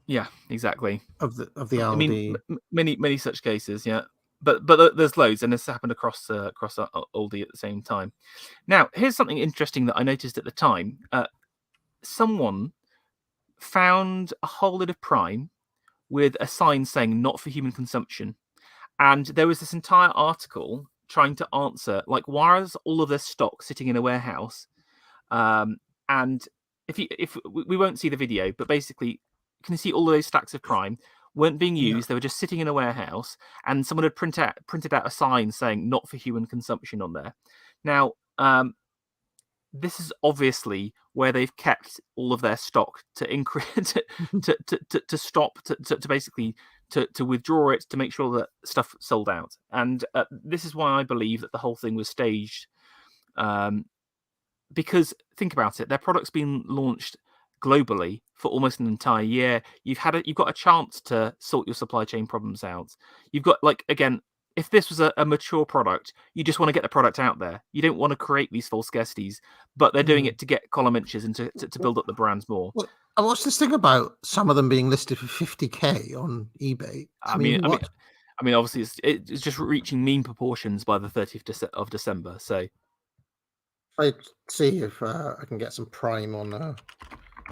Yeah, exactly. Of the Aldi. I mean, many such cases, yeah. But there's loads, and this happened across Aldi at the same time. Now, here's something interesting that I noticed at the time. Someone found a whole lot of Prime with a sign saying "not for human consumption," and there was this entire article trying to answer, like, why is all of this stock sitting in a warehouse? And if we won't see the video, but basically, you can see all of those stacks of Prime weren't being used. They were just sitting in a warehouse, and someone had printed out a sign saying "not for human consumption" on there. Now, this is obviously where they've kept all of their stock to increase, to stop, to basically to withdraw it, to make sure that stuff sold out. And this is why I believe that the whole thing was staged. Because think about it, their product's been launched globally for almost an entire year. You've got a chance to sort your supply chain problems out. You've got, like, again, if this was a mature product, you just want to get the product out there. You don't want to create these false scarcities, but they're doing it to get column inches and to build up the brands more. Well, and what's this thing about some of them being listed for 50k on eBay? I mean, obviously it's just reaching mean proportions by the 30th of December. So I'd see if I can get some Prime on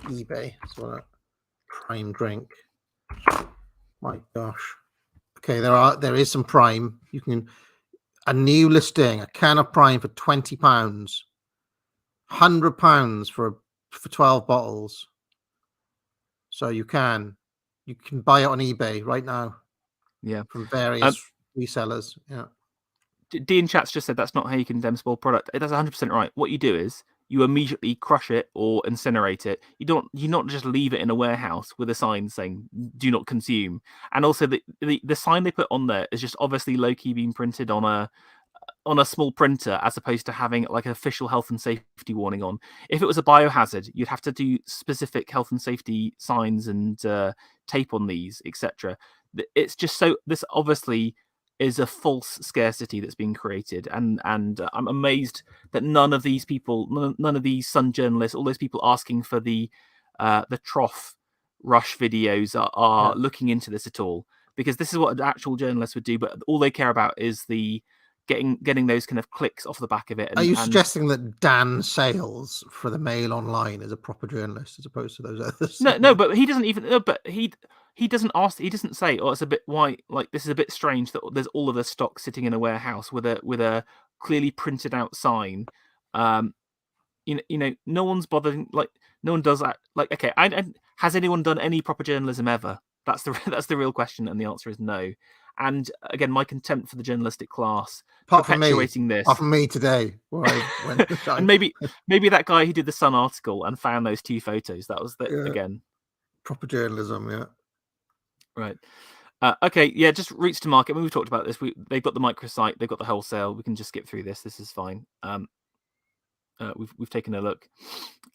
eBay. So Prime drink. My gosh. Okay, there is some Prime. You can a new listing, a can of Prime for £20, £100 for a for 12 bottles. So you can buy it on eBay right now. Yeah. From various resellers. Yeah. Dean Chats just said that's not how you condemn spoiled product. That's 100% right. What you do is you immediately crush it or incinerate it. You not just leave it in a warehouse with a sign saying "Do not consume." And also the sign they put on there is just obviously low key being printed on a small printer, as opposed to having like an official health and safety warning on. If it was a biohazard, you'd have to do specific health and safety signs and tape on these, etc. It's just so this obviously is a false scarcity that's being created, and I'm amazed that none of these people, none of these Sun journalists, all those people asking for the trough rush videos are looking into this at all, because this is what an actual journalist would do, but all they care about is the getting those kind of clicks off the back of it. Are you suggesting that Dan Sales for the Mail Online is a proper journalist as opposed to those others? No, but he doesn't even. No, but he doesn't ask. He doesn't say, "Oh, it's a bit white. Like this is a bit strange that there's all of the stock sitting in a warehouse with a clearly printed out sign." You know, no one's bothering. Like no one does that. Like, okay, has anyone done any proper journalism ever? That's the real question, and the answer is no. And again, my contempt for the journalistic class perpetuating this. Apart from me today, where I went and maybe that guy who did the Sun article and found those two photos. That was again proper journalism. Yeah. Right. Okay. Yeah. Just routes to market. When we talked about this, they've got the microsite, they've got the wholesale. We can just skip through this. This is fine. We've taken a look,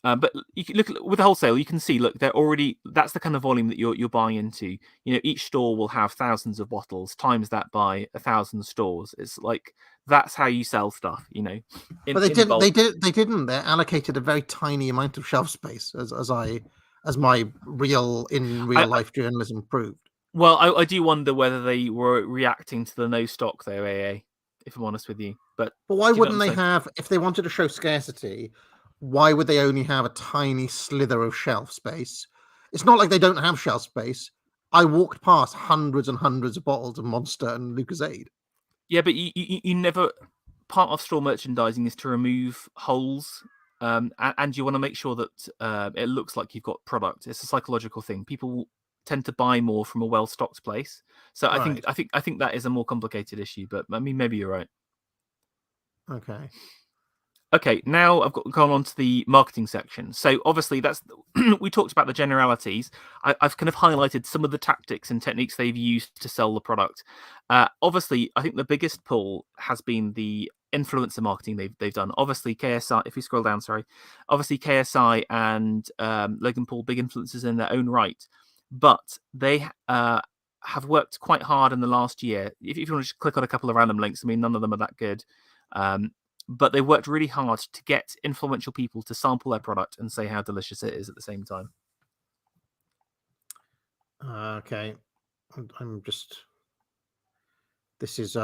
but you can look with the wholesale. You can see, look, they're already. That's the kind of volume that you're buying into. You know, each store will have thousands of bottles. Times that by 1,000 stores. It's like that's how you sell stuff. You know, but they didn't. They didn't. They allocated a very tiny amount of shelf space, as my real life journalism proved. Well, I do wonder whether they were reacting to the no stock though, AA. If I'm honest with you, but why wouldn't they have, if they wanted to show scarcity, why would they only have a tiny slither of shelf space? It's not like they don't have shelf space. I walked past hundreds and hundreds of bottles of Monster and Lucozade. Yeah, but you never. Part of store merchandising is to remove holes, and you want to make sure that it looks like you've got product. It's a psychological thing. People tend to buy more from a well-stocked place. So right. I think that is a more complicated issue, but I mean, maybe you're right. Okay, now I've gone on to the marketing section. So obviously that's we talked about the generalities. I've kind of highlighted some of the tactics and techniques they've used to sell the product. Obviously, I think the biggest pull has been the influencer marketing they've done. Obviously, KSI. If we scroll down, obviously KSI and Logan Paul, big influencers in their own right. But they have worked quite hard in the last year. If you want to just click on a couple of random links, I mean, none of them are that good. But they worked really hard to get influential people to sample their product and say how delicious it is at the same time. Okay. I'm just... This is...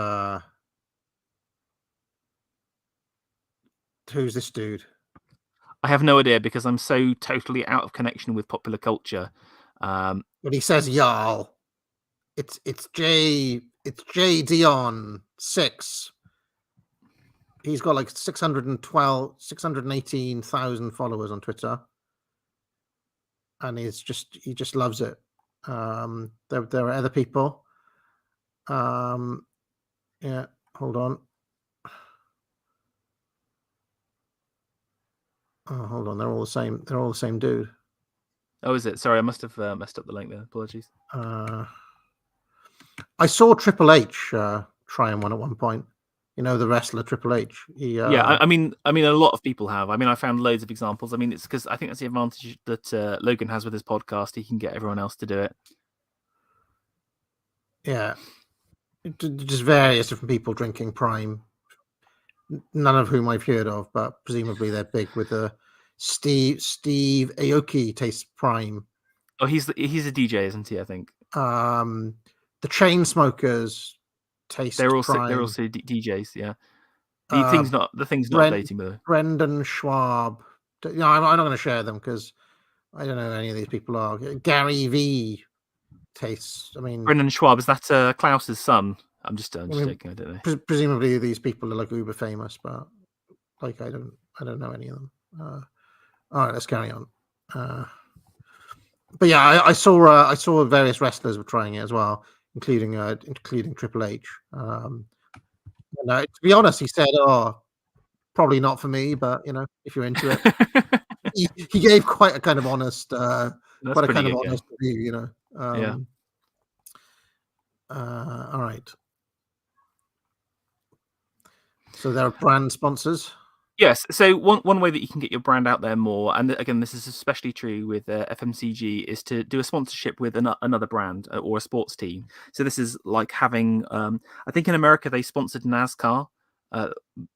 Who's this dude? I have no idea because I'm so totally out of connection with popular culture. But he says y'all. It's J Dion 6. He's got like 618,000 followers on Twitter, and he just loves it. There are other people. Yeah, hold on. Oh, hold on. They're all the same. They're all the same dude. Oh, is it? Sorry, I must have messed up the link there. Apologies. I saw Triple H trying one at one point. You know, the wrestler Triple H. Yeah, I mean, a lot of people have. I mean, I found loads of examples. I mean, it's because I think that's the advantage that Logan has with his podcast. He can get everyone else to do it. Yeah, just various different people drinking Prime. None of whom I've heard of, but presumably they're big with the Steve Aoki tastes Prime. Oh, he's a DJ, isn't he? I think. The Chainsmokers taste. They're also DJs. Yeah. The thing's not updating though. Brendan Schwab. No, I'm not going to share them because I don't know who any of these people are. Gary V tastes. I mean, Brendan Schwab, is that Klaus's son? I'm just joking. I don't know. Presumably these people are like uber famous, but like I don't know any of them. All right, let's carry on. But yeah, I saw various wrestlers were trying it as well, including Triple H. To be honest, he said, "Oh, probably not for me, but if you're into it." he gave quite a kind of honest, That's quite a pretty kind of good, yeah. honest review. Yeah. All right. So there are brand sponsors. Yes. So one way that you can get your brand out there more, and again, this is especially true with FMCG, is to do a sponsorship with another brand or a sports team. So this is like having, I think in America they sponsored NASCAR,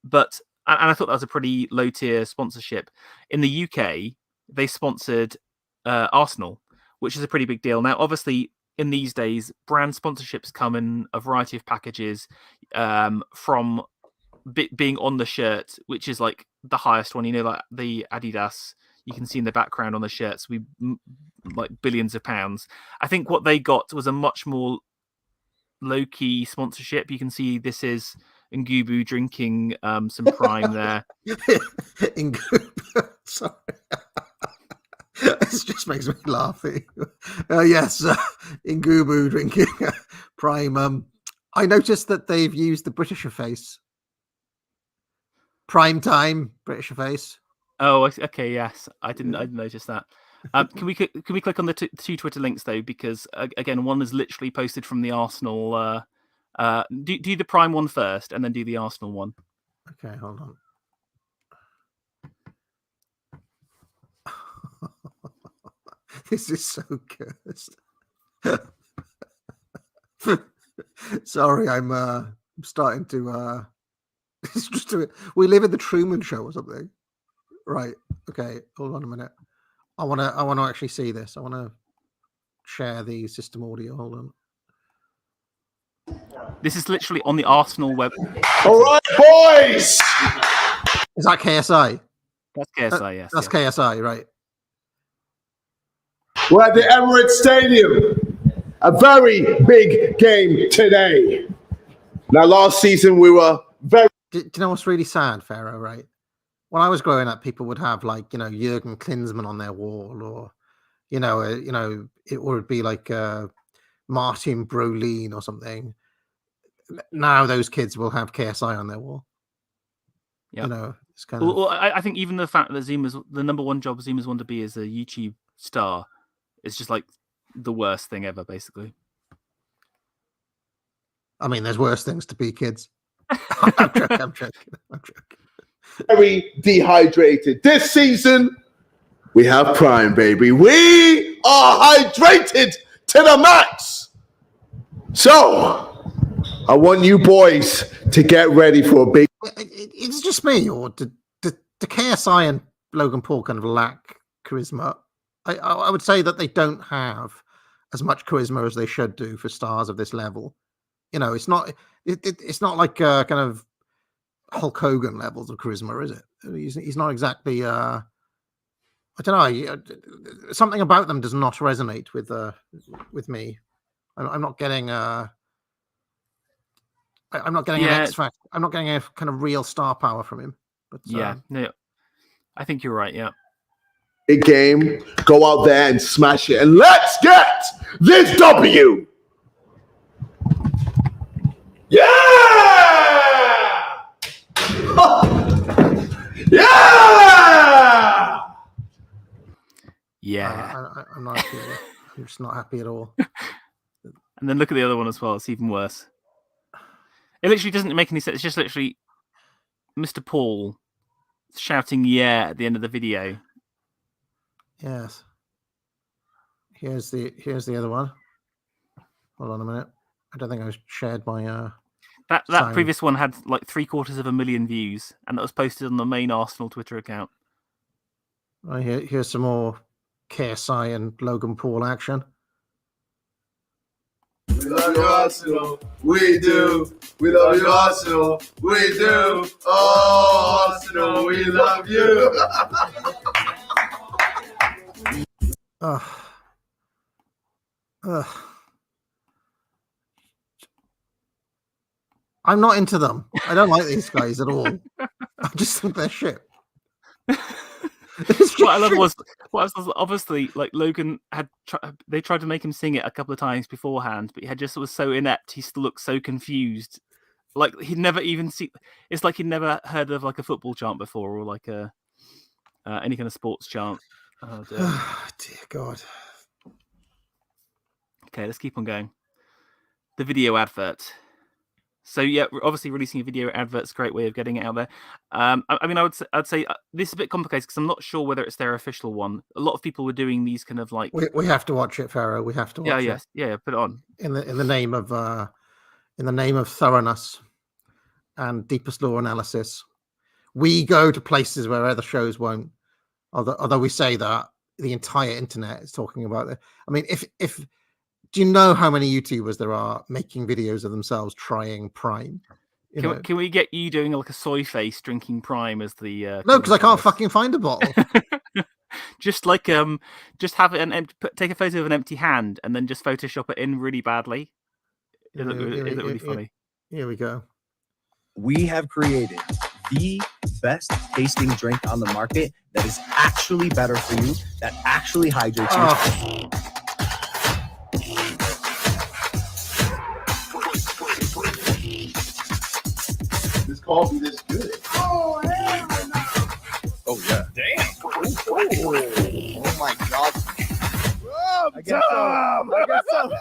but and I thought that was a pretty low tier sponsorship. In the UK, they sponsored Arsenal, which is a pretty big deal. Now, obviously, in these days, brand sponsorships come in a variety of packages, from being on the shirt, which is like the highest one, like the Adidas you can see in the background on the shirts, like billions of pounds. I think what they got was a much more low-key sponsorship. You can see this is Ngubu drinking some Prime there. Ngubu, sorry. It just makes me laugh. Yes, Ngubu drinking Prime. I noticed that they've used the Britisher face. Prime time British face. Oh, okay. Yes, I didn't notice that. Can we click on the two Twitter links though? Because again, one is literally posted from the Arsenal. Do the Prime one first, and then do the Arsenal one. Okay, hold on. This is so cursed. Sorry, I'm starting to. We live in the Truman Show or something, right? Okay, hold on a minute. I want to actually see this. I want to share the system audio. Hold on. This is literally on the Arsenal web. All right, boys. Is that KSI? That's KSI. Yes, that's KSI, right? We're at the Emirates Stadium. A very big game today. Now, last season we were very. Do you know what's really sad, Pharaoh? Right? When I was growing up, people would have like Jurgen Klinsmann on their wall, or it would be like Martin Brolin or something. Now those kids will have KSI on their wall. Yeah, it's kind of. Well, I think even the fact that Zima's the number one job Zima's want to be as a YouTube star is just like the worst thing ever, basically. I mean, there's worse things to be, kids. I'm joking. Very dehydrated. This season, we have Prime, baby. We are hydrated to the max. So, I want you boys to get ready for a big. It's just me, or do KSI and Logan Paul kind of lack charisma? I would say that they don't have as much charisma as they should do for stars of this level. It's not. It's not like kind of Hulk Hogan levels of charisma, is it? He's not exactly. I don't know. Something about them does not resonate with me. I'm not getting. I'm not getting an X factor. I'm not getting a kind of real star power from him. But no, I think you're right. Yeah. Big game. Go out there and smash it, and let's get this W. Yeah! Yeah! Yeah. I'm not happy. I'm just not happy at all. And then look at the other one as well. It's even worse. It literally doesn't make any sense. It's just literally Mr. Paul shouting "yeah" at the end of the video. Yes. Here's the other one. Hold on a minute. I don't think I shared my that previous one had like 750,000 views, and that was posted on the main Arsenal Twitter account. Right, here's some more KSI and Logan Paul action. We love you, Arsenal. We do. We love you, Arsenal. We do. Oh, Arsenal, we love you. I'm not into them. I don't like these guys at all. I just think they're shit. What I love was obviously like Logan had they tried to make him sing it a couple of times beforehand, but he had just was so inept. He still looked so confused, like he'd never even seen. It's like he'd never heard of like a football chant before, or like a any kind of sports chant. Oh dear. Dear God. Okay, let's keep on going. The video advert. So yeah, obviously releasing a video advert's a great way of getting it out there. I mean, I'd say this is a bit complicated because I'm not sure whether it's their official one. A lot of people were doing these kind of like. We have to watch it, Pharaoh. We have to watch it. Yeah, put it on. In the name of thoroughness and deepest law analysis, we go to places where other shows won't. Although we say that the entire internet is talking about it. I mean, if do you know how many YouTubers there are making videos of themselves trying Prime? Can we get you doing like a soy face drinking Prime as the? No, because I can't fucking find a bottle. Just like just have it take a photo of an empty hand and then just Photoshop it in really badly. Is it really funny? Here we go. We have created the best tasting drink on the market that is actually better for you, that actually hydrates you. This can't be this good. Oh yeah. Damn. Oh my God. I guess so.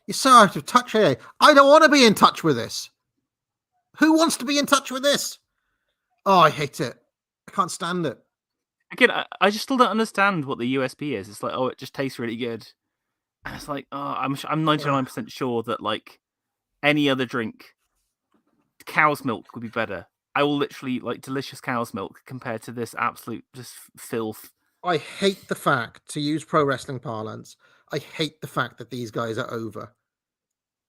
You're so out of touch here. I don't want to be in touch with this. Who wants to be in touch with this? Oh, I hate it. I can't stand it. Again, I just still don't understand what the USP is. It's like, oh, it just tastes really good. And it's like, oh, I'm 99% sure that like any other drink, cow's milk would be better. I will literally like delicious cow's milk compared to this absolute just filth. I hate the fact, to use pro wrestling parlance, I hate the fact that these guys are over.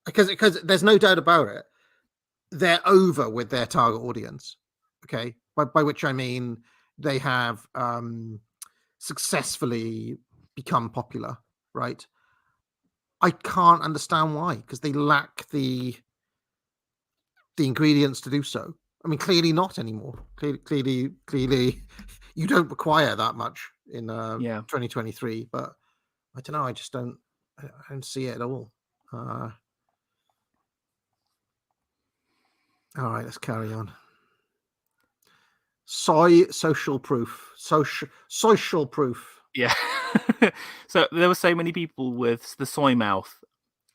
Because there's no doubt about it. They're over with their target audience. Okay. By which I mean they have successfully become popular, right? I can't understand why, because they lack the ingredients to do so. I mean, clearly not anymore. Clearly, you don't require that much in 2023. But I don't know. I just don't see it at all. All right, let's carry on. Social proof. Social proof. Yeah. So there were so many people with the soy mouth.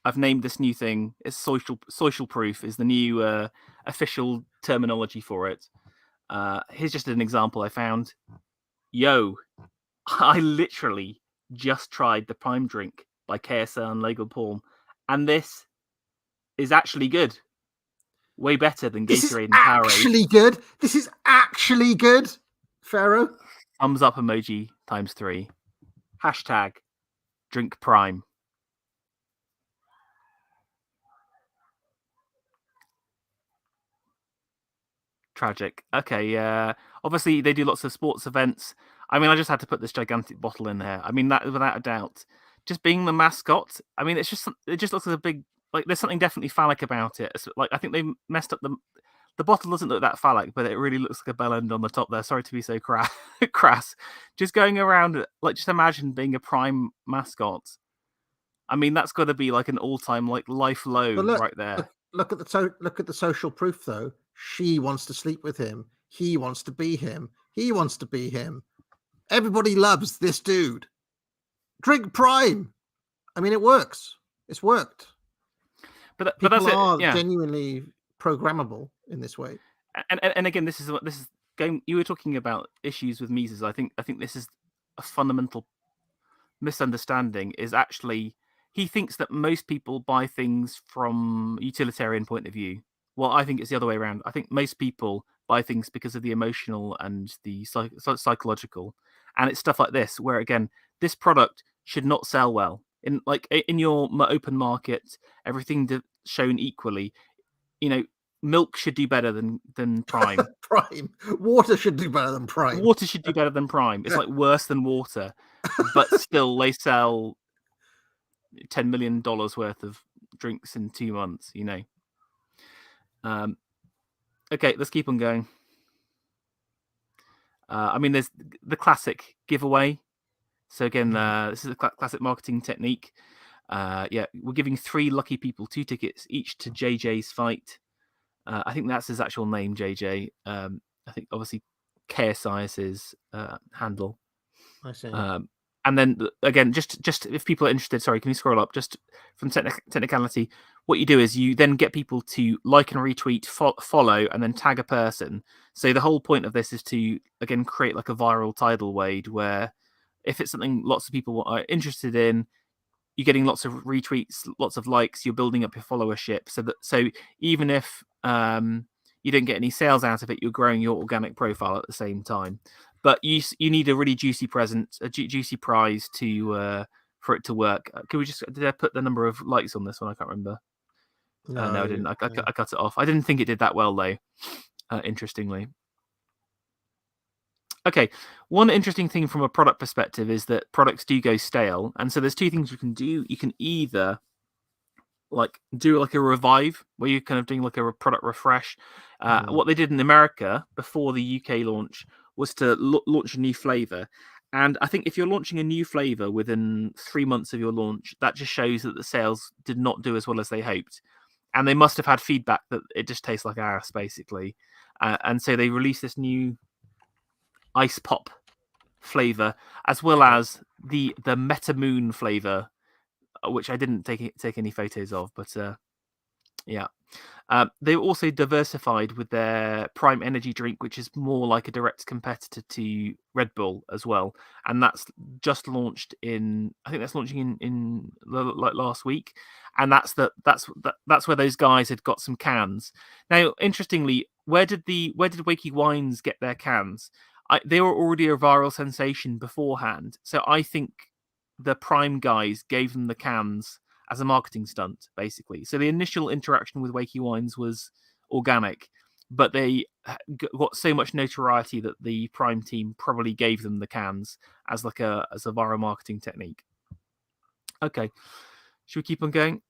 I've named this new thing. It's social proof is the new official terminology for it. Here's just an example I found. Yo, I literally just tried the Prime drink by KSI and Logan Paul, and this is actually good. Way better than Gatorade and Powerade. Actually good. This is actually good. Pharaoh. Thumbs up emoji ×3. Hashtag drink Prime. Tragic. Okay, obviously they do lots of sports events. I mean, I just had to put this gigantic bottle in there. I mean, that without a doubt. Just being the mascot. I mean, it just looks like a big, like there's something definitely phallic about it. It's like I think they messed up the bottle doesn't look that phallic, but it really looks like a bell end on the top there. Sorry to be so crass. Just going around, like, just imagine being a Prime mascot. I mean, that's got to be like an all-time like life low right there. Look at the social proof though. She wants to sleep with him. He wants to be him. He wants to be him. Everybody loves this dude. Drink Prime. I mean, it works. It's worked. But People that's are it. Yeah. genuinely programmable in this way. And again, this is going. You were talking about issues with Mises. I think this is a fundamental misunderstanding. Is actually he thinks that most people buy things from a utilitarian point of view. Well, I think it's the other way around. I think most people buy things because of the emotional and the psychological, and it's stuff like this where again, this product should not sell well in your open market. Everything shown equally, milk should do better than Prime. Prime. Water should do better than Prime. Water should do better than Prime. It's like worse than water, but still they sell $10 million worth of drinks in 2 months. Okay, let's keep on going. I mean, there's the classic giveaway. So again, this is a classic marketing technique. Yeah, we're giving 3 lucky people 2 tickets each to JJ's fight. I think that's his actual name, JJ. I think obviously KSI is his handle. I see. And then again, just if people are interested, sorry, can you scroll up? Just from technicality, what you do is you then get people to like and retweet, follow, and then tag a person. So the whole point of this is to again create like a viral tidal wave where if it's something lots of people are interested in, you're getting lots of retweets, lots of likes, you're building up your followership. So even if you don't get any sales out of it, you're growing your organic profile at the same time. But you need a really juicy present, a juicy prize to for it to work. Can we did I put the number of likes on this one? I can't remember. No, I didn't. I cut it off. I didn't think it did that well though. Interestingly. Okay, one interesting thing from a product perspective is that products do go stale, and so there's 2 things you can do. You can either like do like a revive where you're kind of doing like a product refresh. What they did in America before the UK launch was to launch a new flavor. And I think if you're launching a new flavor within 3 months of your launch, that just shows that the sales did not do as well as they hoped. And they must have had feedback that it just tastes like ass, basically. And so they released this new ice pop flavor, as well as the Meta Moon flavor, which I didn't take any photos of, but yeah. They also diversified with their Prime Energy drink, which is more like a direct competitor to Red Bull as well, and that's just launched in. I think that's launching in like last week, and that's where those guys had got some cans. Now, interestingly, where did Wakey Wines get their cans? They were already a viral sensation beforehand, so I think the Prime guys gave them the cans as a marketing stunt, basically. So the initial interaction with Wakey Wines was organic, but they got so much notoriety that the Prime team probably gave them the cans as like a viral marketing technique. Okay, should we keep on going?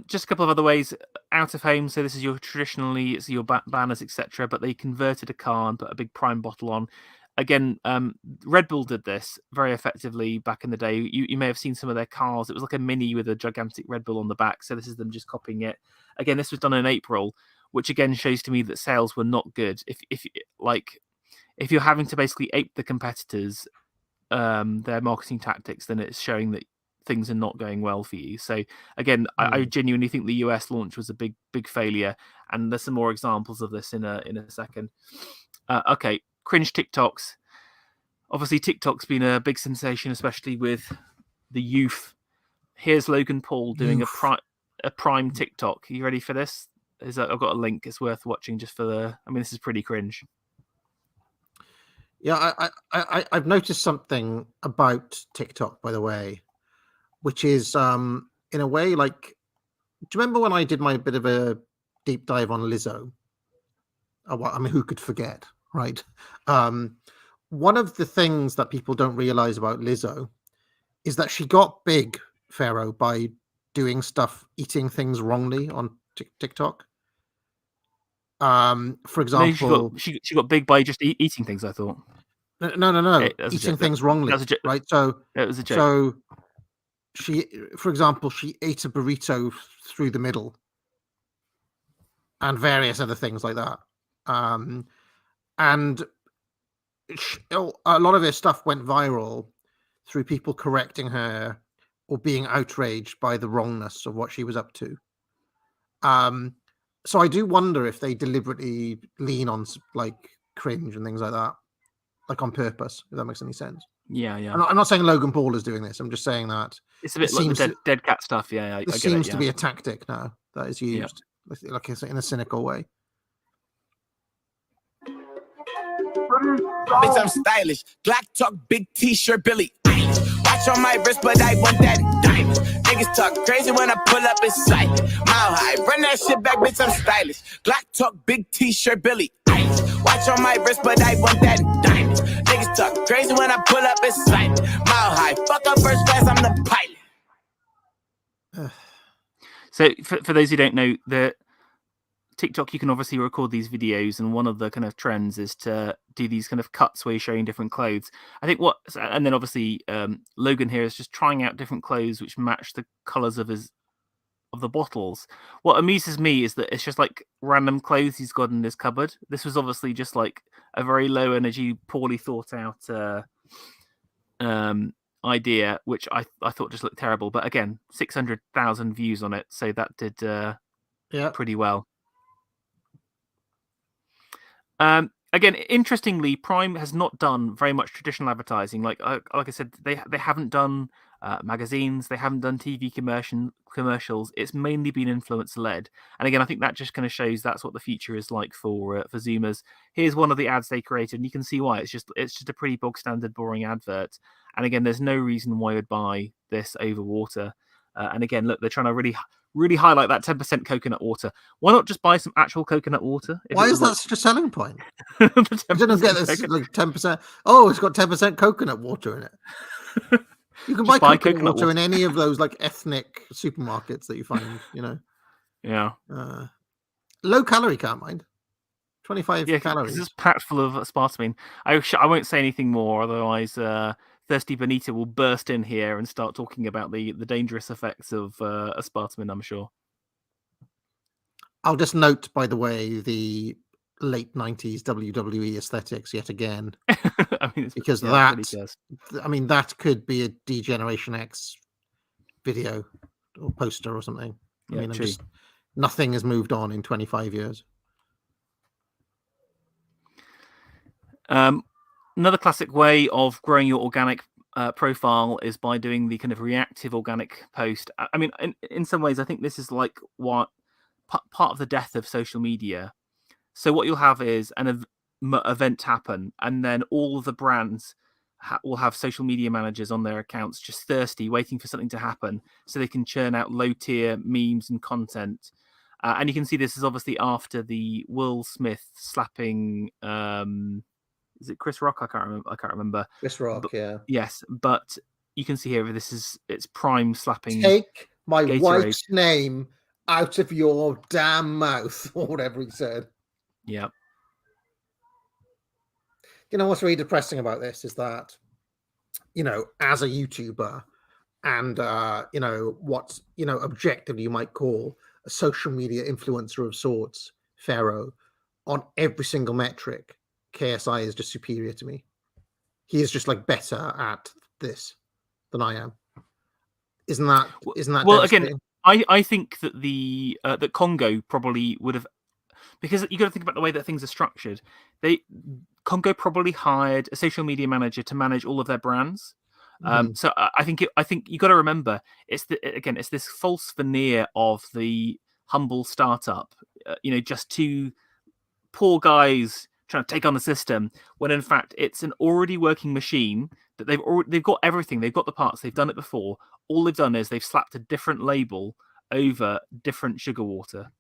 Just a couple of other ways out of home. So this is it's your banners, etc. But they converted a car and put a big Prime bottle on. Again, Red Bull did this very effectively back in the day. You may have seen some of their cars. It was like a Mini with a gigantic Red Bull on the back. So this is them just copying it. Again, this was done in April, which again shows to me that sales were not good. If you're having to basically ape the competitors, their marketing tactics, then it's showing that things are not going well for you. So again, I genuinely think the US launch was a big failure, and there's some more examples of this in a second. Okay. Cringe TikToks. Obviously, TikTok's been a big sensation, especially with the youth. Here's Logan Paul doing a Prime TikTok. Are you ready for this? I've got a link. It's worth watching just for this is pretty cringe. Yeah, I've noticed something about TikTok, by the way, which is in a way like, do you remember when I did my bit of a deep dive on Lizzo? Who could forget? Right. One of the things that people don't realize about Lizzo is that she got big, Pharaoh, by doing stuff, eating things wrongly on TikTok. For example, No, she got big by just eating things, I thought. No. Eating things wrongly. Right. So it was a joke. So she, for example, she ate a burrito through the middle and various other things like that. And a lot of her stuff went viral through people correcting her or being outraged by the wrongness of what she was up to. So I do wonder if they deliberately lean on like cringe and things like that, like on purpose, if that makes any sense. Yeah. I'm not saying Logan Paul is doing this. I'm just saying that it's a bit like the dead cat stuff. Yeah, it seems to be a tactic now that is used, like in a cynical way. Bitch, I'm stylish. Glock talk, big t-shirt, Billy. Watch on my wrist, but I want that diamond. Niggas talk crazy when I pull up in sight. Mile high, run that shit back, bitch, I'm stylish. Glock talk, big t-shirt, Billy. Watch on my wrist, but I want that diamond. Niggas talk crazy when I pull up in sight. Mile high, fuck up first class, I'm the pilot. So for those who don't know, TikTok, you can obviously record these videos, and one of the kind of trends is to do these kind of cuts where you're showing different clothes. I think and then obviously Logan here is just trying out different clothes which match the colours of the bottles. What amuses me is that it's just like random clothes he's got in his cupboard. This was obviously just like a very low energy, poorly thought out idea, which I thought just looked terrible. But again, 600,000 views on it, so that did pretty well. Again, interestingly, Prime has not done very much traditional advertising. Like I said, they haven't done magazines, they haven't done TV commercials. It's mainly been influencer led. And again, I think that just kind of shows that's what the future is like for Zoomers. Here's one of the ads they created, and you can see why. It's just a pretty bog standard, boring advert. And again, there's no reason why you'd buy this over water. And again, look, they're trying to really highlight that 10% coconut water. Why not just buy some actual coconut water? Why is that such a selling point? I didn't get this like 10%. Oh, it's got 10% coconut water in it. You can buy coconut water in any of those like ethnic supermarkets that you find, Yeah. Low calorie, can't mind. 25 calories. This is packed full of aspartame. I won't say anything more, otherwise Thirsty Benita will burst in here and start talking about the dangerous effects of aspartame, I'm sure. I'll just note, by the way, the late 90s WWE aesthetics yet again. Because that could be a D-Generation X video or poster or something. Nothing has moved on in 25 years. Another classic way of growing your organic profile is by doing the kind of reactive organic post. I mean, in some ways, I think this is like what part of the death of social media. So what you'll have is an event happen, and then all of the brands will have social media managers on their accounts just thirsty, waiting for something to happen so they can churn out low-tier memes and content. And you can see this is obviously after the Will Smith slapping... is it Chris Rock? I can't remember. Chris Rock, yeah. Yes, but you can see here it's Prime slapping. Take my Gatorade. wife's name out of your damn mouth, or whatever he said. Yeah. What's really depressing about this is that, as a YouTuber and, what, objectively you might call a social media influencer of sorts, Pharaoh, on every single metric, KSI is just superior to me. He is just like better at this than I am. Isn't that well? Again, I think that that Congo probably would have, because you got to think about the way that things are structured. Congo probably hired a social media manager to manage all of their brands. So I think you got to remember it's this false veneer of the humble startup. Just two poor guys trying to take on the system, when in fact it's an already working machine that they've got everything. They've got the parts. They've done it before. All they've done is they've slapped a different label over different sugar water.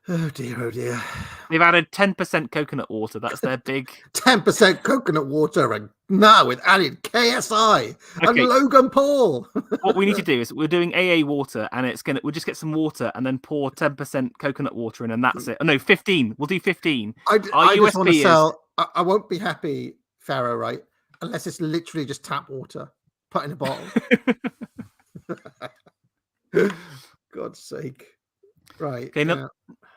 Oh dear. They've added 10% coconut water. That's their big 10% coconut water, and now it added KSI and Logan Paul. What we need to do is we're doing AA water, and we'll just get some water and then pour 10% coconut water in, and that's it. Oh, no, 15. We'll do 15. I just want to sell. I won't be happy, Pharaoh, right? Unless it's literally just tap water put in a bottle. God's sake. Right. Okay,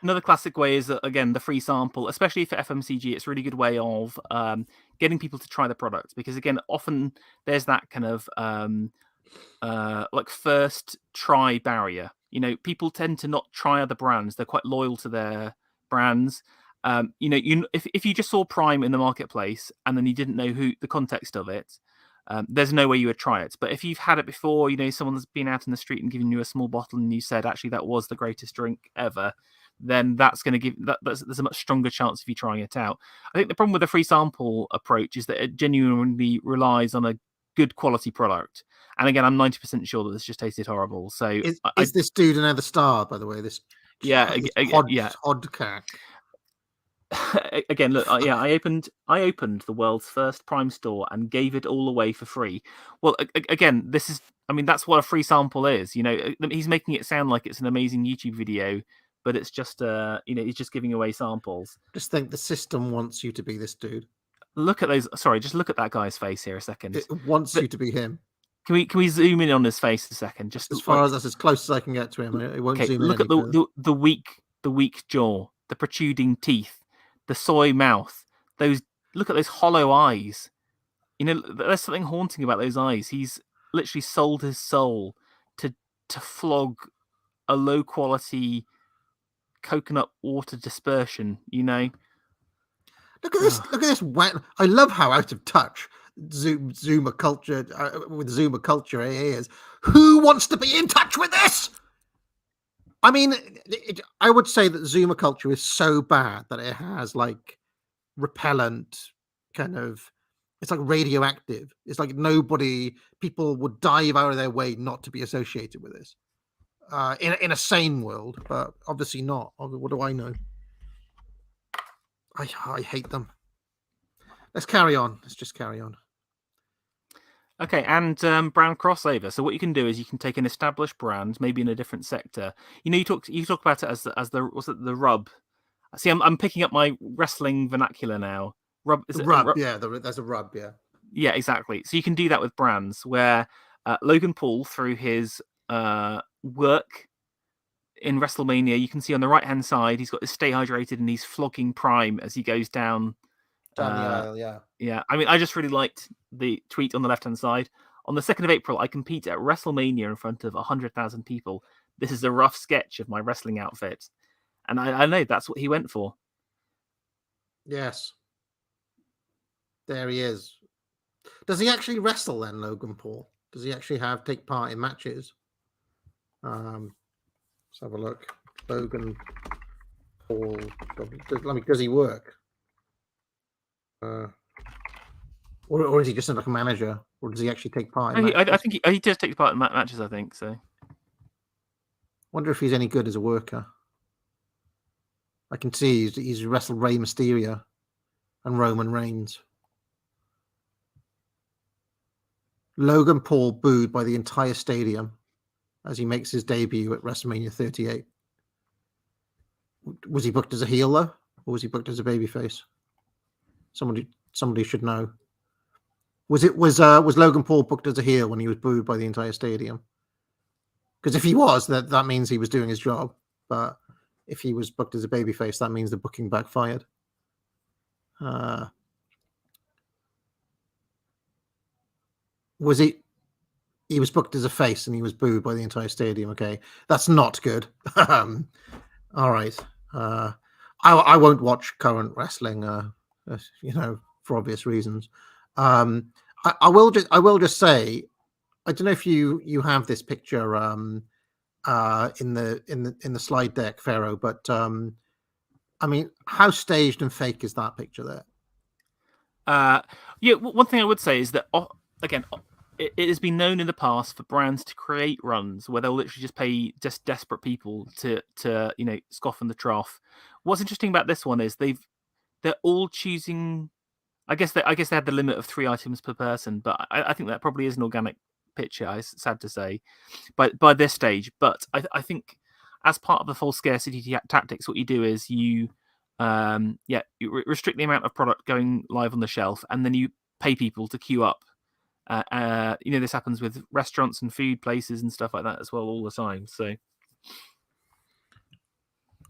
another classic way is, again, the free sample, especially for FMCG. It's a really good way of getting people to try the product, because, again, often there's that kind of like first try barrier. People tend to not try other brands. They're quite loyal to their brands. If you just saw Prime in the marketplace and then you didn't know the context of it, there's no way you would try it. But if you've had it before, someone's been out in the street and given you a small bottle and you said, actually, that was the greatest drink ever, then that's going to give there's a much stronger chance of you trying it out. I think the problem with the free sample approach is that it genuinely relies on a good quality product. And again, I'm 90% sure that this just tasted horrible. So is this dude another star, by the way? This Hodcack. again, look, yeah, I opened the world's first Prime store and gave it all away for free. Well, again, this is, I mean, that's what a free sample is. You know, he's making it sound like it's an amazing YouTube video, but it's just, you know, he's just giving away samples. Just think the system wants you to be this dude. Look at those. Sorry, just look at that guy's face here a second. It wants you to be him. Can we zoom in on his face a second? Just as far as that's as close as I can get to him. It won't zoom in. Look at the weak jaw, the protruding teeth, the soy mouth. Look at those hollow eyes. You know, there's something haunting about those eyes. He's literally sold his soul to flog a low quality coconut water dispersion. You know. Look at this! Look at this wet. I love how out of touch Zoomer culture with Zoomer culture is. Who wants to be in touch with this? I mean, I would say that Zoomer culture is so bad that it has like repellent kind of. It's like radioactive. It's like people would dive out of their way not to be associated with this. In a sane world, but obviously not. What do I know? I hate them. Let's carry on. Let's just carry on. Okay, and brand crossover. So what you can do is you can take an established brand, maybe in a different sector. You know, you talk about it as the rub. See, I'm picking up my wrestling vernacular now. Rub, is it rub? Yeah, there's a rub. Yeah. Yeah, exactly. So you can do that with brands where Logan Paul, through his work in WrestleMania, you can see on the right-hand side, he's got his Stay Hydrated and he's flogging Prime as he goes down the aisle, yeah. Yeah, I mean, I just really liked the tweet on the left-hand side. On the 2nd of April, I compete at WrestleMania in front of 100,000 people. This is a rough sketch of my wrestling outfit. And I know that's what he went for. Yes. There he is. Does he actually wrestle then, Logan Paul? Does he actually take part in matches? Let's have a look. Logan Paul. Does he work? Or is he just like a manager? Or does he actually take part in matches? I think he does take part in matches, I think. So. Wonder if he's any good as a worker. I can see he's wrestled Rey Mysterio and Roman Reigns. Logan Paul booed by the entire stadium as he makes his debut at WrestleMania 38. Was he booked as a heel though, or was he booked as a babyface? Somebody should know. Was Logan Paul booked as a heel when he was booed by the entire stadium? Because if he was, that means he was doing his job. But if he was booked as a babyface, that means the booking backfired. Was he? He was booked as a face and he was booed by the entire stadium. Okay, that's not good. All right. I won't watch current wrestling. You know, for obvious reasons. I will just say, I don't know if you have this picture in the slide deck, Pharaoh, but I mean, how staged and fake is that picture there? Yeah, one thing I would say is that again, it has been known in the past for brands to create runs where they'll literally just pay just desperate people to scoff in the trough. What's interesting about this one is they're all choosing. I guess they had the limit of 3 items per person, but I think that probably is an organic picture. It's sad to say, by this stage. But I think as part of the full scarcity tactics, what you do is you restrict the amount of product going live on the shelf, and then you pay people to queue up. This happens with restaurants and food places and stuff like that as well all the time. So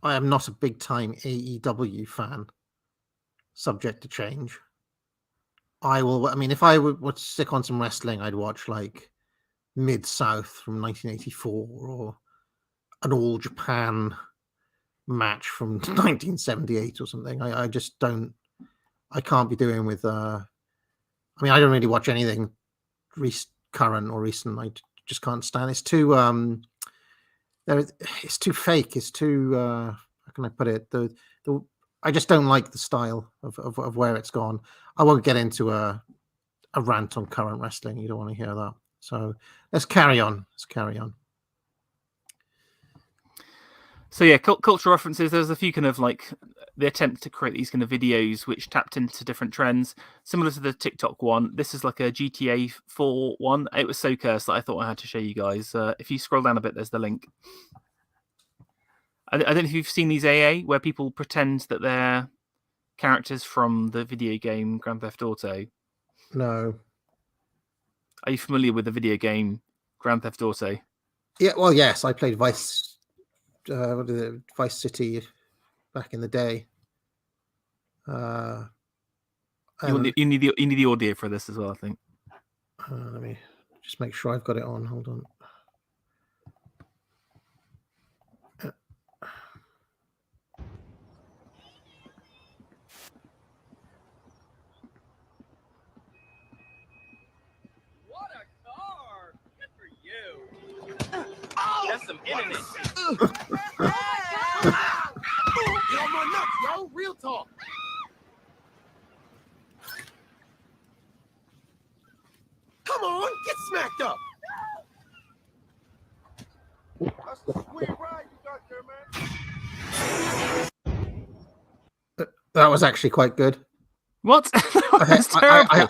I am not a big time AEW fan. Subject to change. I mean, if I would stick on some wrestling, I'd watch like Mid-South from 1984 or an All Japan match from 1978 or something. I just don't. I can't be doing with. I mean, I don't really watch anything current or recent. I just can't stand. It's too. It's too fake. It's too. How can I put it? I just don't like the style of where it's gone. I won't get into a rant on current wrestling. You don't want to hear that. So let's carry on. So yeah, cultural references. There's a few kind of like the attempt to create these kind of videos which tapped into different trends, similar to the TikTok one. This is like a GTA 4 one. It was so cursed that I thought I had to show you guys. If you scroll down a bit, there's the link. I don't know if you've seen these AA where people pretend that they're characters from the video game Grand Theft Auto. No. Are you familiar with the video game Grand Theft Auto? Yeah, well, yes, I played Vice City back in the day. You need the audio for this as well, I think. Let me just make sure I've got it on. Hold on. What a car! Good for you. Oh, that's some internet. Get on my nuts, bro. Real talk. Come on, get smacked up. That's the sweet ride you got there, man. That was actually quite good. What? That's terrible.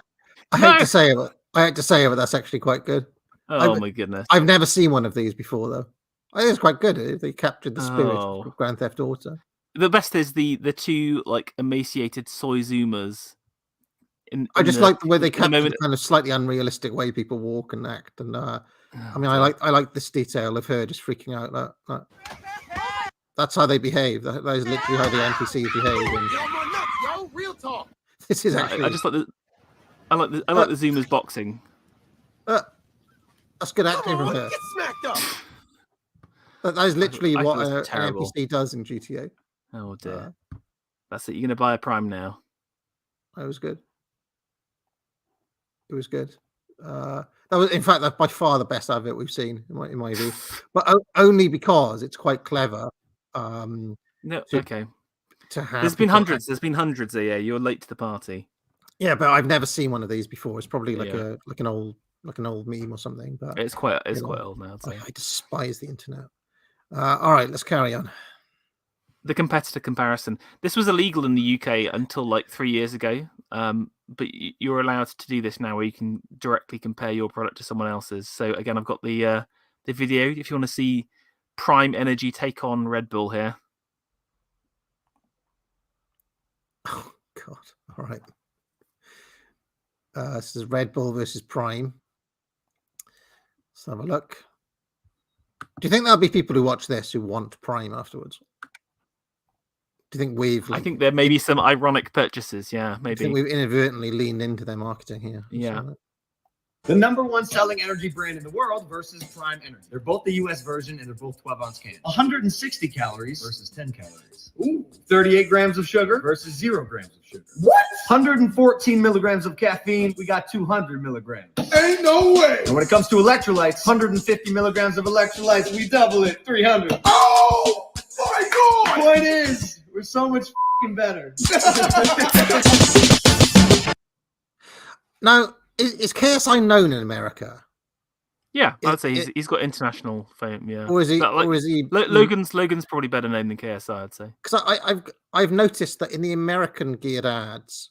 I hate to say it, but that's actually quite good. Oh my goodness! I've never seen one of these before, though. I think it's quite good. They captured the spirit of Grand Theft Auto. The best is the two like emaciated soy zoomers. I just like the way they capture the kind of slightly unrealistic way people walk and act, and I mean, I like this detail of her just freaking out. That's how they behave. That is literally how the NPCs behave. And real talk. This is actually. I just like the. I like the zoomers boxing. That's good acting from her. Get smacked up. That is literally what an terrible. NPC does in GTA. Oh dear. That's it. You're gonna buy a Prime now. That was good. It was good. That was, in fact, that's by far the best advert we've seen in my view, but only because it's quite clever. No, okay. To have There's been hundreds. There's been hundreds. Yeah, you're late to the party. Yeah, but I've never seen one of these before. It's probably like an old meme or something. But it's quite old now. I despise the internet. All right, let's carry on. The competitor comparison. This was illegal in the UK until like 3 years ago. But you're allowed to do this now, where you can directly compare your product to someone else's. So again, I've got the video. If you want to see Prime Energy take on Red Bull here. Oh God! All right. This is Red Bull versus Prime. Let's have a look. Do you think there'll be people who watch this who want Prime afterwards? Do you think we've? I think there may be some ironic purchases. Yeah, maybe. I think we've inadvertently leaned into their marketing here. Yeah. The #1 selling energy brand in the world versus Prime Energy. They're both the US version and they're both 12-ounce cans. 160 calories versus 10 calories. Ooh. 38 grams of sugar versus 0 grams of sugar. What? 114 milligrams of caffeine. We got 200 milligrams. Ain't no way. And when it comes to electrolytes, 150 milligrams of electrolytes. We double it. 300. Oh my God. The point is, we're so much better. Now, is KSI known in America? Yeah, I'd say he's got international fame. Yeah, or is he? Logan's probably better known than KSI, I'd say. Because I've noticed that in the American geared ads,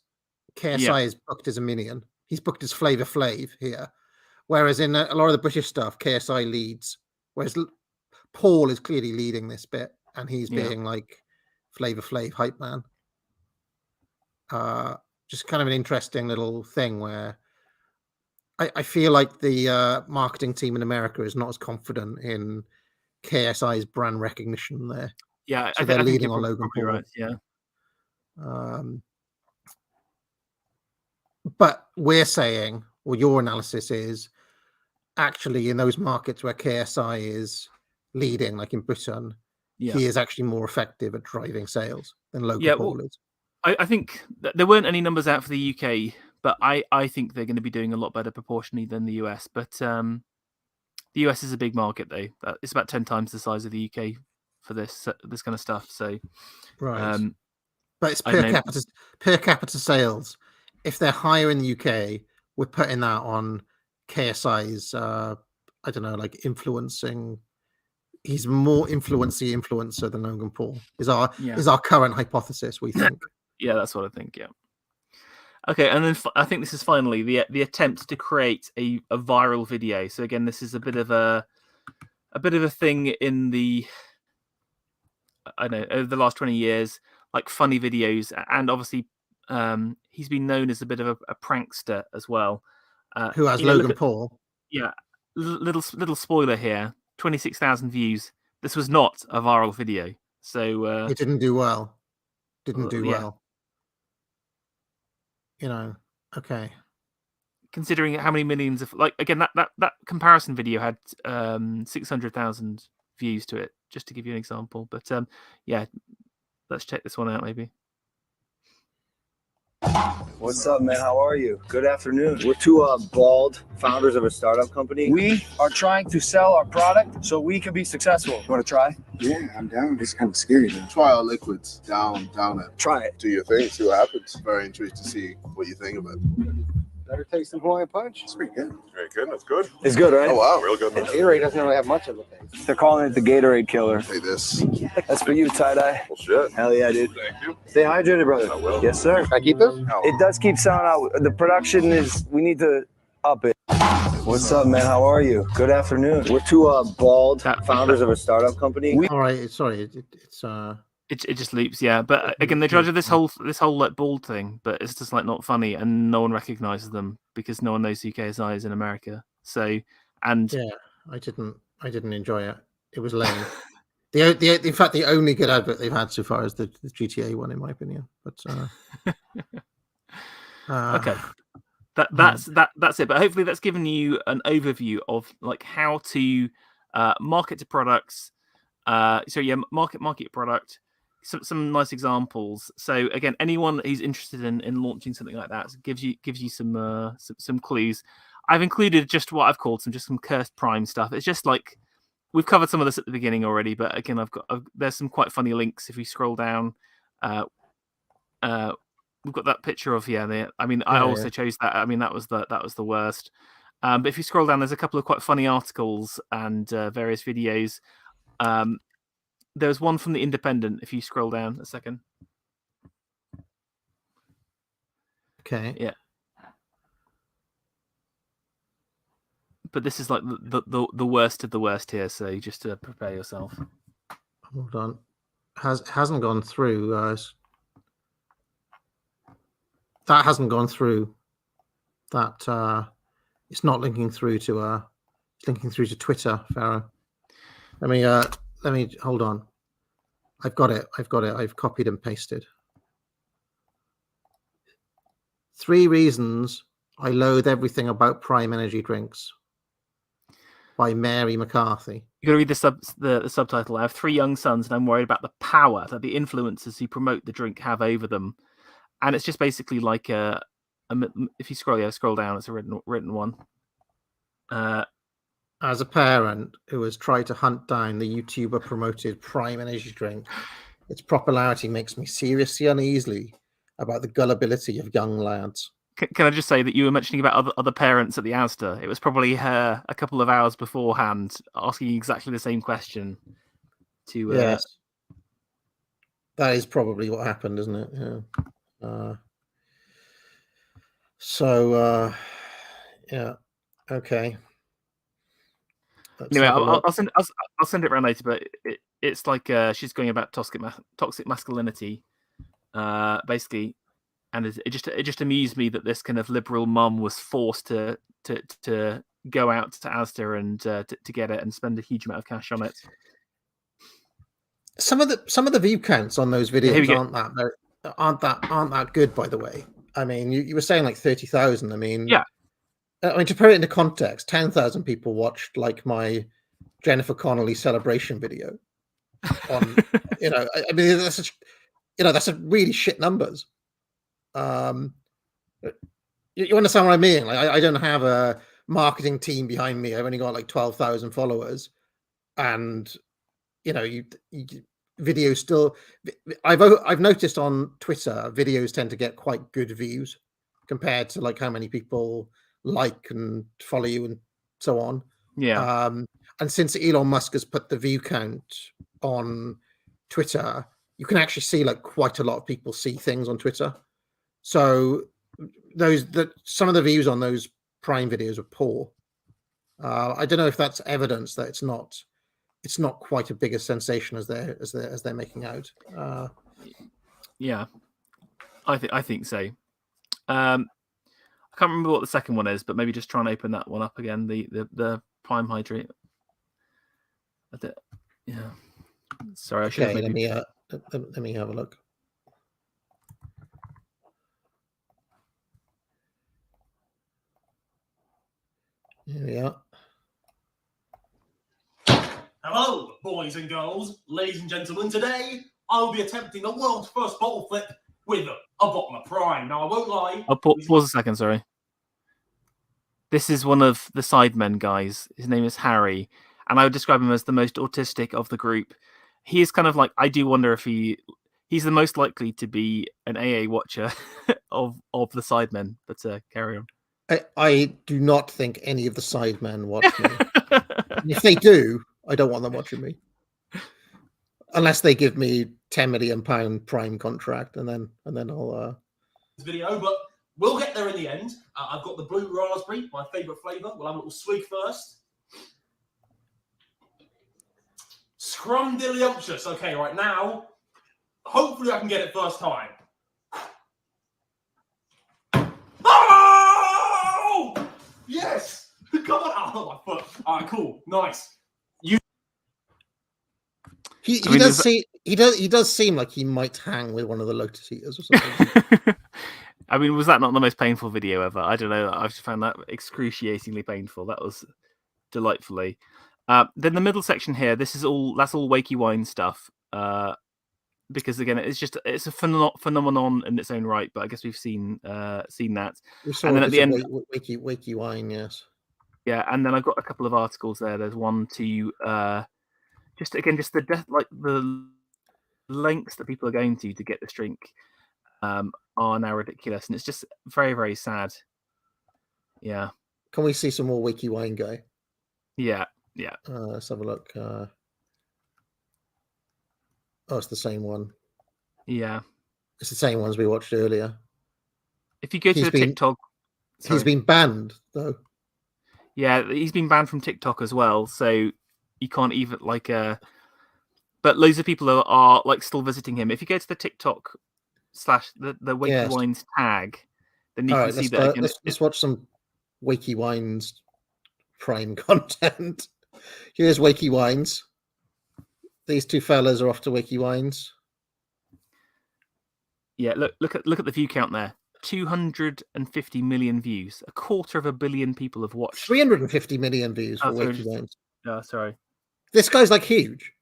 KSI is booked as a minion. He's booked as Flavor Flav here, whereas in a lot of the British stuff, KSI leads. Whereas Paul is clearly leading this bit, and he's being like Flavor Flav hype man. Just kind of an interesting little thing where I feel like the marketing team in America is not as confident in KSI's brand recognition there. Yeah, so they're leading on Logan Paul. Right, yeah. But we're saying, or your analysis is, actually in those markets where KSI is leading, like in Britain, he is actually more effective at driving sales than Logan Paul is. I think there weren't any numbers out for the UK, but I think they're going to be doing a lot better proportionally than the US. But the US is a big market, though. It's about 10 times the size of the UK for this kind of stuff. So, right. But it's per capita sales. If they're higher in the UK, we're putting that on KSI's, I don't know, like influencing he's more influencer than Logan Paul. Is our Yeah. current hypothesis, we think. Yeah, that's what I think. Yeah. Okay, and then I think this is finally the attempt to create a viral video. So again, this is a bit of a thing in the, I don't know, over the last 20 years, like funny videos, and obviously he's been known as a bit of a prankster as well. Who has Logan Paul? Yeah, little spoiler here: 26,000 views. This was not a viral video, so it didn't do well. Yeah. Well. You know, okay. Considering how many millions of, like, again, that comparison video had 600,000 views to it, just to give you an example. But yeah, let's check this one out maybe. What's up, man? How are you? Good afternoon. We're two bald founders of a startup company. We are trying to sell our product so we can be successful. You want to try? Yeah, I'm down. It's kind of scary, man. Try our liquids. Down it. Try it. Do your thing. See what happens. Very intrigued to see what you think of it. Better taste than Hawaiian Punch. It's pretty good. Very good. That's good. It's good, right? Oh, wow. Real good. Gatorade doesn't really have much of a taste. They're calling it the Gatorade killer. Take this. That's for you, tie-dye. Well, shit. Hell yeah, dude. Thank you. Stay hydrated, brother. I will. Yes, sir. Can I keep this? It does keep selling out. The production is, we need to up it. What's up, man? How are you? Good afternoon. We're two bald founders of a startup company. All right, sorry, it just loops, yeah. But again, they try to do this whole like bald thing, but it's just like not funny, and no one recognizes them because no one knows who KSI is in America. So, and yeah, I didn't enjoy it. It was lame. In fact, the only good advert they've had so far is the GTA one, in my opinion. But okay, that's it. But hopefully, that's given you an overview of like how to market to products. Market your product. Some nice examples. So again, anyone who's interested in launching something like that gives you some clues. I've included just what I've called some cursed prime stuff. It's just like we've covered some of this at the beginning already, but again, there's some quite funny links if you scroll down. We've got that picture of I also chose that. I mean, that was the worst. But if you scroll down, there's a couple of quite funny articles and various videos. There's one from The Independent, if you scroll down a second. Okay. Yeah. But this is like the worst of the worst here, so just to prepare yourself. Hold on. Hasn't gone through. That hasn't gone through. That it's not linking through to it's linking through to Twitter, Farah. Let me hold on. I've got it. I've copied and pasted. 3 reasons I loathe everything about Prime energy drinks by Mary McCarthy. You got to read the subtitle. I have 3 young sons, and I'm worried about the power that the influencers who promote the drink have over them. And it's just basically like if you scroll down, it's a written one. As a parent who has tried to hunt down the YouTuber promoted Prime energy drink, its popularity makes me seriously uneasy about the gullibility of young lads. Can I just say that you were mentioning about other parents at the Asda? It was probably her a couple of hours beforehand asking exactly the same question. Yes, that is probably what happened, isn't it? Yeah. Yeah. Okay. Anyway, I'll send it around later. But it's like she's going about toxic masculinity, basically, and it just amused me that this kind of liberal mum was forced to go out to Asda and to get it and spend a huge amount of cash on it. Some of the view counts on those videos aren't that good, by the way. I mean, you were saying like 30,000. I mean, yeah. I mean, to put it into context, 10,000 people watched like my Jennifer Connelly celebration video. On, I mean, that's a really shit numbers. You understand what I mean? Like, I don't have a marketing team behind me. I've only got like 12,000 followers, and videos still. I've noticed on Twitter, videos tend to get quite good views compared to like how many people like and follow you and so on. Yeah. And since Elon Musk has put the view count on Twitter, you can actually see like quite a lot of people see things on Twitter. So some of the views on those Prime videos are poor. I don't know if that's evidence that it's not quite a bigger sensation as they're making out. Yeah, I think so. I can't remember what the second one is, but maybe just try and open that one up again. The Prime Hydrate. Yeah. Sorry, I should have maybe... let me have a look. Here we are. Hello, boys and girls, ladies and gentlemen. Today, I'll be attempting the world's first bottle flip with a bottle of Prime. Now, I won't lie. Oh, pause a second, sorry. This is one of the Sidemen guys. His name is Harry, and I would describe him as the most autistic of the group. He is kind of like, I do wonder if he's the most likely to be an AA watcher of the Sidemen, but carry on. I do not think any of the Sidemen watch me. If they do, I don't want them watching me. Unless they give me £10 million Prime contract, and then I'll this video, but we'll get there in the end. I've got the blue raspberry, my favourite flavour. We'll have a little swig first. Scrumdiddlyumptious. Okay, right now, hopefully I can get it first time. Oh! Yes! Come on! Oh, my foot. All right, cool. Nice. He does seem like he might hang with one of the Lotus Eaters or something. I mean, was that not the most painful video ever? I don't know. I've just found that excruciatingly painful. That was delightfully. Then the middle section here, that's all Wakey Wine stuff. Because again, it's a phenomenon in its own right. But I guess we've seen that. And then at the end, Wakey Wine, yes. Yeah, and then I've got a couple of articles there. There's one to just the death, like the lengths that people are going to get this drink are now ridiculous, and it's just very, very sad. Yeah. Can we see some more Wakey Wine guy? Yeah. Let's have a look. Oh, it's the same one. Yeah. It's the same ones we watched earlier. If you go to TikTok... He's been banned, though. Yeah, he's been banned from TikTok as well, so you can't even, But loads of people are still visiting him. If you go to the TikTok / the Wakey Wines tag, then you can see that again. Let's watch some Wakey Wines Prime content. Here's Wakey Wines. These two fellas are off to Wakey Wines. Yeah, look at the view count there. 250 million views. 250 million people have watched. 350 million views for Wakey Wines. Oh, sorry. This guy's huge.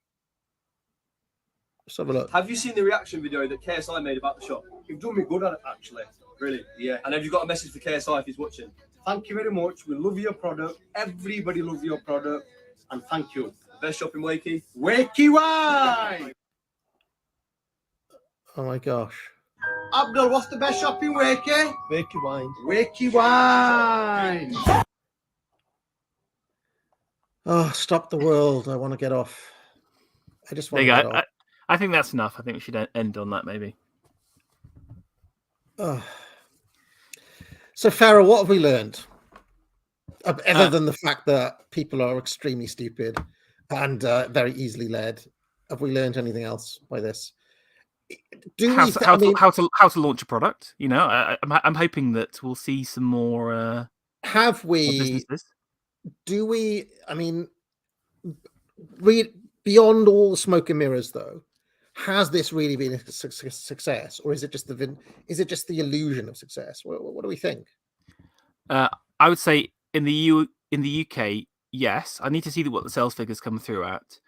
Let's have a look. Have you seen the reaction video that KSI made about the shop? You've done me good at it, actually. Really? Yeah. And have you got a message for KSI if he's watching? Thank you very much. We love your product. Everybody loves your product. And thank you. Best shop in Wakey. Wakey Wine! Oh my gosh. Abdul, what's the best shop in Wakey? Wakey Wine. Wakey Wine! Oh, stop the world. I want to get off. I just want to get off. I think that's enough. I think we should end on that, maybe. So, Farah, what have we learned? Other than the fact that people are extremely stupid and very easily led, have we learned anything else by this? How to launch a product? You know, I'm hoping that we'll see some more. Have we? Do we? I mean, beyond all the smoke and mirrors, though, has this really been a success, or is it just the illusion of success? What do we think? I would say in the UK, yes. I need to see what the sales figures come through at,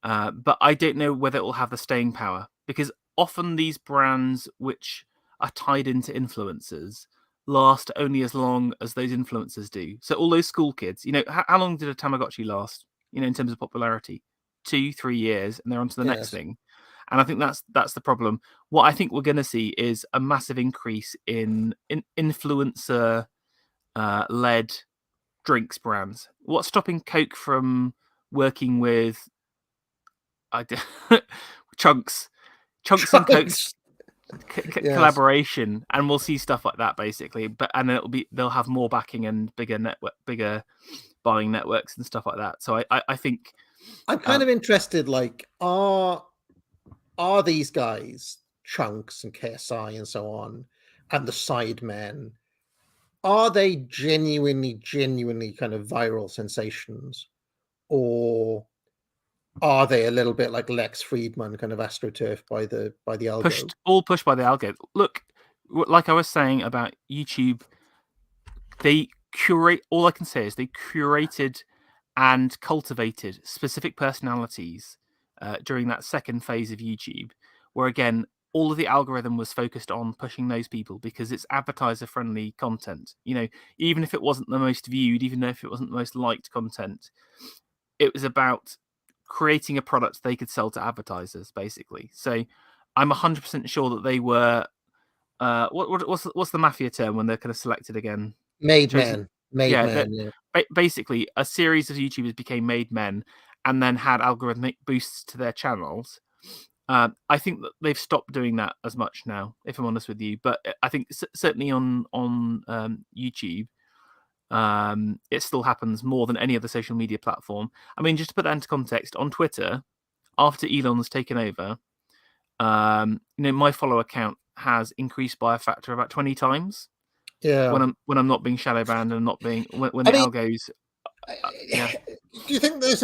but I don't know whether it will have the staying power, because often these brands which are tied into influencers last only as long as those influencers do. So all those school kids, you know, how long did a Tamagotchi last? You know, in terms of popularity, 2-3 years, and they're on to the next thing. And I think that's the problem. What I think we're going to see is a massive increase in influencer led drinks brands. What's stopping Coke from working with Chunks and Coke's collaboration, and we'll see stuff like that basically. But and then they'll have more backing and bigger buying networks and stuff like that. So I think I'm kind of interested. Like, are these guys, Chunks and KSI and so on, and the Sidemen, are they genuinely kind of viral sensations, or are they a little bit like Lex Friedman, kind of astroturf by the algo? Pushed by the algo. Look, like I was saying about YouTube, they curate. All I can say is they curated and cultivated specific personalities during that second phase of YouTube, where again, all of the algorithm was focused on pushing those people because it's advertiser-friendly content. You know, even if it wasn't the most viewed, even if it wasn't the most liked content, it was about creating a product they could sell to advertisers, basically. So I'm 100% sure that they were what's the mafia term when they're kind of selected again? Made men. Yeah. Basically, a series of YouTubers became made men and then had algorithmic boosts to their channels. I think that they've stopped doing that as much now, if I'm honest with you. But I think certainly on YouTube, it still happens more than any other social media platform. I mean, just to put that into context, on Twitter, after Elon's taken over, my follower count has increased by a factor of about 20 times. Yeah. When I'm not being shadow banned and not being when the algos. Yeah. Do you think there's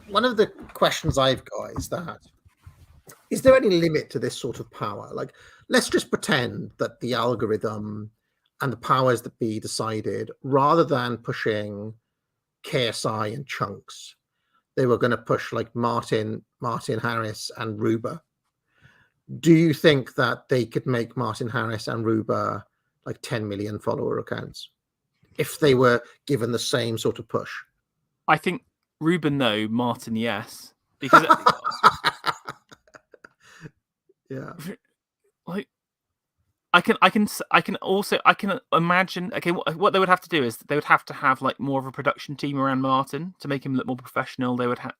one of the questions I've got is there any limit to this sort of power? Like, let's just pretend that the algorithm and the powers that be decided, rather than pushing KSI and Chunks, they were going to push like Martin Harris and Ruber. Do you think that they could make Martin Harris and Ruber like 10 million follower accounts if they were given the same sort of push? I think Ruben no, Martin yes, because yeah, like I can imagine. Okay, what they would have to do is they would have to have like more of a production team around Martin to make him look more professional. They would have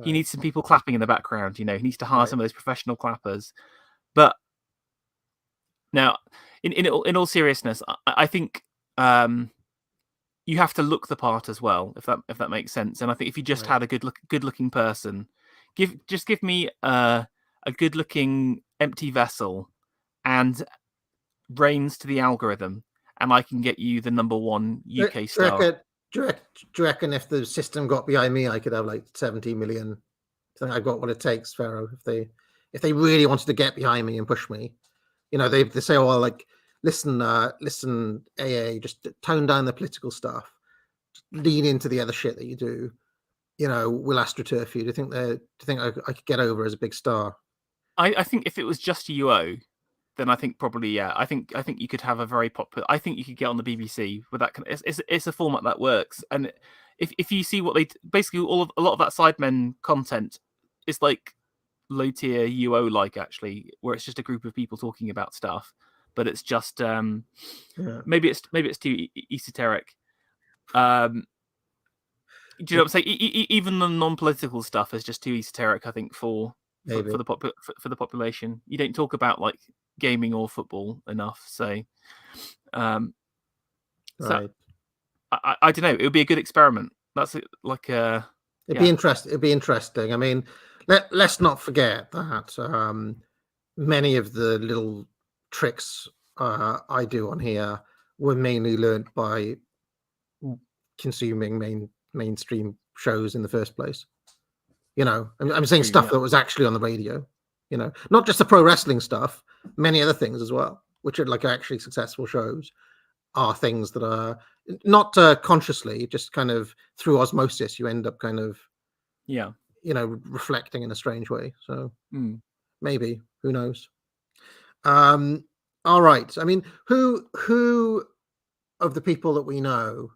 he needs some people clapping in the background. You know, he needs to hire some of those professional clappers. But now, in all seriousness, I think you have to look the part as well, if that makes sense. And I think if you just had a good looking person, give me a good looking empty vessel and brains to the algorithm, and I can get you the number one UK star. Do you reckon if the system got behind me, I could have like 70 million? I think I've got what it takes, Pharaoh. If they really wanted to get behind me and push me, you know, they say, "Oh, like listen, AA, just tone down the political stuff, lean into the other shit that you do. You know, we'll astroturf you." Do you think I could get over as a big star? I think if it was just UO, then I think probably yeah. I think you could have a very popular. I think you could get on the BBC with that. It's a format that works, and if you see what they basically a lot of that Sidemen content is like low tier UO like actually, where it's just a group of people talking about stuff, but it's just maybe it's too esoteric. Do you know what I'm saying? Even the non-political stuff is just too esoteric, I think, for the population. You don't talk about like gaming or football enough, so I don't know. It would be a good experiment. That's like it'd be interesting. It'd be interesting. I mean, let's not forget that many of the little tricks I do on here were mainly learned by consuming mainstream shows in the first place. You know, I'm saying stuff that was actually on the radio. You know, not just the pro wrestling stuff, many other things as well, which are like actually successful shows, are things that are not consciously, just kind of through osmosis, you end up kind of, you know, reflecting in a strange way. So maybe, who knows? All right. I mean, who of the people that we know,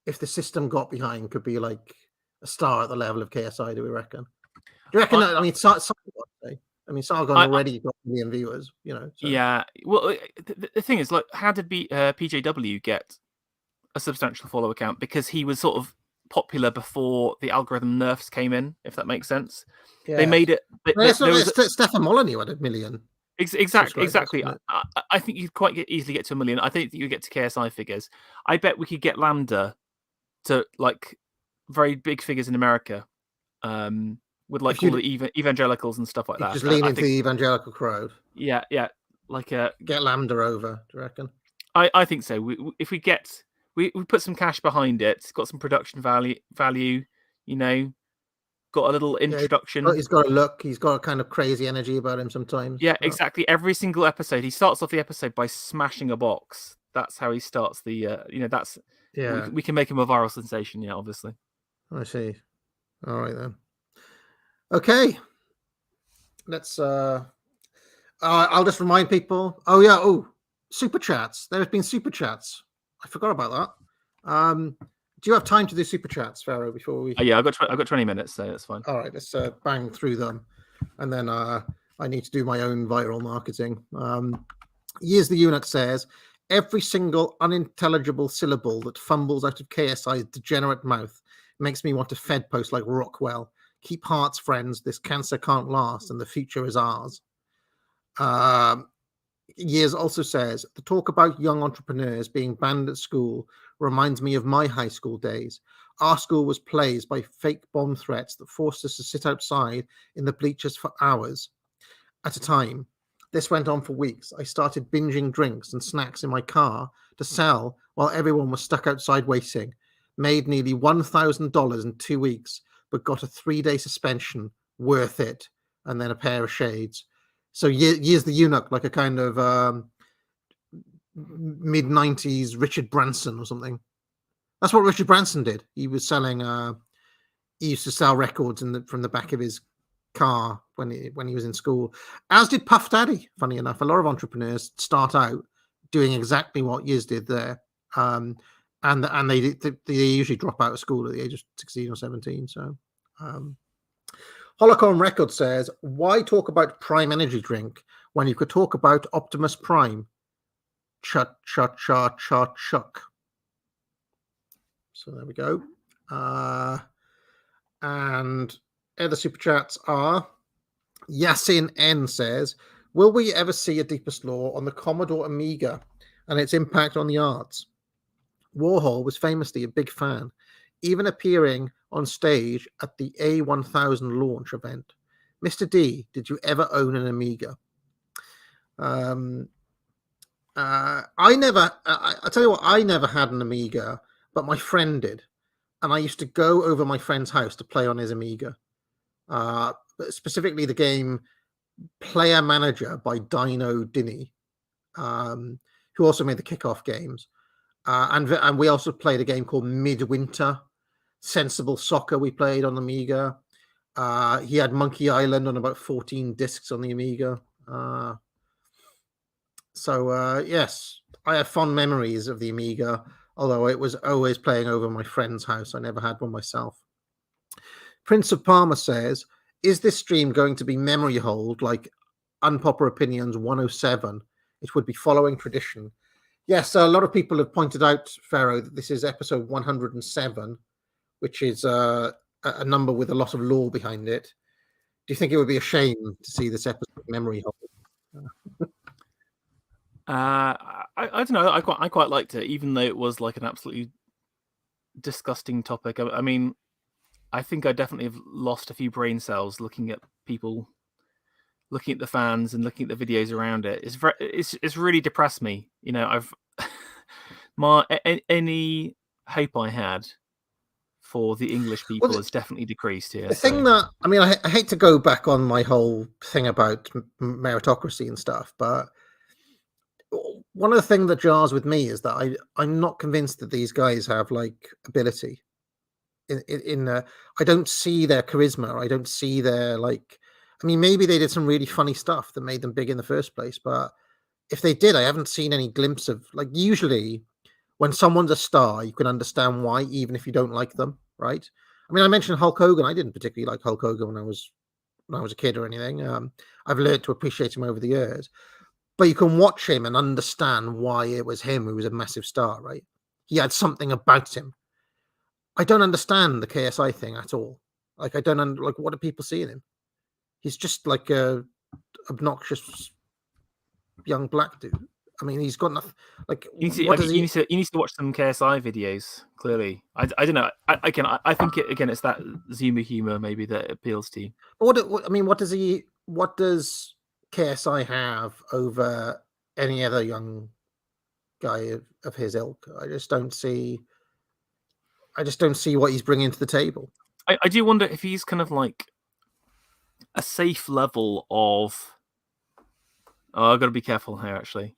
if the system got behind, could be like a star at the level of KSI, do we reckon? Do you reckon that? I mean, Sargon already got a million viewers, you know. So. Yeah. Well, the thing is, like, how did PJW get a substantial follow account because he was sort of popular before the algorithm nerfs came in, if that makes sense. They made it. Stefan Molyneux had 1 million. Exactly. I think you'd easily get to 1 million. I think you get to KSI figures. I bet we could get Lambda to like very big figures in America, with like all the evangelicals and stuff like that. Just lean into the evangelical crowd. Yeah, like get Lambda over. Do you reckon? I think so. If we put some cash behind it, it's got some production value. You know, got a little introduction. He's got a look. He's got a kind of crazy energy about him sometimes. Yeah, exactly. Every single episode, he starts off the episode by smashing a box. That's how he starts the. That's we can make him a viral sensation. Yeah, obviously. I see. All right then. Okay. Let's. I'll just remind people. Oh yeah. Oh, super chats. There have been super chats. I forgot about that. Do you have time to do super chats, Pharaoh? Before we? Yeah, I've got 20 minutes, so that's fine. All right, let's bang through them, and then I need to do my own viral marketing. Years the Eunuch says, every single unintelligible syllable that fumbles out of KSI's degenerate mouth makes me want to Fed post like Rockwell. Keep hearts, friends. This cancer can't last, and the future is ours. Years also says, the talk about young entrepreneurs being banned at school reminds me of my high school days. Our school was plagued by fake bomb threats that forced us to sit outside in the bleachers for hours at a time. This went on for weeks. I started binging drinks and snacks in my car to sell while everyone was stuck outside waiting. Made nearly $1,000 in 2 weeks, but got a 3-day suspension. Worth it. And then a pair of shades. So Years the Eunuch, like a kind of mid-90s Richard Branson or something. That's what Richard Branson did. He was selling. He used to sell records from the back of his car when he was in school. As did Puff Daddy. Funny enough, a lot of entrepreneurs start out doing exactly what Years did there, and they usually drop out of school at the age of 16 or 17. So. Holocron Record says, why talk about Prime Energy Drink when you could talk about Optimus Prime? Chuck. So there we go. And other super chats are, Yasin N says, will we ever see a deepest law on the Commodore Amiga and its impact on the arts? Warhol was famously a big fan, even appearing on stage at the A1000 launch event. Mr. D, did you ever own an Amiga? I tell you what, I never had an Amiga, but my friend did. And I used to go over my friend's house to play on his Amiga. Specifically the game Player Manager by Dino Dinny, who also made the Kickoff games. And we also played a game called Midwinter. Sensible Soccer we played on Amiga. He had Monkey Island on about 14 discs on the Amiga. Yes, I have fond memories of the Amiga, although it was always playing over my friend's house. I never had one myself. Prince of Parma says, is this stream going to be memory hold like Unpopular Opinions 107? It would be following tradition. Yes, a lot of people have pointed out, Pharaoh, that this is episode 107. Which is a number with a lot of lore behind it. Do you think it would be a shame to see this episode memory hold? I don't know. I quite liked it, even though it was like an absolutely disgusting topic. I mean, I think I definitely have lost a few brain cells looking at people, looking at the fans, and looking at the videos around it. It's really depressed me. You know, any hope I had for the English people has definitely decreased here. The thing that, I mean, I hate to go back on my whole thing about meritocracy and stuff, but one of the things that jars with me is that I'm not convinced that these guys have like ability. I don't see their charisma. I don't see their like. I mean, maybe they did some really funny stuff that made them big in the first place, but if they did, I haven't seen any glimpse of like. Usually, when someone's a star, you can understand why, even if you don't like them, right? I mean, I mentioned Hulk Hogan. I didn't particularly like Hulk Hogan when I was a kid or anything. I've learned to appreciate him over the years. But you can watch him and understand why it was him who was a massive star, right? he had something about him. I don't understand the KSI thing at all. Like, I don't like, what do people see in him? He's just like a obnoxious young black dude. I mean, he's got nothing. Like, You what does he? need to watch some KSI videos. Clearly, I don't know. I think it's that Zuma humor maybe that appeals to you. I mean, what does he? What does KSI have over any other young guy of his ilk? I just don't see what he's bringing to the table. I do wonder if he's kind of like a safe level of. Oh, I've got to be careful here. Actually,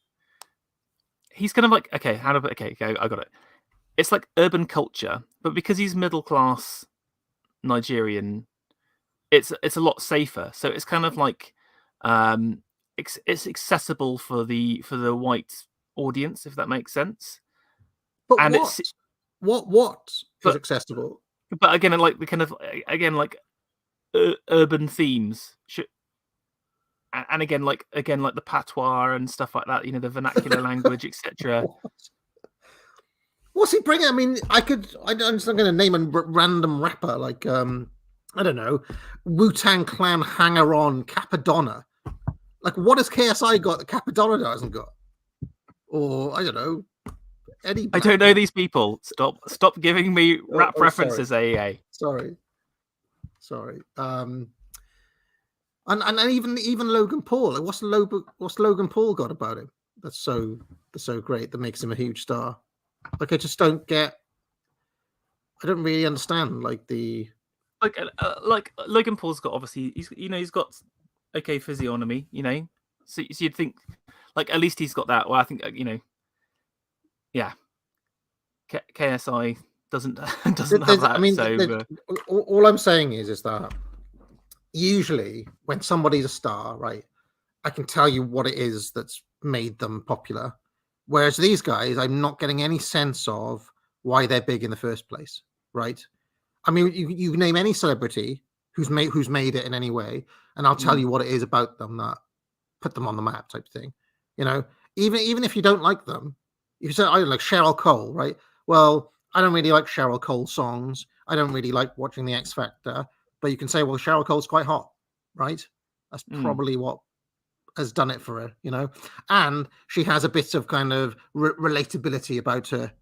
he's kind of like I got it. It's like urban culture, but because he's middle class Nigerian, it's a lot safer. So it's kind of like it's accessible for the white audience, if that makes sense. But and what is accessible? But again, like the kind of urban themes, and again like the patois and stuff like that. You know, the vernacular language, etc. What's he bringing? I mean, I'm just not going to name a random rapper like I don't know, Wu-Tang Clan hanger-on Capadonna. Like, what has KSI got that Capadonna hasn't got? Or I don't know. I don't know these people. Stop giving me rap references, AEA. Sorry. And even Logan Paul. Like, what's Logan Paul got about him that's so great that makes him a huge star? Like, I just don't get. I don't really understand like Logan Paul's got, obviously he's got okay physiognomy, so you'd think like at least he's got that. Well, I think yeah. KSI doesn't have that. I mean, so all I'm saying is that usually when somebody's a star, right, I can tell you what it is that's made them popular. Whereas these guys, I'm not getting any sense of why they're big in the first place, right? I mean, you name any celebrity who's made it in any way, and I'll tell you what it is about them that put them on the map, type thing. Even if you don't like them, if you say I like Cheryl Cole, right? Well, I don't really like Cheryl Cole songs. I don't really like watching the X Factor, but you can say, well, Cheryl Cole's quite hot, right? That's probably what has done it for her, and she has a bit of kind of relatability about her,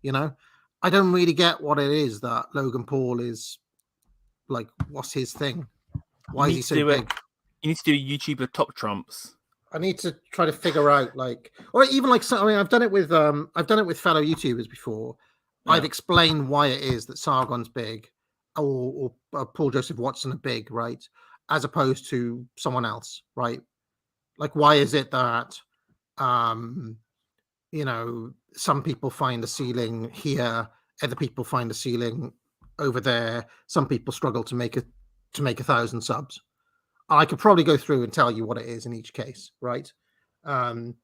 I don't really get what it is that Logan Paul is like. What's his thing? Why is he so big? You need to do YouTuber top trumps. I need to try to figure out or even I mean, I've done it with fellow YouTubers before. Yeah. I've explained why it is that Sargon's big, or Paul Joseph Watson are big, right? As opposed to someone else, right? Like, why is it that, some people find a ceiling here, other people find a ceiling over there. Some people struggle to make 1,000 subs. I could probably go through and tell you what it is in each case, right? And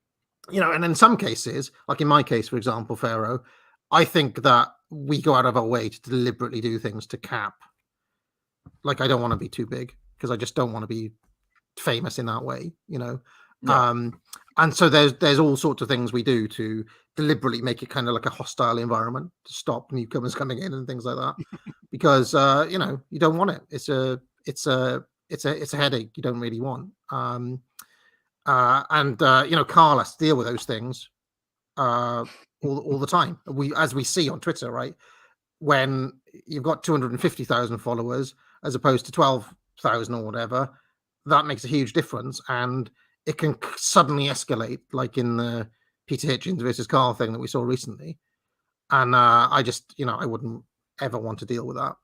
in some cases, like in my case, for example, Pharaoh, I think that we go out of our way to deliberately do things to cap. Like, I don't want to be too big because I just don't want to be famous in that way, Yeah. And so there's all sorts of things we do to deliberately make it kind of like a hostile environment to stop newcomers coming in and things like that, because you don't want it. It's a headache you don't really want. Carl has to deal with those things all the time. As we see on Twitter, right? When you've got 250,000 followers as opposed to 12,000 or whatever, that makes a huge difference, and it can suddenly escalate, like in the Peter Hitchens versus Carl thing that we saw recently. And I just, I wouldn't ever want to deal with that.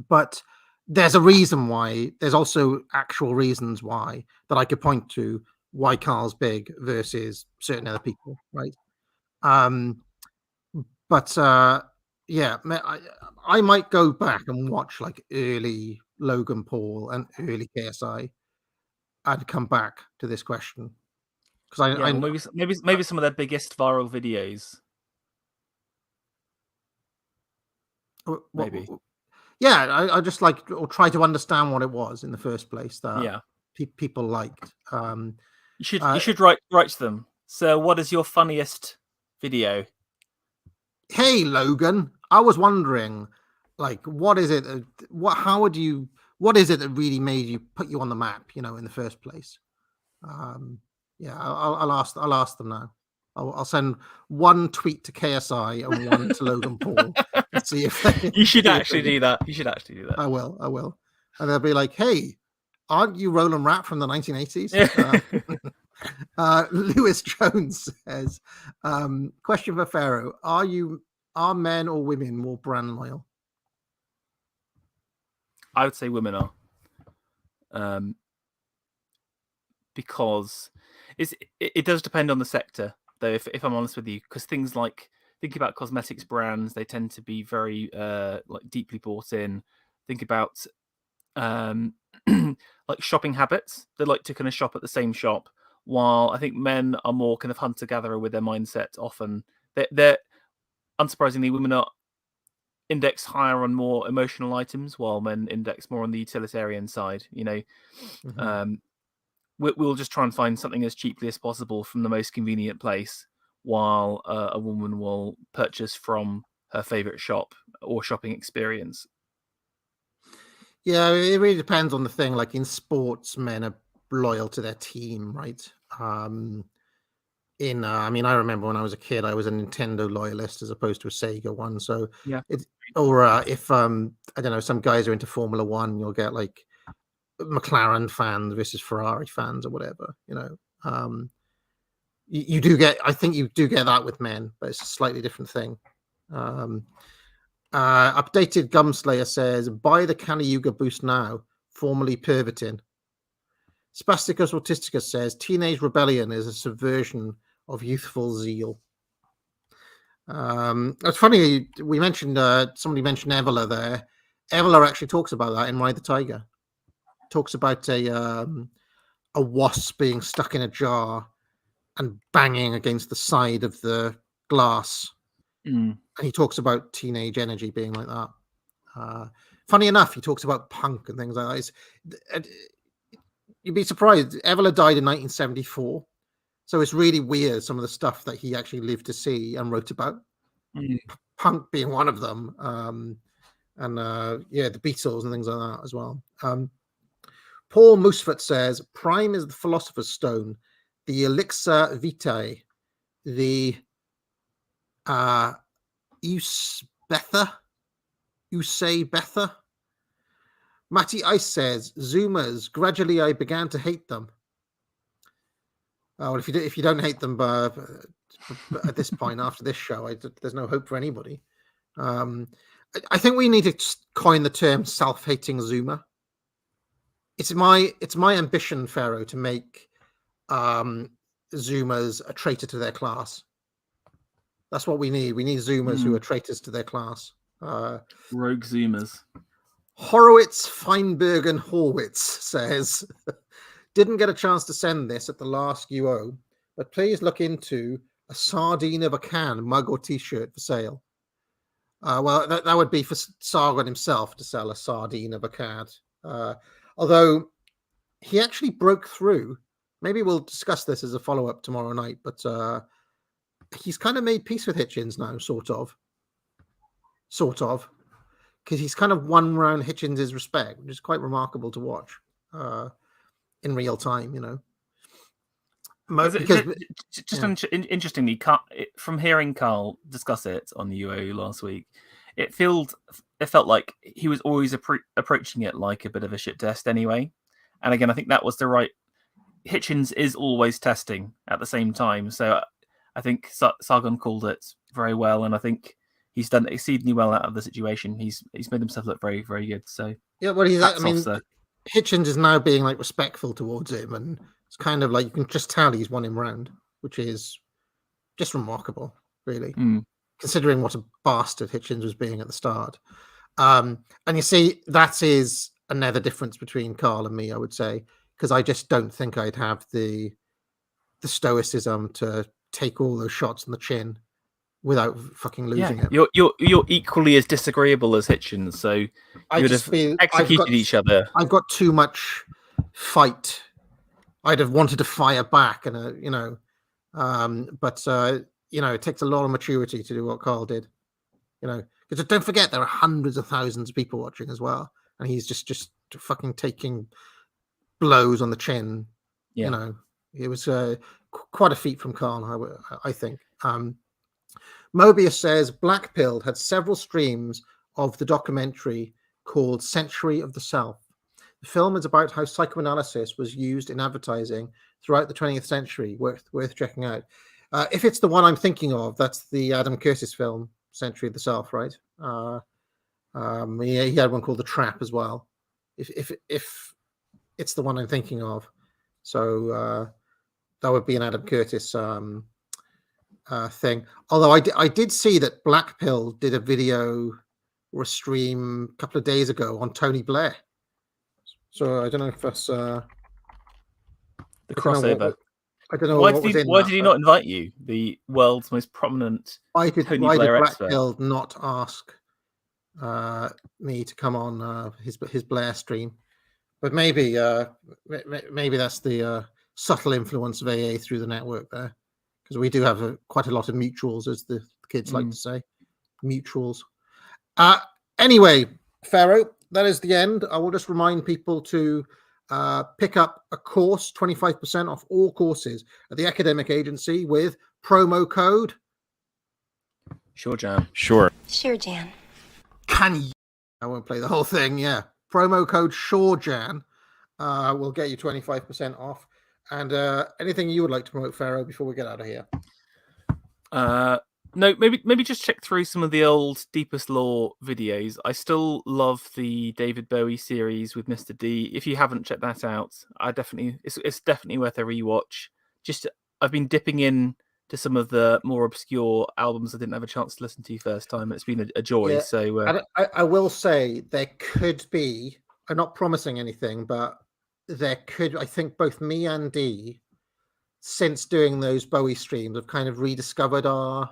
But there's a reason why. There's also actual reasons why that I could point to why Carl's big versus certain other people, right? Yeah, I might go back and watch like early Logan Paul and early KSI. I'd come back to this question because maybe some of their biggest viral videos. Maybe. Yeah, I just or try to understand what it was in the first place that people liked. You should write to them. So, what is your funniest video? Hey, Logan, I was wondering, like, what is it? What is it that really made you put you on the map? You know, in the first place. Yeah, I'll ask them now. I'll send one tweet to KSI and one to Logan Paul and see if they. You should actually do that. You should actually do that. I will, and they'll be like, "Hey, aren't you Roland Rat from the 1980s?" Lewis Jones says, question for Pharaoh: Are men or women more brand loyal? I would say women are, because it does depend on the sector, though. If I'm honest with you, because things like think about cosmetics brands, they tend to be very like deeply bought in. Think about like shopping habits. They like to kind of shop at the same shop, while I think men are more kind of hunter gatherer with their mindset. Often, they're unsurprisingly, women are index higher on more emotional items, while men index more on the utilitarian side. You know, we'll just try and find something as cheaply as possible from the most convenient place, while a woman will purchase from her favorite shop or shopping experience. Yeah, it really depends on the thing. Like in sports, men are loyal to their team, right? I mean, I remember when I was a kid, I was a Nintendo loyalist as opposed to a Sega one. So yeah, if I don't know, some guys are into Formula One, you'll get like McLaren fans versus Ferrari fans or whatever. You know, you do get. I think you do get that with men, but it's a slightly different thing. Updated Gumslayer says, buy the Canayuga boost now, formerly Pervitin. Spasticus Autisticus says, teenage rebellion is a subversion of youthful zeal. It's funny, we mentioned, somebody mentioned Evola there. Evola actually talks about that in Ride the Tiger. Talks about a wasp being stuck in a jar and banging against the side of the glass. And he talks about teenage energy being like that. Funny enough, he talks about punk and things like that. You'd be surprised. Evola died in 1974. So it's really weird, some of the stuff that he actually lived to see and wrote about. Punk being one of them. The Beatles and things like that as well. Paul Moosefort says, Prime is the Philosopher's Stone, the Elixir Vitae, the Betha. Matty Ice says, Zoomers, gradually I began to hate them. Well, if you don't hate them at this point after this show, there's no hope for anybody. I think we need to coin the term self-hating Zoomer. It's my ambition, Pharaoh, to make Zoomers a traitor to their class. That's what we need. We need Zoomers who are traitors to their class. Rogue Zoomers. Horowitz, Feinberg, and Horwitz says, didn't get a chance to send this at the last UO, but please look into a sardine of a can mug or t-shirt for sale. Well, that would be for Sargon himself to sell a sardine of a can. Although he actually broke through. Maybe we'll discuss this as a follow-up tomorrow night, but he's kind of made peace with Hitchens now, sort of, because he's kind of won round Hitchens' respect, which is quite remarkable to watch in real time, you know. Interestingly, from hearing Carl discuss it on the UO last week, it felt like he was always approaching it like a bit of a shit test anyway. And again, I think that was the right. Hitchens is always testing at the same time, so I think Sargon called it very well, and I think he's done exceedingly well out of the situation. He's made himself look very, very good. So yeah, well, Hitchens is now being like respectful towards him, and it's kind of like you can just tell he's won him round, which is just remarkable, really, considering what a bastard Hitchens was being at the start. And you see, that is another difference between Carl and me, I would say, because I just don't think I'd have the stoicism to take all those shots on the chin without fucking losing it. You're equally as disagreeable as Hitchens, so you would have executed each other. I've got too much fight. I'd have wanted to fire back, and but it takes a lot of maturity to do what Carl did. You know, because don't forget there are hundreds of thousands of people watching as well, and he's just fucking taking blows on the chin. Yeah. You know, it was quite a feat from Khan, I think. Mobius says Black Pill had several streams of the documentary called Century of the Self. The film is about how psychoanalysis was used in advertising throughout the 20th century. Worth checking out. If it's the one I'm thinking of, that's the Adam Curtis film, Century of the Self, right? He had one called The Trap as well. If it's the one I'm thinking of, so that would be an Adam Curtis thing. Although I did see that Black Pill did a video or a stream a couple of days ago on Tony Blair. So I don't know if that's the crossover. I don't know why what did was he, in why that, did he but not invite you, the world's most prominent why Tony did Blair Black expert? Pill not ask me to come on his Blair stream? But maybe that's the subtle influence of AA through the network there, because we do have quite a lot of mutuals, as the kids like to say, mutuals. Anyway, Pharaoh, that is the end. I will just remind people to pick up a course, 25% off all courses at the Academic Agency with promo code Sure Jan. Sure. Sure, Jan. Can you? I won't play the whole thing. Yeah, promo code SureJan will get you 25% off. And anything you would like to promote, Pharaoh, before we get out of here? No, maybe just check through some of the old Deepest Law videos. I still love the David Bowie series with Mr. D. If you haven't checked that out, it's definitely worth a rewatch. I've been dipping in to some of the more obscure albums I didn't have a chance to listen to first time. It's been a joy. Yeah, So I will say there could be. I'm not promising anything, but there could. I think both me and D, since doing those Bowie streams, have kind of rediscovered our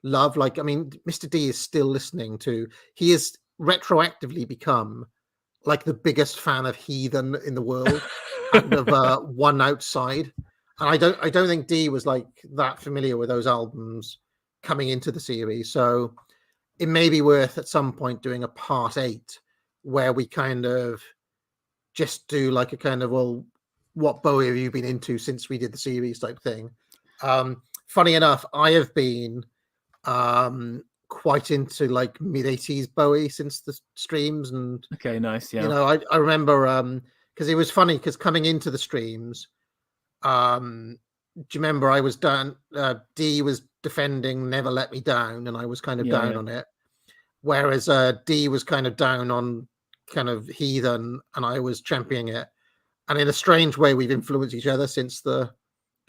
love. Like, I mean, Mr. D is still listening to. He has retroactively become like the biggest fan of Heathen in the world, and of One Outside. And I don't think D was like that familiar with those albums coming into the series. So it may be worth at some point doing a part 8 where we kind of just do like a kind of, well, what Bowie have you been into since we did the series type thing. Funny enough, I have been quite into like mid-80s Bowie since the streams. And okay, nice. Yeah, you know, I remember because it was funny because coming into the streams, do you remember I was down, D was defending Never Let Me Down, and I was kind of down on it, whereas D was kind of down on kind of Heathen, and I was championing it. And in a strange way, we've influenced each other since because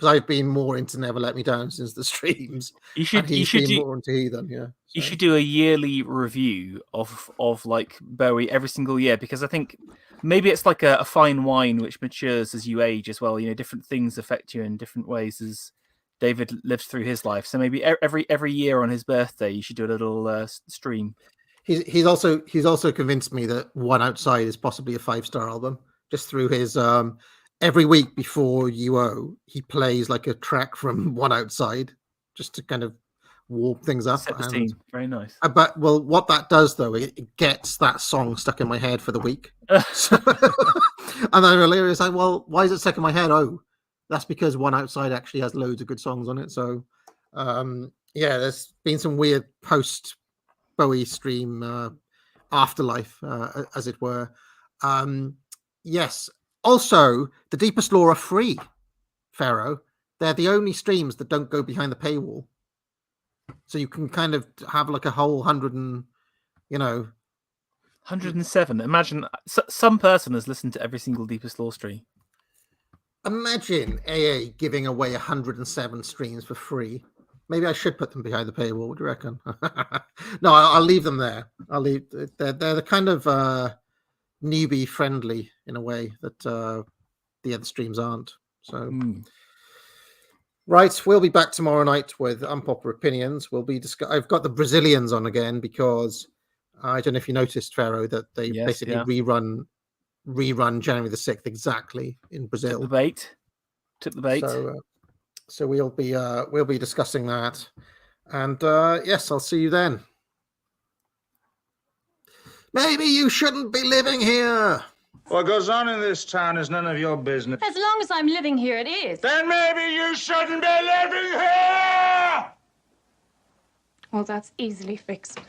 I've been more into Never Let Me Down since the streams. He's been more into Heathen. Yeah, you should do a yearly review of like Bowie every single year, because I think maybe it's like a fine wine which matures as you age as well. You know, different things affect you in different ways as David lives through his life. So maybe every year on his birthday, you should do a little stream. He's also convinced me that One Outside is possibly a 5-star album, just through his every week before UO, he plays like a track from One Outside just to kind of warm things up. Set the scene. Very nice. But well, what that does though, it gets that song stuck in my head for the week. So, and I realized, like, well, why is it stuck in my head? Oh, that's because One Outside actually has loads of good songs on it. So yeah, there's been some weird post Bowie stream afterlife, as it were. Yes. Also, the Deepest Law are free, Pharaoh. They're the only streams that don't go behind the paywall. So you can kind of have like a whole 107. Imagine some person has listened to every single Deepest Law stream. Imagine AA giving away 107 streams for free. Maybe I should put them behind the paywall. What do you reckon? No, I'll leave them there. They're the kind of newbie friendly in a way that the other streams aren't. So, right, we'll be back tomorrow night with Unpopular Opinions. We'll be I've got the Brazilians on again because I don't know if you noticed, Pharaoh, that they basically rerun January the 6th exactly in Brazil. Took the bait. So we'll be discussing that, and yes, I'll see you then. Maybe you shouldn't be living here. What goes on in this town is none of your business. As long as I'm living here, it is. Then maybe you shouldn't be living here! Well, that's easily fixed.